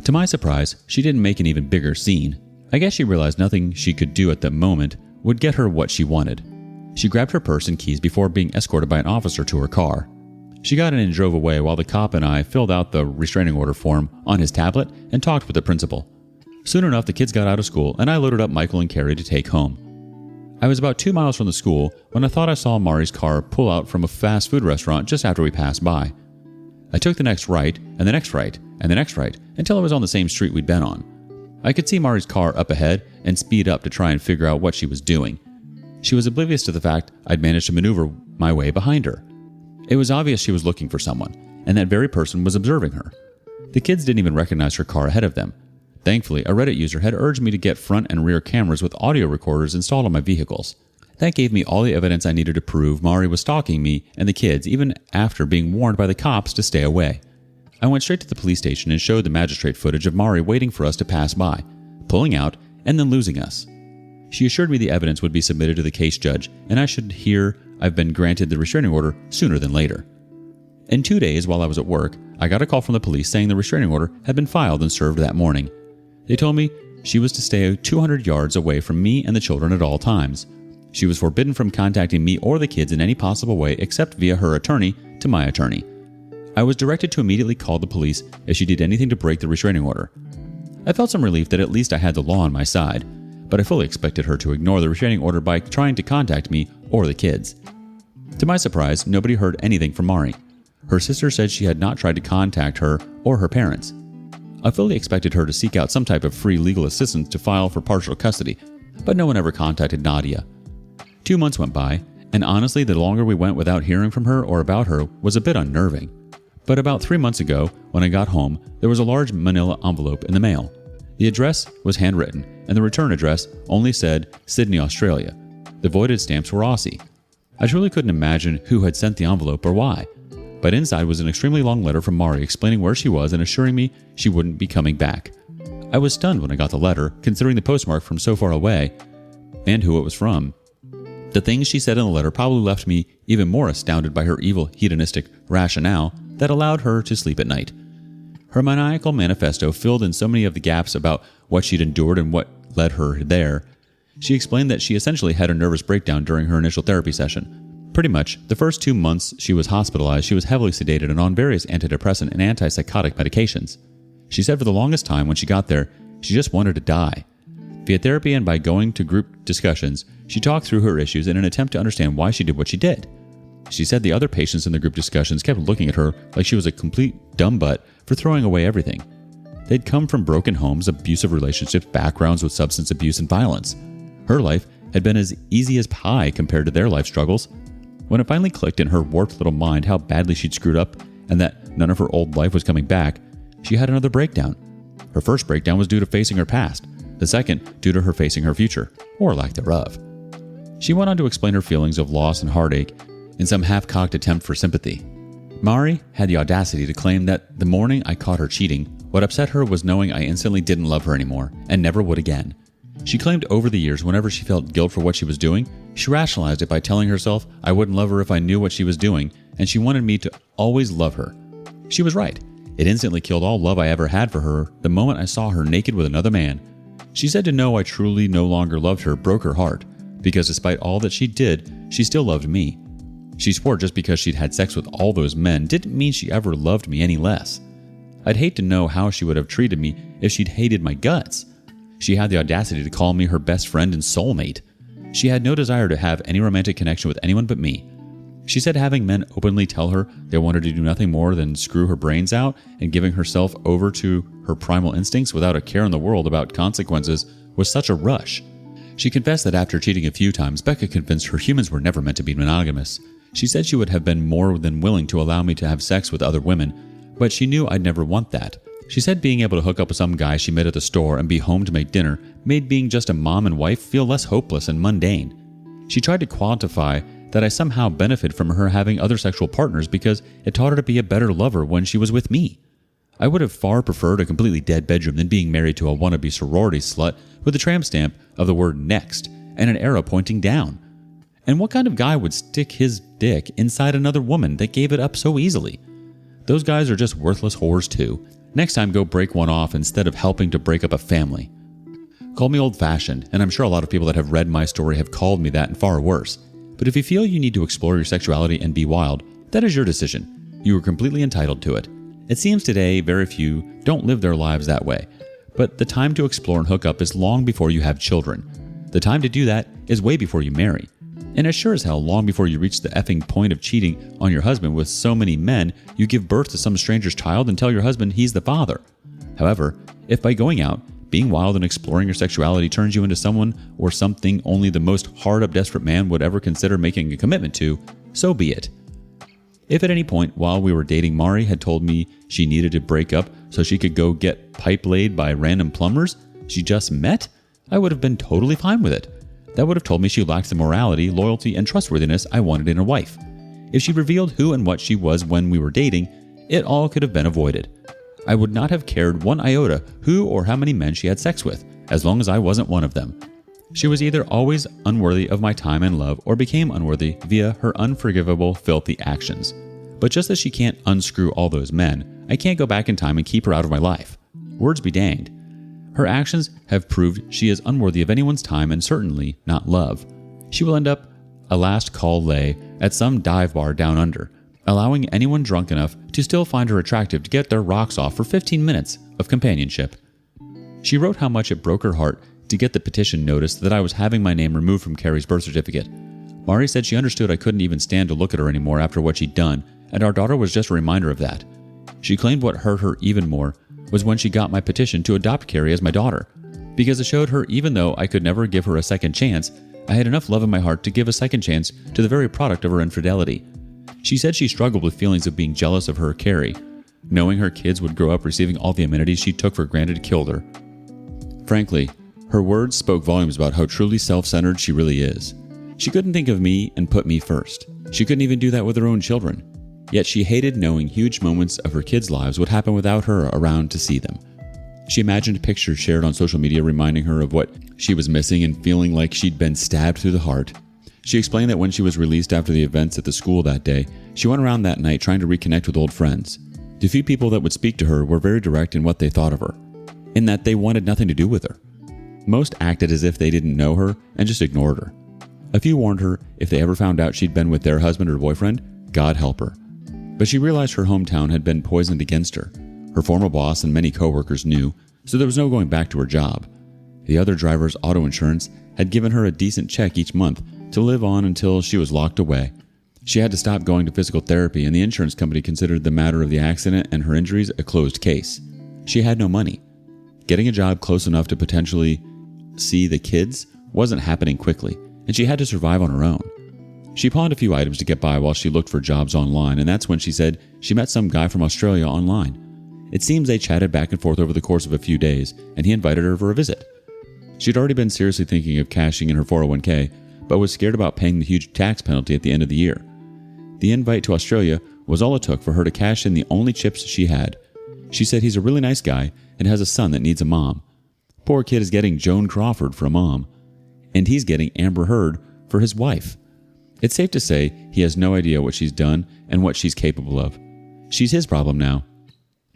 To my surprise, she didn't make an even bigger scene. I guess she realized nothing she could do at the moment would get her what she wanted. She grabbed her purse and keys before being escorted by an officer to her car. She got in and drove away while the cop and I filled out the restraining order form on his tablet and talked with the principal. Soon enough, the kids got out of school and I loaded up Michael and Carrie to take home. I was about 2 miles from the school when I thought I saw Mari's car pull out from a fast food restaurant just after we passed by. I took the next right, and the next right, and the next right, until I was on the same street we'd been on. I could see Mari's car up ahead and speed up to try and figure out what she was doing. She was oblivious to the fact I'd managed to maneuver my way behind her. It was obvious she was looking for someone, and that very person was observing her. The kids didn't even recognize her car ahead of them. Thankfully, a Reddit user had urged me to get front and rear cameras with audio recorders installed on my vehicles. That gave me all the evidence I needed to prove Mari was stalking me and the kids even after being warned by the cops to stay away. I went straight to the police station and showed the magistrate footage of Mari waiting for us to pass by, pulling out, and then losing us. She assured me the evidence would be submitted to the case judge and I should hear I've been granted the restraining order sooner than later. In 2 days while I was at work, I got a call from the police saying the restraining order had been filed and served that morning. They told me she was to stay 200 yards away from me and the children at all times. She was forbidden from contacting me or the kids in any possible way except via her attorney to my attorney. I was directed to immediately call the police if she did anything to break the restraining order. I felt some relief that at least I had the law on my side, but I fully expected her to ignore the restraining order by trying to contact me or the kids. To my surprise, nobody heard anything from Mari. Her sister said she had not tried to contact her or her parents. I fully expected her to seek out some type of free legal assistance to file for partial custody, but no one ever contacted Nadia. 2 months went by, and honestly, the longer we went without hearing from her or about her was a bit unnerving. But about 3 months ago, when I got home, there was a large manila envelope in the mail. The address was handwritten, and the return address only said Sydney, Australia. The voided stamps were Aussie. I truly couldn't imagine who had sent the envelope or why. But inside was an extremely long letter from Mari explaining where she was and assuring me she wouldn't be coming back. I was stunned when I got the letter, considering the postmark from so far away and who it was from. The things she said in the letter probably left me even more astounded by her evil hedonistic rationale that allowed her to sleep at night. Her maniacal manifesto filled in so many of the gaps about what she'd endured and what led her there. She explained that she essentially had a nervous breakdown during her initial therapy session. Pretty much, the first 2 months she was hospitalized, she was heavily sedated and on various antidepressant and antipsychotic medications. She said for the longest time when she got there, she just wanted to die. Via therapy and by going to group discussions, she talked through her issues in an attempt to understand why she did what she did. She said the other patients in the group discussions kept looking at her like she was a complete dumb butt for throwing away everything. They'd come from broken homes, abusive relationships, backgrounds with substance abuse and violence. Her life had been as easy as pie compared to their life struggles. When it finally clicked in her warped little mind how badly she'd screwed up and that none of her old life was coming back, she had another breakdown. Her first breakdown was due to facing her past, the second due to her facing her future, or lack thereof. She went on to explain her feelings of loss and heartache in some half-cocked attempt for sympathy. Mari had the audacity to claim that the morning I caught her cheating, what upset her was knowing I instantly didn't love her anymore and never would again. She claimed over the years whenever she felt guilt for what she was doing, she rationalized it by telling herself I wouldn't love her if I knew what she was doing, and she wanted me to always love her. She was right. It instantly killed all love I ever had for her the moment I saw her naked with another man. She said to know I truly no longer loved her broke her heart, because despite all that she did, she still loved me. She swore just because she'd had sex with all those men didn't mean she ever loved me any less. I'd hate to know how she would have treated me if she'd hated my guts. She had the audacity to call me her best friend and soulmate. She had no desire to have any romantic connection with anyone but me. She said having men openly tell her they wanted to do nothing more than screw her brains out and giving herself over to her primal instincts without a care in the world about consequences was such a rush. She confessed that after cheating a few times, Becca convinced her humans were never meant to be monogamous. She said she would have been more than willing to allow me to have sex with other women, but she knew I'd never want that. She said being able to hook up with some guy she met at the store and be home to make dinner made being just a mom and wife feel less hopeless and mundane. She tried to quantify that I somehow benefited from her having other sexual partners because it taught her to be a better lover when she was with me. I would have far preferred a completely dead bedroom than being married to a wannabe sorority slut with a tramp stamp of the word next and an arrow pointing down. And what kind of guy would stick his dick inside another woman that gave it up so easily? Those guys are just worthless whores too. Next time, go break one off instead of helping to break up a family. Call me old-fashioned, and I'm sure a lot of people that have read my story have called me that and far worse. But if you feel you need to explore your sexuality and be wild, that is your decision. You are completely entitled to it. It seems today very few don't live their lives that way. But the time to explore and hook up is long before you have children. The time to do that is way before you marry. And it's sure as hell long before you reach the effing point of cheating on your husband with so many men you give birth to some stranger's child and tell your husband he's the father. However, if by going out, being wild and exploring your sexuality turns you into someone or something only the most hard-up desperate man would ever consider making a commitment to, so be it. If at any point while we were dating Mari had told me she needed to break up so she could go get pipe laid by random plumbers she just met, I would have been totally fine with it. That would have told me she lacked the morality, loyalty, and trustworthiness I wanted in a wife. If she revealed who and what she was when we were dating, it all could have been avoided. I would not have cared one iota who or how many men she had sex with, as long as I wasn't one of them. She was either always unworthy of my time and love or became unworthy via her unforgivable, filthy actions. But just as she can't unscrew all those men, I can't go back in time and keep her out of my life. Words be danged. Her actions have proved she is unworthy of anyone's time and certainly not love. She will end up a last call lay at some dive bar down under, allowing anyone drunk enough to still find her attractive to get their rocks off for 15 minutes of companionship. She wrote how much it broke her heart to get the petition notice that I was having my name removed from Carrie's birth certificate. Mari said she understood I couldn't even stand to look at her anymore after what she'd done, and our daughter was just a reminder of that. She claimed what hurt her even more was when she got my petition to adopt Carrie as my daughter, because it showed her even though I could never give her a second chance, I had enough love in my heart to give a second chance to the very product of her infidelity. She said she struggled with feelings of being jealous of her Carrie. Knowing her kids would grow up receiving all the amenities she took for granted killed her. Frankly, her words spoke volumes about how truly self-centered she really is. She couldn't think of me and put me first. She couldn't even do that with her own children. Yet she hated knowing huge moments of her kids' lives would happen without her around to see them. She imagined pictures shared on social media reminding her of what she was missing and feeling like she'd been stabbed through the heart. She explained that when she was released after the events at the school that day, she went around that night trying to reconnect with old friends. The few people that would speak to her were very direct in what they thought of her, in that they wanted nothing to do with her. Most acted as if they didn't know her and just ignored her. A few warned her if they ever found out she'd been with their husband or boyfriend, God help her. But she realized her hometown had been poisoned against her. Her former boss and many coworkers knew, so there was no going back to her job. The other driver's auto insurance had given her a decent check each month to live on until she was locked away. She had to stop going to physical therapy, and the insurance company considered the matter of the accident and her injuries a closed case. She had no money. Getting a job close enough to potentially see the kids wasn't happening quickly, and she had to survive on her own. She pawned a few items to get by while she looked for jobs online, and that's when she said she met some guy from Australia online. It seems they chatted back and forth over the course of a few days, and he invited her for a visit. She'd already been seriously thinking of cashing in her 401k, but was scared about paying the huge tax penalty at the end of the year. The invite to Australia was all it took for her to cash in the only chips she had. She said he's a really nice guy and has a son that needs a mom. Poor kid is getting Joan Crawford for a mom, and he's getting Amber Heard for his wife. It's safe to say he has no idea what she's done and what she's capable of. She's his problem now.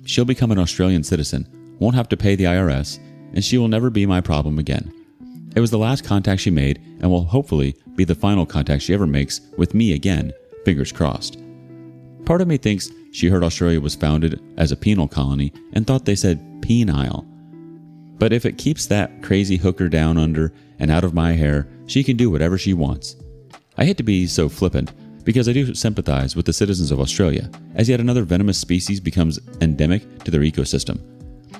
She'll become an Australian citizen, won't have to pay the IRS, and she will never be my problem again. It was the last contact she made and will hopefully be the final contact she ever makes with me again, fingers crossed. Part of me thinks she heard Australia was founded as a penal colony and thought they said penile. But if it keeps that crazy hooker down under and out of my hair, she can do whatever she wants. I hate to be so flippant, because I do sympathize with the citizens of Australia, as yet another venomous species becomes endemic to their ecosystem.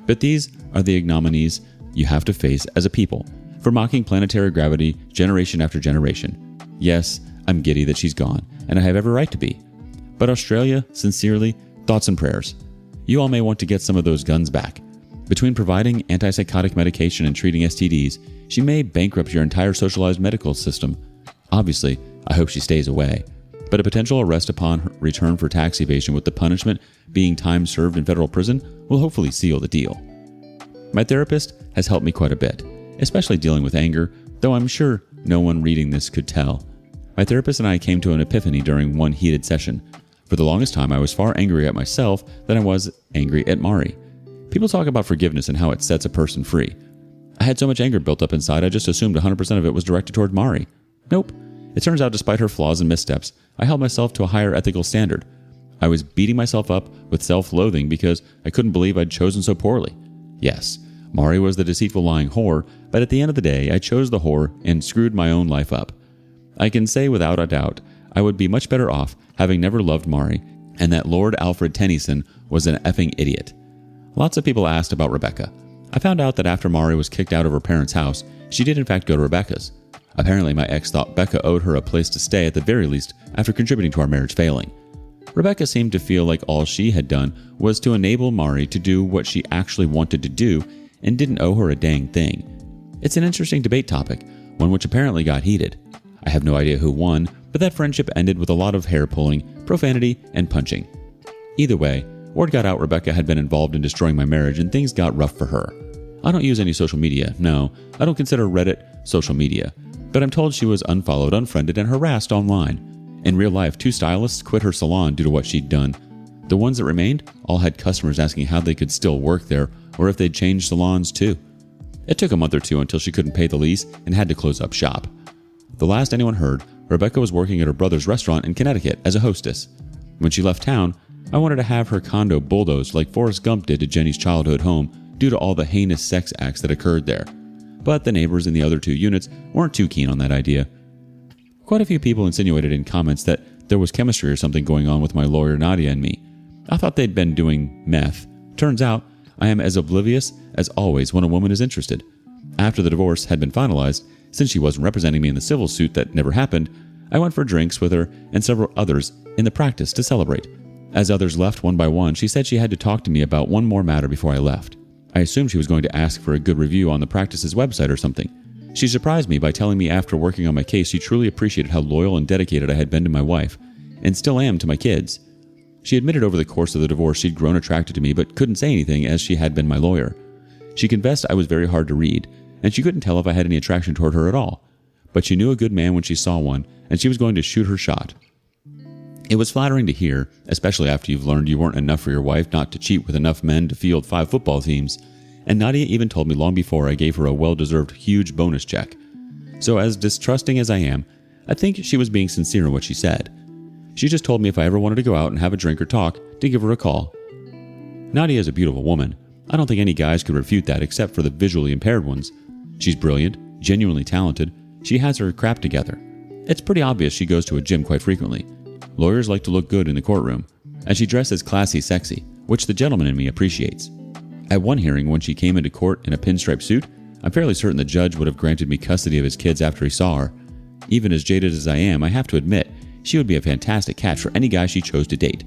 But these are the ignominies you have to face as a people, for mocking planetary gravity generation after generation. Yes, I'm giddy that she's gone, and I have every right to be. But Australia, sincerely, thoughts and prayers. You all may want to get some of those guns back. Between providing antipsychotic medication and treating STDs, she may bankrupt your entire socialized medical system. Obviously, I hope she stays away, but a potential arrest upon her return for tax evasion with the punishment being time served in federal prison will hopefully seal the deal. My therapist has helped me quite a bit, especially dealing with anger, though I'm sure no one reading this could tell. My therapist and I came to an epiphany during one heated session. For the longest time, I was far angrier at myself than I was angry at Mari. People talk about forgiveness and how it sets a person free. I had so much anger built up inside, I just assumed 100% of it was directed toward Mari. Nope. It turns out despite her flaws and missteps, I held myself to a higher ethical standard. I was beating myself up with self-loathing because I couldn't believe I'd chosen so poorly. Yes, Mari was the deceitful lying whore, but at the end of the day, I chose the whore and screwed my own life up. I can say without a doubt, I would be much better off having never loved Mari, and that Lord Alfred Tennyson was an effing idiot. Lots of people asked about Rebecca. I found out that after Mari was kicked out of her parents' house, she did in fact go to Rebecca's. Apparently, my ex thought Becca owed her a place to stay at the very least after contributing to our marriage failing. Rebecca seemed to feel like all she had done was to enable Mari to do what she actually wanted to do and didn't owe her a dang thing. It's an interesting debate topic, one which apparently got heated. I have no idea who won, but that friendship ended with a lot of hair pulling, profanity, and punching. Either way, word got out Rebecca had been involved in destroying my marriage and things got rough for her. I don't use any social media, no, I don't consider Reddit social media, but I'm told she was unfollowed, unfriended, and harassed online. In real life, 2 stylists quit her salon due to what she'd done. The ones that remained all had customers asking how they could still work there or if they'd changed salons too. It took a month or 2 until she couldn't pay the lease and had to close up shop. The last anyone heard, Rebecca was working at her brother's restaurant in Connecticut as a hostess. When she left town, I wanted to have her condo bulldozed like Forrest Gump did to Jenny's childhood home due to all the heinous sex acts that occurred there. But the neighbors in the other 2 units weren't too keen on that idea. Quite a few people insinuated in comments that there was chemistry or something going on with my lawyer Nadia and me. I thought they'd been doing meth. Turns out, I am as oblivious as always when a woman is interested. After the divorce had been finalized, since she wasn't representing me in the civil suit that never happened, I went for drinks with her and several others in the practice to celebrate. As others left one by one, she said she had to talk to me about one more matter before I left. I assumed she was going to ask for a good review on the practice's website or something. She surprised me by telling me after working on my case she truly appreciated how loyal and dedicated I had been to my wife, and still am to my kids. She admitted over the course of the divorce she'd grown attracted to me but couldn't say anything as she had been my lawyer. She confessed I was very hard to read, and she couldn't tell if I had any attraction toward her at all. But she knew a good man when she saw one, and she was going to shoot her shot. It was flattering to hear, especially after you've learned you weren't enough for your wife not to cheat with enough men to field 5 football teams, and Nadia even told me long before I gave her a well-deserved huge bonus check. So as distrusting as I am, I think she was being sincere in what she said. She just told me if I ever wanted to go out and have a drink or talk, to give her a call. Nadia is a beautiful woman. I don't think any guys could refute that except for the visually impaired ones. She's brilliant, genuinely talented. She has her crap together. It's pretty obvious she goes to a gym quite frequently. Lawyers like to look good in the courtroom, and she dresses classy sexy, which the gentleman in me appreciates. At one hearing, when she came into court in a pinstripe suit, I'm fairly certain the judge would have granted me custody of his kids after he saw her. Even as jaded as I am, I have to admit, she would be a fantastic catch for any guy she chose to date.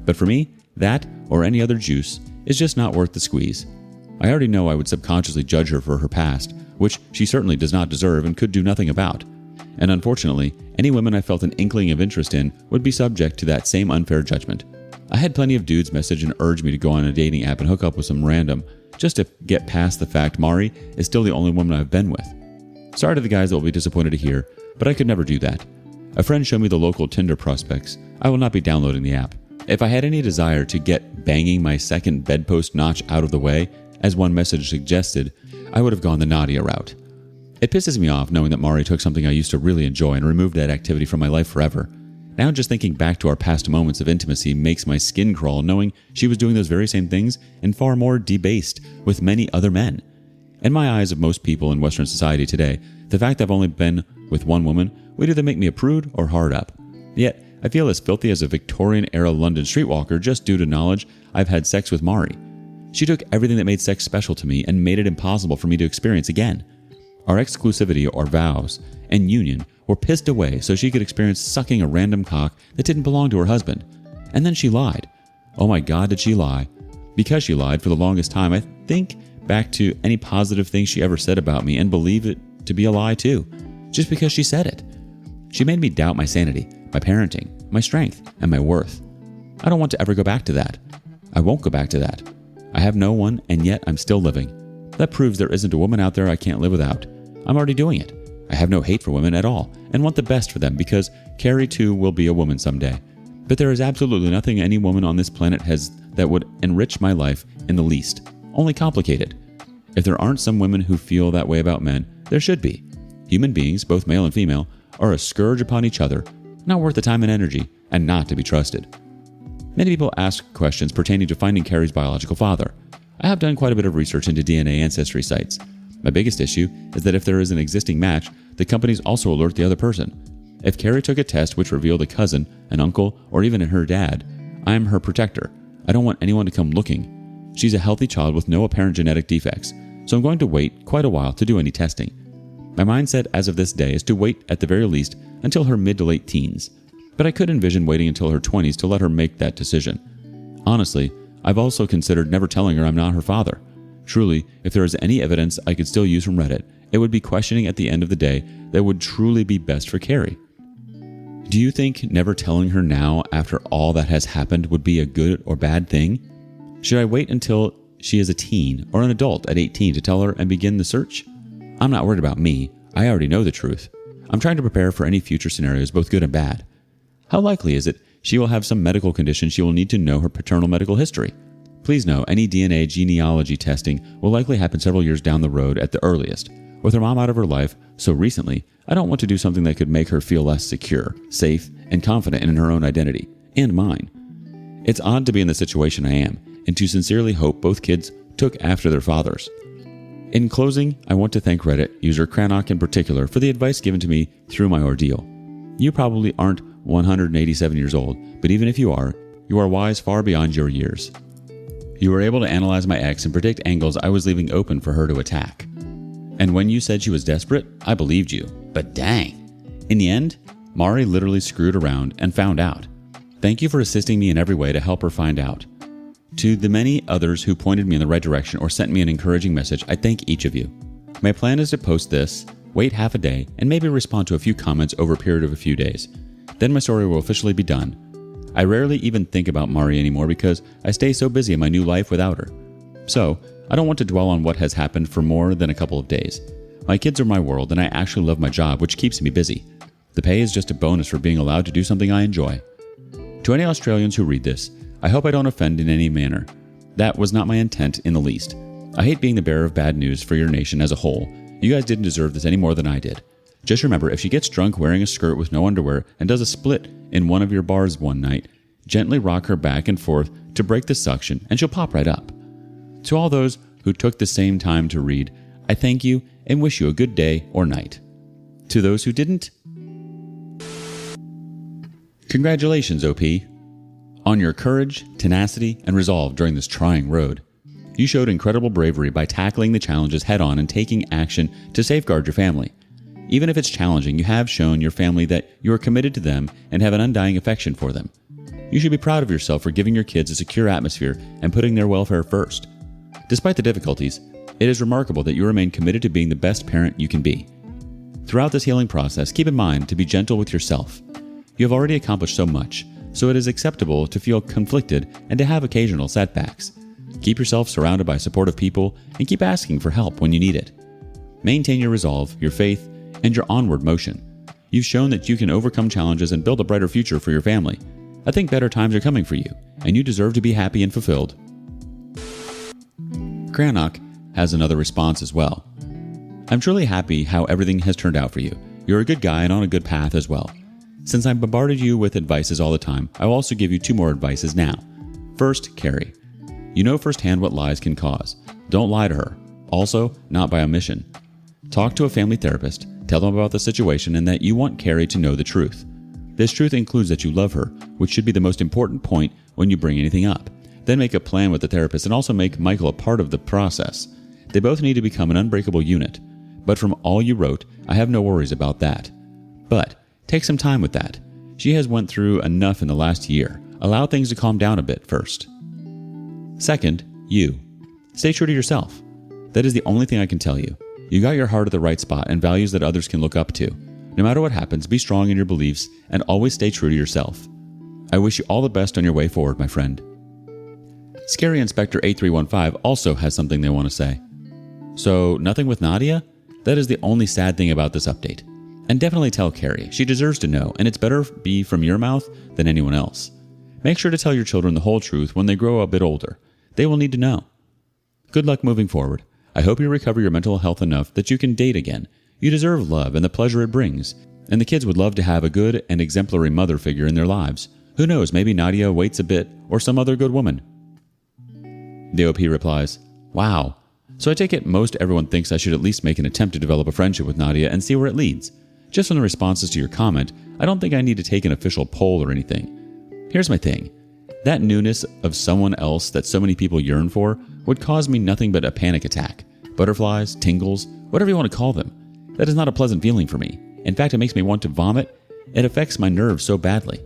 But for me, that, or any other juice, is just not worth the squeeze. I already know I would subconsciously judge her for her past, which she certainly does not deserve and could do nothing about. And unfortunately, any women I felt an inkling of interest in would be subject to that same unfair judgment. I had plenty of dudes message and urge me to go on a dating app and hook up with some random, just to get past the fact Mari is still the only woman I've been with. Sorry to the guys that will be disappointed to hear, but I could never do that. A friend showed me the local Tinder prospects. I will not be downloading the app. If I had any desire to get banging my second bedpost notch out of the way, as one message suggested, I would have gone the Nadia route. It pisses me off knowing that Mari took something I used to really enjoy and removed that activity from my life forever. Now just thinking back to our past moments of intimacy makes my skin crawl knowing she was doing those very same things and far more debased with many other men. In my eyes of most people in Western society today, the fact I've only been with one woman would either make me a prude or hard up. Yet, I feel as filthy as a Victorian-era London streetwalker just due to knowledge I've had sex with Mari. She took everything that made sex special to me and made it impossible for me to experience again. Our exclusivity or vows and union were pissed away so she could experience sucking a random cock that didn't belong to her husband. And then she lied. Oh my God, did she lie? Because she lied for the longest time, I think back to any positive thing she ever said about me and believe it to be a lie too, just because she said it. She made me doubt my sanity, my parenting, my strength, and my worth. I don't want to ever go back to that. I won't go back to that. I have no one, and yet I'm still living. That proves there isn't a woman out there I can't live without. I'm already doing it. I have no hate for women at all and want the best for them because Carrie too will be a woman someday. But there is absolutely nothing any woman on this planet has that would enrich my life in the least, only complicate it. If there aren't some women who feel that way about men, there should be. Human beings, both male and female, are a scourge upon each other, not worth the time and energy, and not to be trusted. Many people ask questions pertaining to finding Carrie's biological father. I have done quite a bit of research into DNA ancestry sites. My biggest issue is that if there is an existing match, the companies also alert the other person. If Carrie took a test which revealed a cousin, an uncle, or even her dad, I am her protector. I don't want anyone to come looking. She's a healthy child with no apparent genetic defects, so I'm going to wait quite a while to do any testing. My mindset as of this day is to wait at the very least until her mid to late teens, but I could envision waiting until her 20s to let her make that decision. Honestly, I've also considered never telling her I'm not her father. Truly, if there is any evidence I could still use from Reddit, it would be questioning at the end of the day that would truly be best for Carrie. Do you think never telling her now after all that has happened would be a good or bad thing? Should I wait until she is a teen or an adult at 18 to tell her and begin the search? I'm not worried about me. I already know the truth. I'm trying to prepare for any future scenarios, both good and bad. How likely is it she will have some medical condition she will need to know her paternal medical history? Please know any DNA genealogy testing will likely happen several years down the road at the earliest. With her mom out of her life so recently, I don't want to do something that could make her feel less secure, safe, and confident in her own identity, and mine. It's odd to be in the situation I am, and to sincerely hope both kids took after their fathers. In closing, I want to thank Reddit user Cranach in particular for the advice given to me through my ordeal. You probably aren't 187 years old, but even if you are wise far beyond your years. You were able to analyze my ex and predict angles I was leaving open for her to attack. And when you said she was desperate, I believed you. But dang. In the end, Mari literally screwed around and found out. Thank you for assisting me in every way to help her find out. To the many others who pointed me in the right direction or sent me an encouraging message, I thank each of you. My plan is to post this, wait half a day, and maybe respond to a few comments over a period of a few days. Then my story will officially be done. I rarely even think about Mari anymore because I stay so busy in my new life without her. So, I don't want to dwell on what has happened for more than a couple of days. My kids are my world and I actually love my job, which keeps me busy. The pay is just a bonus for being allowed to do something I enjoy. To any Australians who read this, I hope I don't offend in any manner. That was not my intent in the least. I hate being the bearer of bad news for your nation as a whole. You guys didn't deserve this any more than I did. Just remember, if she gets drunk wearing a skirt with no underwear and does a split in one of your bars one night, gently rock her back and forth to break the suction and she'll pop right up. To all those who took the same time to read, I thank you and wish you a good day or night. To those who didn't, congratulations, OP, on your courage, tenacity, and resolve during this trying road. You showed incredible bravery by tackling the challenges head-on and taking action to safeguard your family. Even if it's challenging, you have shown your family that you are committed to them and have an undying affection for them. You should be proud of yourself for giving your kids a secure atmosphere and putting their welfare first. Despite the difficulties, it is remarkable that you remain committed to being the best parent you can be. Throughout this healing process, keep in mind to be gentle with yourself. You have already accomplished so much, so it is acceptable to feel conflicted and to have occasional setbacks. Keep yourself surrounded by supportive people and keep asking for help when you need it. Maintain your resolve, your faith, and your onward motion. You've shown that you can overcome challenges and build a brighter future for your family. I think better times are coming for you, and you deserve to be happy and fulfilled. Cranach has another response as well. I'm truly happy how everything has turned out for you. You're a good guy and on a good path as well. Since I bombarded you with advices all the time, I will also give you 2 more advices now. First, Carrie. You know firsthand what lies can cause. Don't lie to her. Also, not by omission. Talk to a family therapist, tell them about the situation and that you want Carrie to know the truth. This truth includes that you love her, which should be the most important point when you bring anything up. Then make a plan with the therapist and also make Michael a part of the process. They both need to become an unbreakable unit. But from all you wrote, I have no worries about that. But take some time with that. She has went through enough in the last year. Allow things to calm down a bit first. Second, you. Stay true to yourself. That is the only thing I can tell you. You got your heart at the right spot and values that others can look up to. No matter what happens, be strong in your beliefs and always stay true to yourself. I wish you all the best on your way forward, my friend. Scary Inspector 8315 also has something they want to say. So, nothing with Nadia? That is the only sad thing about this update. And definitely tell Carrie. She deserves to know, and it's better be from your mouth than anyone else. Make sure to tell your children the whole truth when they grow a bit older. They will need to know. Good luck moving forward. I hope you recover your mental health enough that you can date again. You deserve love and the pleasure it brings. And the kids would love to have a good and exemplary mother figure in their lives. Who knows, maybe Nadia waits a bit, or some other good woman. The OP replies, wow. So I take it most everyone thinks I should at least make an attempt to develop a friendship with Nadia and see where it leads. Just from the responses to your comment, I don't think I need to take an official poll or anything. Here's my thing. That newness of someone else that so many people yearn for would cause me nothing but a panic attack. Butterflies, tingles, whatever you want to call them. That is not a pleasant feeling for me. In fact, it makes me want to vomit. It affects my nerves so badly.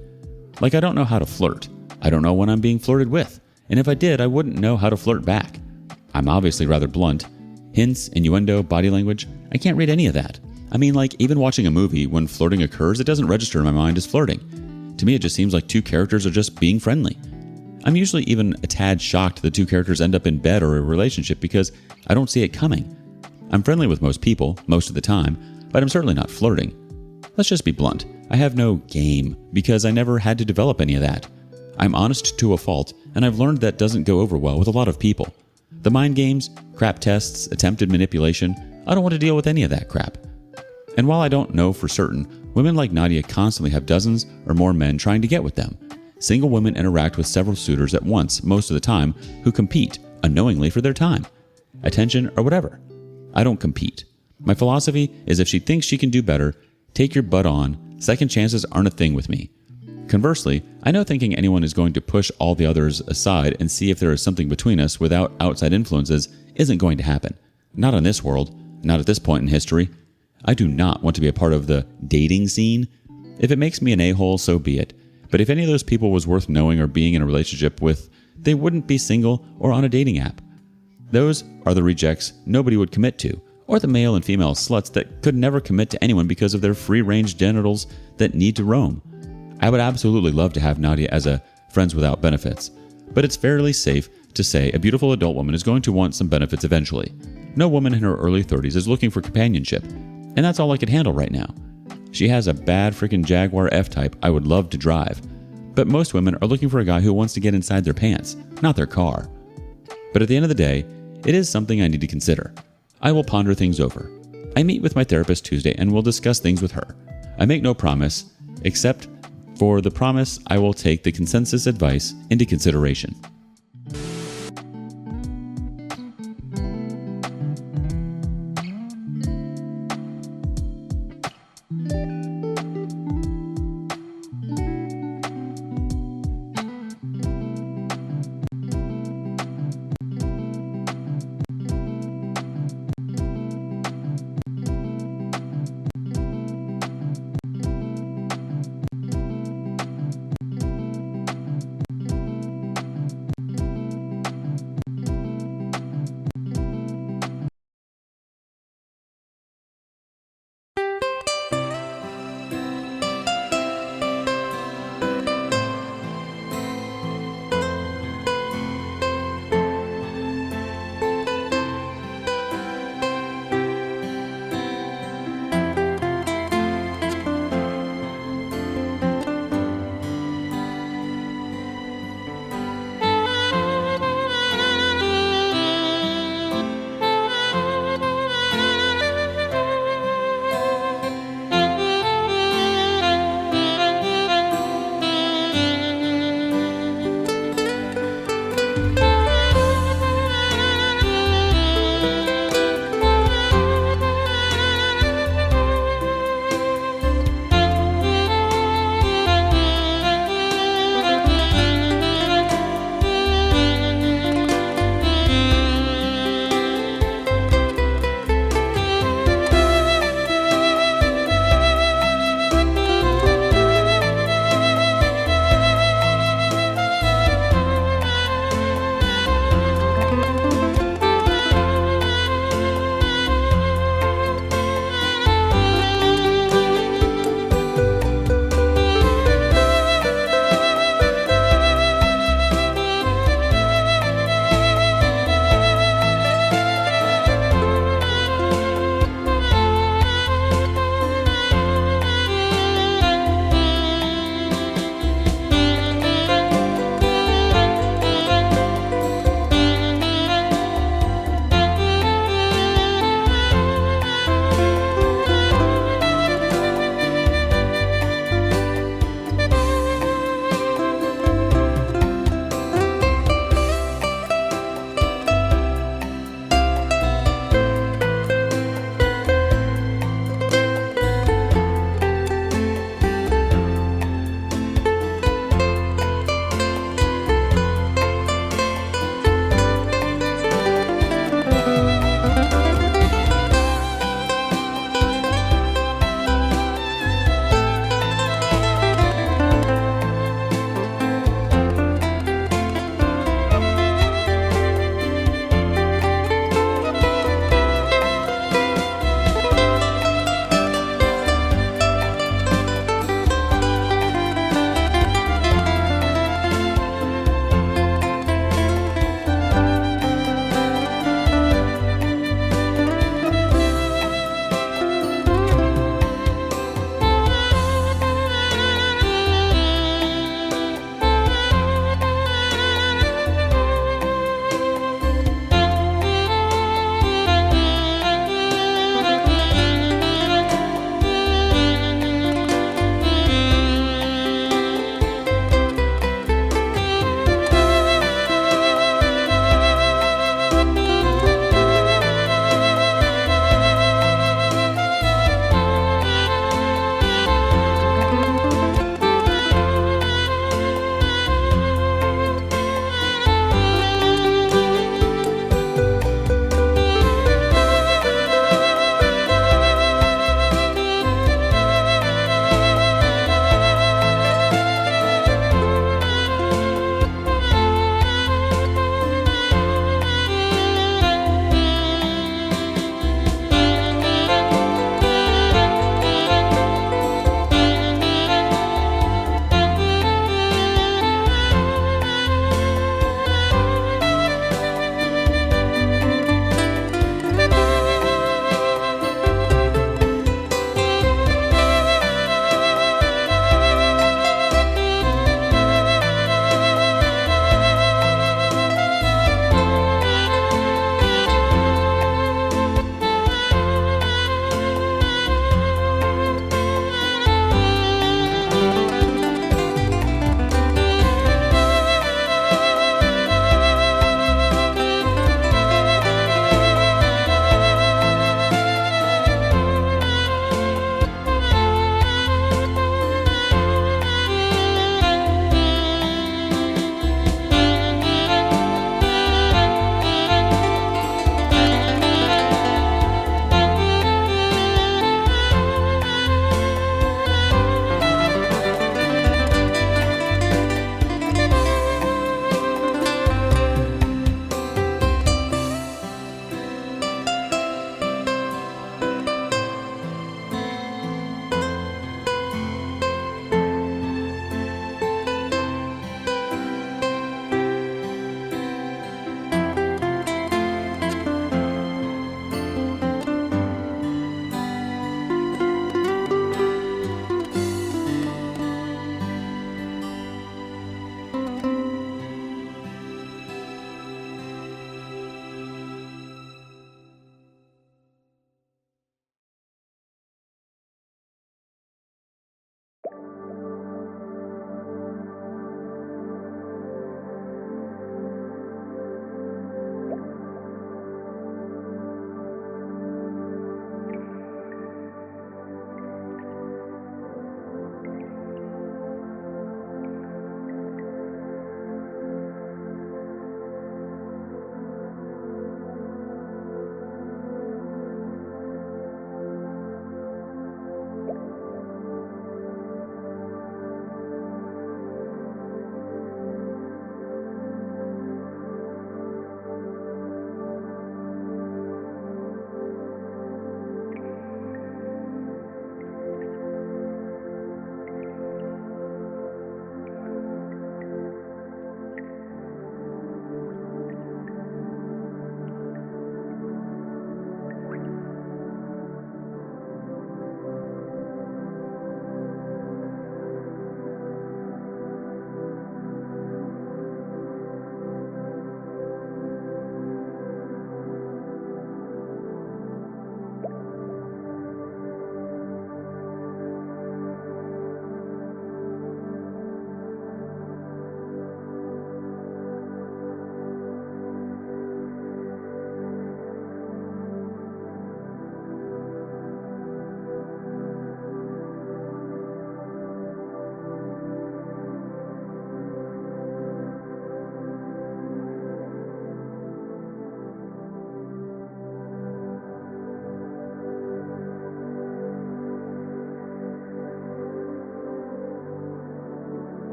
Like I don't know how to flirt. I don't know when I'm being flirted with. And if I did, I wouldn't know how to flirt back. I'm obviously rather blunt. Hints, innuendo, body language, I can't read any of that. I mean, like, even watching a movie, when flirting occurs, it doesn't register in my mind as flirting. To me, it just seems like two characters are just being friendly. I'm usually even a tad shocked the two characters end up in bed or a relationship because I don't see it coming. I'm friendly with most people, most of the time, but I'm certainly not flirting. Let's just be blunt. I have no game because I never had to develop any of that. I'm honest to a fault, and I've learned that doesn't go over well with a lot of people. The mind games, crap tests, attempted manipulation, I don't want to deal with any of that crap. And while I don't know for certain, women like Nadia constantly have dozens or more men trying to get with them. Single women interact with several suitors at once most of the time who compete unknowingly for their time, attention, or whatever. I don't compete. My philosophy is if she thinks she can do better, take your butt on. Second chances aren't a thing with me. Conversely, I know thinking anyone is going to push all the others aside and see if there is something between us without outside influences isn't going to happen. Not in this world, not at this point in history. I do not want to be a part of the dating scene. If it makes me an a-hole, so be it. But if any of those people was worth knowing or being in a relationship with, they wouldn't be single or on a dating app. Those are the rejects nobody would commit to, or the male and female sluts that could never commit to anyone because of their free-range genitals that need to roam. I would absolutely love to have Nadia as a friends without benefits, but it's fairly safe to say a beautiful adult woman is going to want some benefits eventually. No woman in her early 30s is looking for companionship, and that's all I could handle right now. She has a bad freaking Jaguar F-Type I would love to drive, but most women are looking for a guy who wants to get inside their pants, not their car. But at the end of the day, it is something I need to consider. I will ponder things over. I meet with my therapist Tuesday and will discuss things with her. I make no promise, except for the promise I will take the consensus advice into consideration.